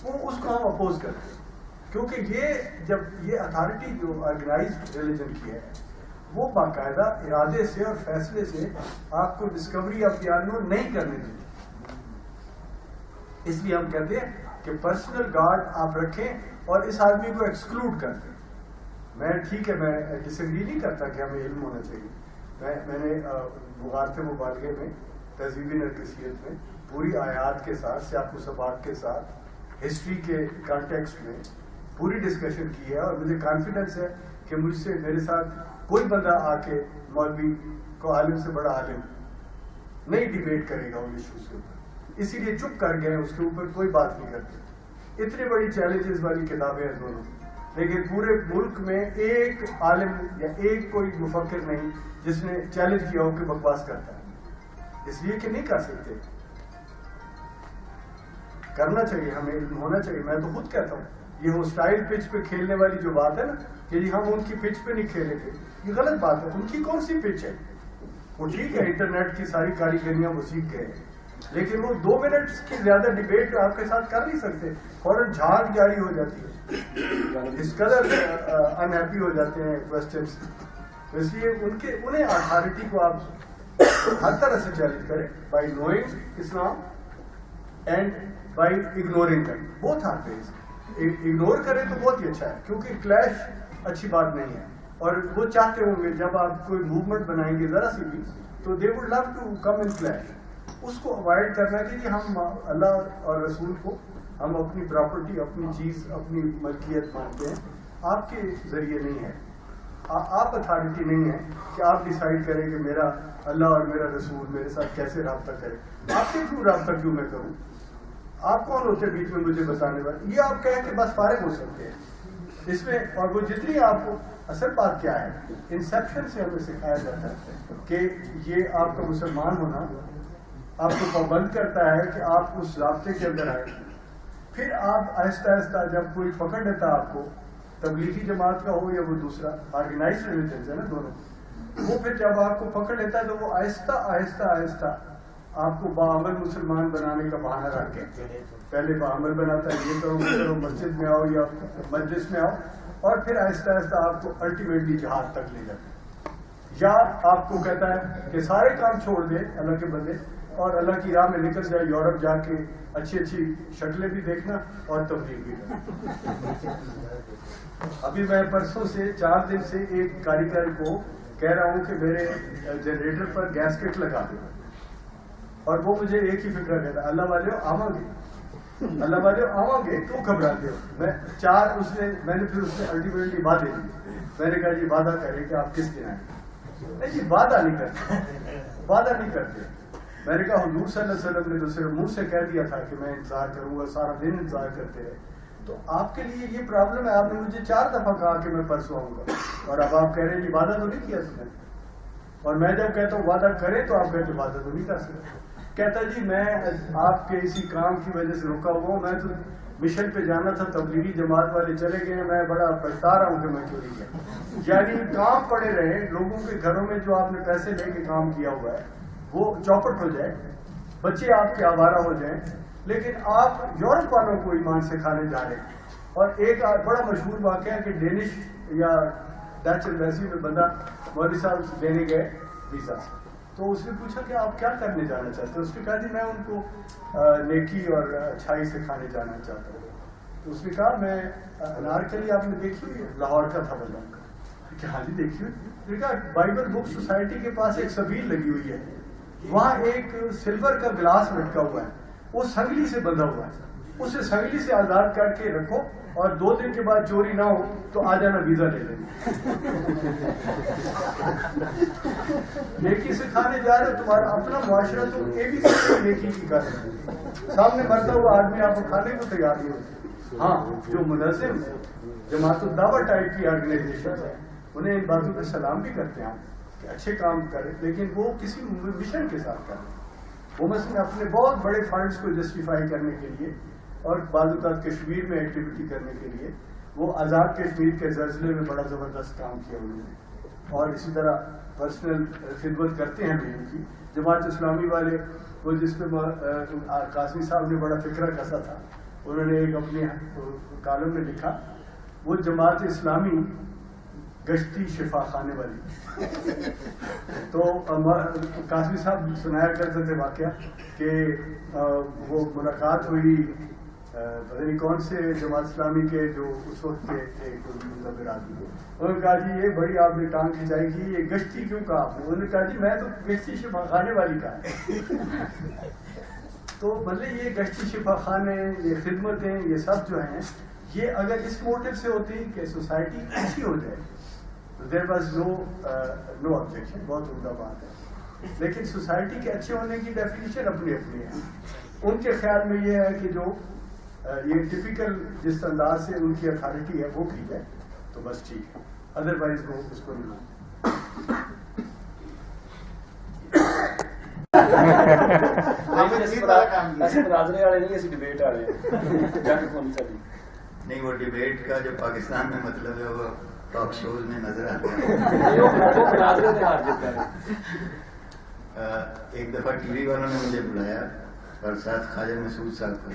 وہ اس کو ہم اپوز کرتے ہیں. کیونکہ یہ جب یہ اتھارٹی جو آرگنائزڈ ریلیجن کی ہے وہ باقاعدہ ارادے سے اور فیصلے سے آپ کو ڈسکوری آف دی اننون نہیں کرنے دیتی. اس لیے ہم کہتے ہیں کہ پرسنل گاڈ آپ رکھیں اور اس آدمی کو ایکسکلوڈ کر دیں. میں ٹھیک ہے، میں ڈس ایگری نہیں کرتا کہ ہمیں علم ہونا چاہیے. میں نے بغارت مبالغے میں تہذیبی نرگسیت میں پوری آیات کے ساتھ، سیاق و سباق کے ساتھ، ہسٹری کے کانٹیکسٹ میں پوری ڈسکشن کی ہے، اور مجھے کانفیڈنس ہے کہ مجھ سے میرے ساتھ کوئی بندہ آ کے مولوی کو عالم سے بڑا عالم نہیں ڈیبیٹ کرے گا ان ایشوز کے اوپر. اسی لیے چپ کر گئے، اس کے اوپر کوئی بات نہیں کرتے. اتنی بڑی چیلنجز والی کتابیں ہیں دونوں، لیکن پورے ملک میں ایک عالم یا ایک کوئی مفکر نہیں جس نے چیلنج کیا ہو کہ بکواس کرتا ہے. اس لیے کہ نہیں کر سکتے. کرنا چاہیے، ہمیں علم ہونا چاہیے. میں تو خود کہتا ہوں یہ ہوسٹائل پچ پہ کھیلنے والی جو بات ہے نا کہ ہم ان کی پچ پہ نہیں کھیلیں گے، یہ غلط بات ہے. ان کی کون سی پچ ہے؟ وہ ٹھیک ہے انٹرنیٹ کی ساری کاریگریاں وہ سیکھ گئے، لیکن وہ 2 منٹ کی زیادہ ڈیبیٹ آپ کے ساتھ کر نہیں سکتے. فوراً جھاگ جاری ہو جاتی ہے، اس قدر انہیپی ہو جاتے ہیں کوسچن سے. اس لیے انہیں اتھارٹی کو آپ ہر طرح سے چیلنج کریں، by knowing Islam and by ignoring them. Both are ways. Ignore کریں تو بہت ہی اچھا ہے، کیونکہ کلیش اچھی بات نہیں ہے. اور وہ چاہتے ہوں گے جب آپ کوئی موومنٹ بنائیں گے ذرا سی بھی تو they would love to come in clash. اس کو اوائڈ کرنا چاہیے. ہم اللہ اور رسول کو ہم اپنی پراپرٹی، اپنی چیز، اپنی ملکیت مانتے ہیں. آپ کے ذریعے نہیں ہے، آپ اتھارٹی نہیں ہے کہ آپ ڈیسائیڈ کریں کہ میرا اللہ اور میرا رسول میرے ساتھ کیسے رابطہ کرے. آپ کے تھرو رابطہ کیوں میں کروں؟ آپ کون ہوتے بیچ میں مجھے بتانے والے؟ یہ آپ کہیں کہ بس فارغ ہو سکتے ہیں اس میں. اور وہ جتنی آپ کو اصل بات کیا ہے، انسیپشن سے ہمیں سکھایا جاتا ہے کہ یہ آپ کا مسلمان ہونا آپ کو پابند کرتا ہے کہ آپ اس رابطے کے اندر آئے. پھر آپ آہستہ آہستہ جب کوئی پکڑ لیتا ہے آپ کو، تبلیغی جماعت کا ہو یا وہ دوسرا آرگنائزڈ ریلیجنز ہے نا دونوں، وہ پھر جب آپ کو پکڑ لیتا ہے تو وہ آہستہ آہستہ آہستہ آپ کو باعمل مسلمان بنانے کا بہانہ رکھ کے پہلے باعمل بناتا ہے، یہ کرو وہ کرو، مسجد میں آؤ یا مجلس میں آؤ، اور پھر آہستہ آہستہ آپ کو الٹیمیٹلی جہاد تک لے جاتا ہے. یا آپ کو کہتا ہے کہ سارے کام چھوڑ دے اللہ کے بندے، اور اللہ کی راہ میں نکل جائے یورپ جا کے اچھی اچھی شکلیں بھی دیکھنا اور تبلیغ بھی کرنا. ابھی میں پرسوں سے 4 دن سے ایک کاریگر کو کہہ رہا ہوں کہ میرے جنریٹر پر گیسکٹ لگا دو, اور وہ مجھے ایک ہی فکر کہتا ہے, اللہ والے آواں گے, اللہ والے آواں گے, کیوں گھبراتے ہو. میں نے پھر اس نے الٹیمیٹلی وعدے دی. میں نے کہا جی وعدہ کرے کہ آپ کس دن آئیں. نہیں جی وعدہ نہیں کرتے, وعدہ نہیں کرتے. میں نے کہا حضور صلی اللہ علیہ وسلم نے تو صرف منہ سے کہہ دیا تھا کہ میں انتظار کروں گا, سارا دن انتظار کرتے رہے. تو آپ کے لیے یہ پرابلم ہے, آپ نے مجھے 4 دفعہ کہا کہ میں پرسوں آؤں گا, اور اب آپ کہہ رہے ہیں جی وعدہ تو نہیں کیا تم نے. اور میں جب کہتا ہوں وعدہ کرے تو آپ کہتے وعدہ تو نہیں کر سکتے. کہتا جی میں آپ کے اسی کام کی وجہ سے رکا ہوا ہوں, میں تو مشن پہ جانا تھا, تبلیغی جماعت والے چلے گئے, میں بڑا پچھتا رہا ہوں کہ میں کیوں نہیں گیا. یعنی کام پڑے رہے, لوگوں کے گھروں میں جو آپ نے پیسے لے کے کام کیا ہوا ہے وہ چوپٹ ہو جائے, بچے آپ کے آوارہ ہو جائیں, لیکن آپ یورپ والوں کو ایمان سکھانے جا رہے ہیں. اور ایک بڑا مشہور واقعہ ہے کہ ڈینش یا ڈچ ایمبیسی میں بندہ مولوی صاحب دینے گئے ویزا, تو اس نے پوچھا کہ آپ کیا کرنے جانا چاہتے ہیں. اس نے کہا جی میں ان کو نیکی اور اچھائی سکھانے جانا چاہتا ہوں. تو اس نے کہا میں انارکلی آپ نے دیکھی ہوئی ہے, لاہور کا تھا بندہ. کہ ہاں جی دیکھی ہوئی. نے کہا بائبل بک سوسائٹی کے پاس ایک سبیل لگی ہوئی ہے, وہاں ایک سلور کا گلاس لٹکا ہوا ہے, وہ سنگلی سے بندھا ہوا ہے, اسے سنگلی سے آزاد کر کے رکھو, اور 2 دن کے بعد چوری نہ ہو تو آ جانا ویزا لے لیں. نیکی سکھانے جا رہے, تمہارا اپنا معاشرہ تو ABC نیکی کی کر رہے ہیں. سامنے مرتا ہوا آدمی آپ کو کھانے کو تیار نہیں ہوتے. ہاں جو منظم جماعت الدعوہ ٹائپ کی آرگنائزیشن ہے انہیں ان باتوں پہ سلام بھی کرتے ہیں کہ اچھے کام کریں, لیکن وہ کسی مشن کے ساتھ کریں. وہ مثلاً اپنے بہت بڑے فنڈز کو جسٹیفائی کرنے کے لیے اور بعض اوقات کشمیر میں ایکٹیویٹی کرنے کے لیے وہ آزاد کشمیر کے سلسلے میں بڑا زبردست کام کیا انہوں نے, اور اسی طرح پرسنل خدمت کرتے ہیں بھی ان کی. جماعت اسلامی والے وہ جس پہ قاسمی صاحب نے بڑا فکرہ کسا تھا, انہوں نے ایک اپنے کالم میں لکھا وہ جماعت اسلامی گشتی شفا خانے والی. تو قاسمی صاحب سنایا کرتے تھے واقعہ کہ وہ ملاقات ہوئی پتہ نہیں کون سے جماعت اسلامی کے جو اس وقت کے تھے مظفر آدمی. انہوں نے کہا جی یہ بڑی آپ نے ٹانگ کھینچائی کی, یہ گشتی کیوں کہا آپ نے. انہوں نے کہا جی میں تو گشتی شفا خانے والی کہا. تو مطلب یہ گشتی شفا خانے, یہ خدمتیں, یہ سب جو ہیں یہ اگر اس موٹو سے ہوتی کہ سوسائٹی اچھی ہو جائے دیر واز نو آبجیکشن, بہت عمدہ بات ہے. لیکن سوسائٹی کے اچھے ہونے کی ڈیفینیشن اپنی اپنی ہے. ان کے خیال میں یہ ہے کہ جو یہ ٹپیکل جس انداز سے ان کی اتھارٹی ہے وہ کی جائے تو بس ٹھیک ہے, ادروائز وہ اس کو نہیں. نہیں وہ ڈبیٹ کا جو پاکستان میں مطلب ہے وہ ٹاک شوز میں نظر آتا ہے. ایک دفعہ ٹی وی والوں نے مجھے بلایا اور ساتھ خواجہ مسعود صاحب کو,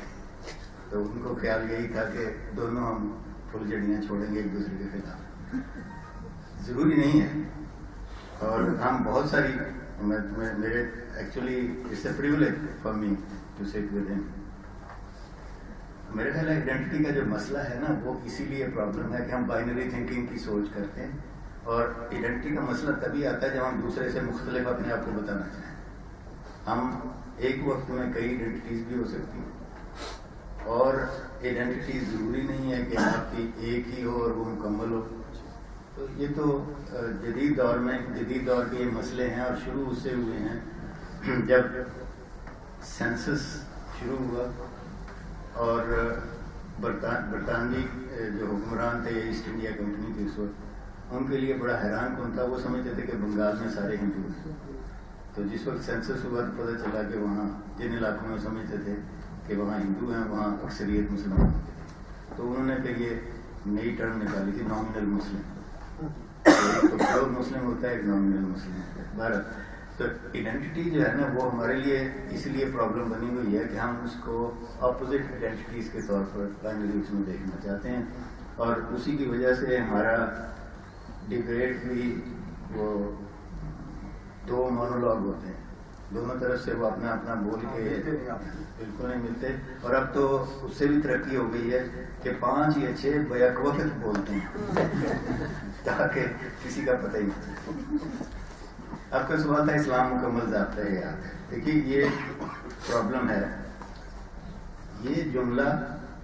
تو ان کو خیال یہی تھا کہ دونوں ہم پھول جڑیاں چھوڑیں گے ایک دوسرے کے خلاف. ضروری نہیں ہے, اور ہم بہت ساری میرے actually it's a privilege for me to sit with him. میرے خیال ہے آئیڈینٹی کا جو مسئلہ ہے نا وہ اسی لیے پرابلم ہے کہ ہم بائنری تھنکنگ کی سوچ کرتے ہیں, اور آئیڈینٹی کا مسئلہ تبھی آتا ہے جب ہم دوسرے سے مختلف اپنے آپ کو بتانا چاہیں. ہم ایک وقت میں کئی آئیڈینٹیز بھی ہو سکتی ہیں, اور آئیڈینٹی ضروری نہیں ہے کہ آپ کی ایک ہی ہو اور وہ مکمل ہو. تو یہ تو جدید دور کے یہ مسئلے ہیں, اور شروع اس سے ہوئے ہیں جب سینسس شروع ہوا اور برطانوی جو حکمران تھے ایسٹ انڈیا کمپنی کے اس وقت, ان کے لیے بڑا حیران کن تھا. وہ سمجھتے تھے کہ بنگال میں سارے ہندو ہیں. تو جس وقت سینسس ہوا تو پتہ چلا کہ وہاں جن علاقوں میں سمجھتے تھے کہ وہاں ہندو ہیں وہاں اکثریت مسلمان ہوتے تھے. تو انہوں نے پھر یہ نئی ٹرم نکالی تھی نامنل مسلم. تو پیور مسلم ہوتا ہے, ایک نامنل مسلم ہوتا ہے. بھارت تو آئیڈینٹی جو ہے نا وہ ہمارے لیے اس لیے پرابلم بنی ہوئی ہے کہ ہم اس کو اپوزٹ آئیڈینٹیز کے طور پر پرائمری اس میں دیکھنا چاہتے ہیں, اور اسی کی وجہ سے ہمارا ڈبیٹ بھی وہ 2 مونولوگ ہوتے ہیں. دونوں طرف سے وہ اپنا اپنا بول کے بالکل نہیں ملتے. اور اب تو اس سے بھی ترقی ہو گئی ہے کہ 5 یا 6 بیک وقت بولتے ہیں تاکہ کسی کا پتہ ہی نہیں. آپ کا سوال تھا اسلام مکمل ضابطہ ہے. دیکھیے یہ پرابلم ہے. یہ جملہ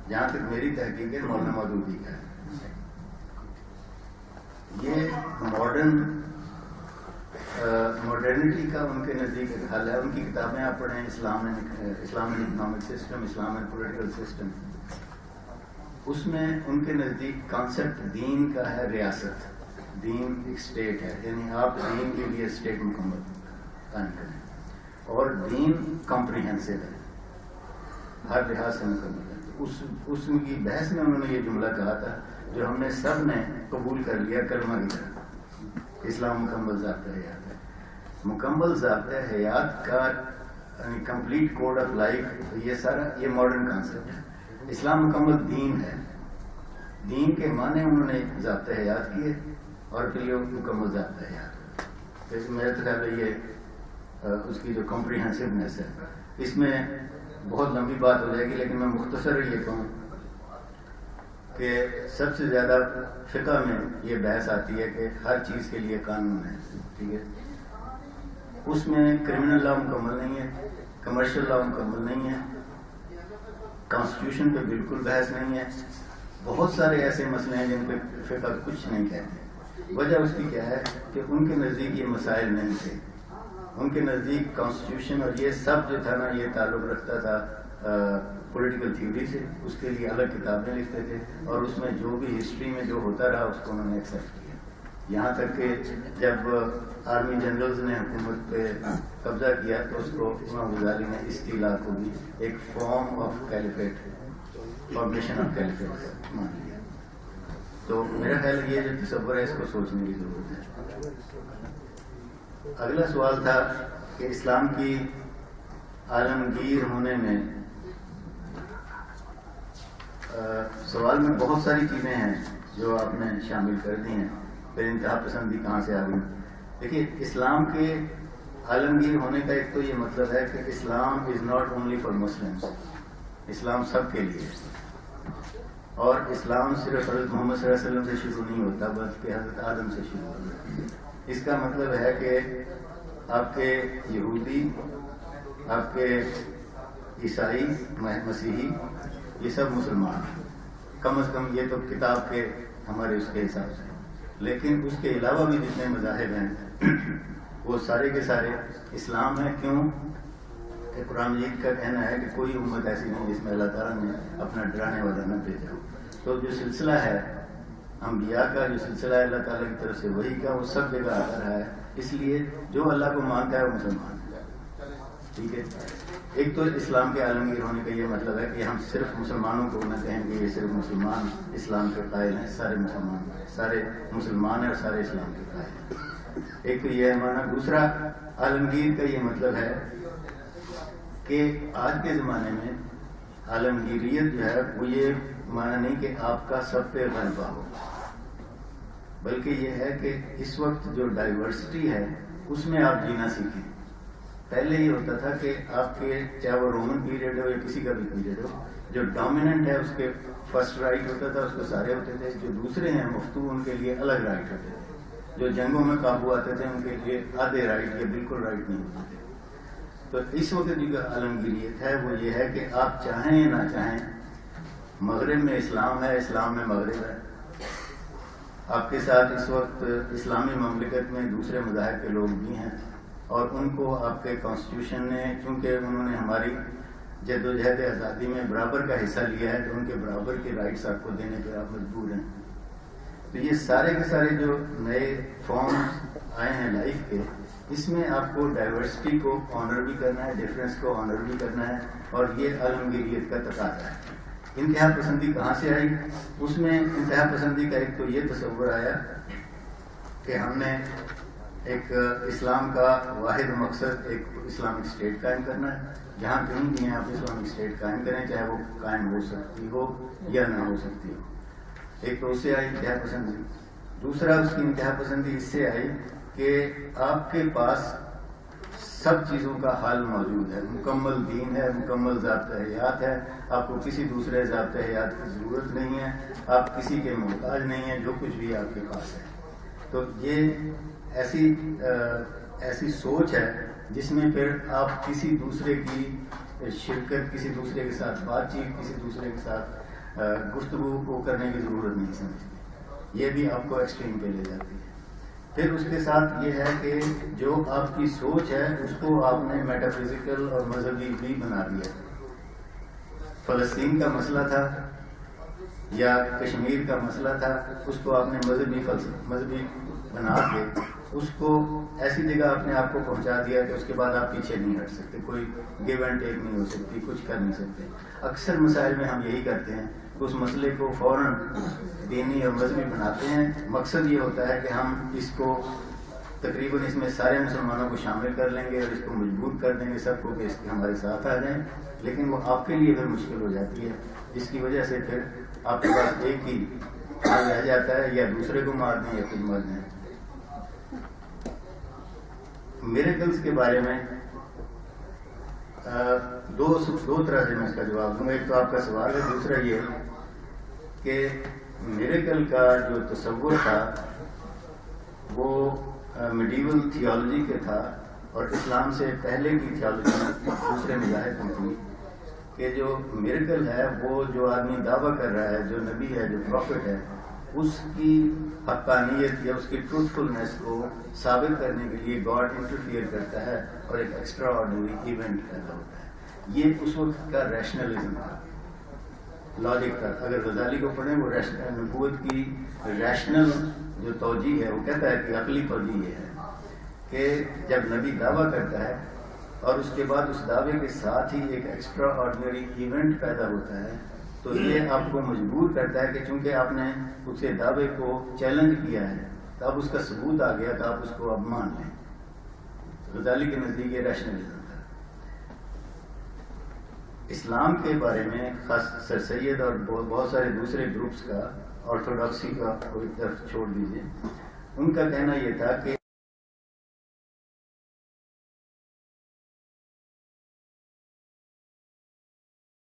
جہاں تک میری تحقیق ہے مولانا مودودی کا ہے. یہ ماڈرنٹی کا ان کے نزدیک ایک حل ہے. ان کی کتابیں آپ پڑھیں, Islam and economic system, Islam and political system, اس میں ان کے نزدیک کانسیپٹ دین کا ہے ریاست. دین ایک اسٹیٹ ہے, یعنی آپ دین کے لیے اسٹیٹ مکمل قائم کریں, اور دین کمپریہنسو ہے, ہر لحاظ سے مکمل ہے. اس کی بحث میں انہوں نے یہ جملہ کہا تھا جو ہم نے سب نے قبول کر لیا کلمہ کی طرح, اسلام مکمل ضابطہ حیات ہے. مکمل ضابطہ حیات کا کمپلیٹ کوڈ آف لائف, یہ سارا یہ ماڈرن کانسیپٹ ہے. اسلام مکمل دین ہے. دین کے معنی انہوں نے ضابطہ حیات کیے اور پھر یہ مکمل ضابطہ حیات. تو میرے خیال ہے یہ اس کی جو کمپریہنسونیس ہے, اس میں بہت لمبی بات ہو جائے گی, لیکن میں مختصر یہ کہوں کہ سب سے زیادہ فقہ میں یہ بحث آتی ہے کہ ہر چیز کے لیے قانون ہے, ٹھیک ہے. اس میں کرمنل لا مکمل نہیں ہے, کمرشل لا مکمل نہیں ہے, کانسٹیٹیوشن پہ بالکل بحث نہیں ہے. بہت سارے ایسے مسئلے ہیں جن پہ فقہ کچھ نہیں کہتے. وجہ اس کی کیا ہے کہ ان کے نزدیک یہ مسائل نہیں تھے. ان کے نزدیک کانسٹیٹیوشن اور یہ سب جو تھا نا, یہ تعلق رکھتا تھا پولیٹیکل تھیوری سے. اس کے لیے الگ کتابیں لکھتے تھے, اور اس میں جو بھی ہسٹری میں جو ہوتا رہا اس کو انہوں نے ایکسیپٹ کیا. یہاں تک کہ جب آرمی جنرلز نے حکومت پہ قبضہ کیا تو اس کو امام غزالی نے استیلا کو بھی ایک form of caliphate, formation of caliphate مان لیا. تو میرا خیال یہ جو تصور ہے اس کو سوچنے کی ضرورت ہے. اگلا سوال تھا کہ اسلام کی عالمگیر ہونے میں, سوال میں بہت ساری چیزیں ہیں جو آپ نے شامل کر دی ہیں. پھر انتہا پسندی کہاں سے آ گئی؟ دیکھیے, اسلام کے عالمگیر ہونے کا ایک تو یہ مطلب ہے کہ Islam is not only for Muslims, Islam سب کے لیے. اور اسلام صرف حضرت محمد صلی اللہ علیہ وسلم سے شروع نہیں ہوتا بلکہ حضرت آدم سے شروع ہوتا ہے. اس کا مطلب ہے کہ آپ کے یہودی, آپ کے عیسائی, مسیحی, یہ سب مسلمان ہیں. کم از کم یہ تو کتاب کے ہمارے اس کے حساب سے. لیکن اس کے علاوہ بھی جتنے مذاہب ہیں وہ سارے کے سارے اسلام ہیں. کیوں کہ قرآن مجید کا کہنا ہے کہ کوئی امت ایسی نہیں جس میں اللہ تعالیٰ نے اپنا ڈرانے والا نہ بھیجا. تو جو سلسلہ ہے انبیاء کا, جو سلسلہ ہے اللہ تعالیٰ کی طرف سے وہی کا, وہ سب جگہ آتا رہا ہے. اس لیے جو اللہ کو مانتا ہے وہ مسلمان ہے, ٹھیک ہے. ایک تو اسلام کے عالمگیر ہونے کا یہ مطلب ہے کہ ہم صرف مسلمانوں کو نہ کہیں کہ یہ صرف مسلمان اسلام کے قائل ہیں. سارے مسلمان ہیں اور سارے اسلام کے قائل ہیں. ایک تو یہ ہے مانا. دوسرا, عالمگیر کا یہ مطلب ہے کہ آج کے زمانے میں عالمگیریت جو ہے وہ یہ مانا نہیں کہ آپ کا سب پہ غلبہ ہو, بلکہ یہ ہے کہ اس وقت جو ڈائیورسٹی ہے اس میں آپ جینا سیکھیں. پہلے یہ ہوتا تھا کہ آپ کے, چاہے وہ رومن پیریڈ ہو یا کسی کا بھی پیریڈ ہو, جو ڈومیننٹ ہے اس کے فرسٹ رائٹ ہوتا تھا, اس کو سارے ہوتے تھے. جو دوسرے ہیں مفتو, ان کے لیے الگ رائٹ ہوتے تھے. جو جنگوں میں قابو آتے تھے ان کے لیے آدھے رائٹ یا بالکل رائٹ نہیں ہوتے تھے. تو اس وقت جو عالمگیریت ہے وہ یہ ہے کہ آپ چاہیں یا نہ چاہیں, مغرب میں اسلام ہے, اسلام میں مغرب ہے. آپ کے ساتھ اس وقت اسلامی مملکت میں دوسرے مذاہب کے لوگ بھی ہیں, اور ان کو آپ کے کانسٹیٹیوشن نے, چونکہ انہوں نے ہماری جدوجہد آزادی میں برابر کا حصہ لیا ہے, تو ان کے برابر کے رائٹس آپ کو دینے پہ آپ مجبور ہیں. تو یہ سارے کے سارے جو نئے فارمز آئے ہیں لائف کے, اس میں آپ کو ڈائیورسٹی کو آنر بھی کرنا ہے, ڈفرینس کو آنر بھی کرنا ہے, اور یہ عالمگیریت کا تقاضا ہے. انتہا پسندی کہاں سے آئی؟ اس میں انتہا پسندی کا ایک تو یہ تصور آیا کہ ہم نے ایک اسلام کا واحد مقصد ایک اسلامک اسٹیٹ قائم کرنا ہے. جہاں کہیں بھی ہیں آپ اسلامک اسٹیٹ قائم کریں, چاہے وہ قائم ہو سکتی ہو یا نہ ہو سکتی ہو. ایک تو اس سے آئی انتہا پسندی. دوسرا, اس کی انتہا پسندی اس سے آئی کہ آپ کے پاس سب چیزوں کا حل موجود ہے، مکمل دین ہے، مکمل ضابطہ حیات ہے، آپ کو کسی دوسرے ضابطہ حیات کی ضرورت نہیں ہے، آپ کسی کے محتاج نہیں ہیں، جو کچھ بھی آپ کے پاس ہے. تو یہ ایسی سوچ ہے جس میں پھر آپ کسی دوسرے کی شرکت، کسی دوسرے کے ساتھ بات چیت، کسی دوسرے کے ساتھ گفتگو کو کرنے کی ضرورت نہیں سمجھتے. یہ بھی آپ کو ایکسٹریم پہ لے جاتی ہے. پھر اس کے ساتھ یہ ہے کہ جو آپ کی سوچ ہے اس کو آپ نے میٹافزیکل اور مذہبی بھی بنا دیا. فلسطین کا مسئلہ تھا یا کشمیر کا مسئلہ تھا، اس کو آپ نے مذہبی بنا کے اس کو ایسی جگہ اپنے آپ کو پہنچا دیا کہ اس کے بعد آپ پیچھے نہیں ہٹ سکتے، کوئی گیو اینڈ ٹیک نہیں ہو سکتی، کچھ کر نہیں سکتے. اکثر مسائل میں ہم یہی کرتے ہیں کہ اس مسئلے کو فوراً دینی اور مذہبی بناتے ہیں. مقصد یہ ہوتا ہے کہ ہم اس کو تقریباً اس میں سارے مسلمانوں کو شامل کر لیں گے اور اس کو مجبور کر دیں گے سب کو کہ اس کے ہمارے ساتھ آ جائیں، لیکن وہ آپ کے لیے پھر مشکل ہو جاتی ہے، جس کی وجہ سے پھر آپ کے پاس ایک ہی رہ جاتا ہے، یا دوسرے کو مار دیں یا خود مار دیں. میریکلز کے بارے میں دو طرح سے میں اس کا جواب دوں گا. ایک تو آپ کا سوال ہے، دوسرا یہ کہ میریکل کا جو تصور تھا وہ میڈیول تھیولوجی کے تھا اور اسلام سے پہلے کی تھیولوجی دوسرے مذاہب میں تھی کہ جو میریکل ہے وہ جو آدمی دعویٰ کر رہا ہے، جو نبی ہے، جو پروفٹ ہے، اس کی حقانیت یا اس کی ٹروتھفلنس کو ثابت کرنے کے لیے گاڈ انٹرفیئر کرتا ہے اور ایک ایکسٹرا آرڈنری ایونٹ پیدا ہوتا ہے. یہ اس وقت کا ریشنلزم تھا، لاجک تھا. اگر غزالی کو پڑھیں، وہ نبوت کی ریشنل جو توجیہ ہے، وہ کہتا ہے کہ عقلی توجیہ یہ ہے کہ جب نبی دعویٰ کرتا ہے اور اس کے بعد اس دعوے کے ساتھ ہی ایک ایکسٹرا آرڈنری ایونٹ پیدا ہوتا ہے، تو یہ آپ کو مجبور کرتا ہے کہ چونکہ آپ نے اسے دعوے کو چیلنج کیا ہے تو اب اس کا ثبوت آ گیا تو آپ اس کو اب مان لیں. غزالی کے نزدیک یہ ریشنلزم تھا. اسلام کے بارے میں خاص سر سید اور بہت سارے دوسرے گروپس کا، آرتھوڈاکسی کا کوئی طرف چھوڑ دیجیے، ان کا کہنا یہ تھا کہ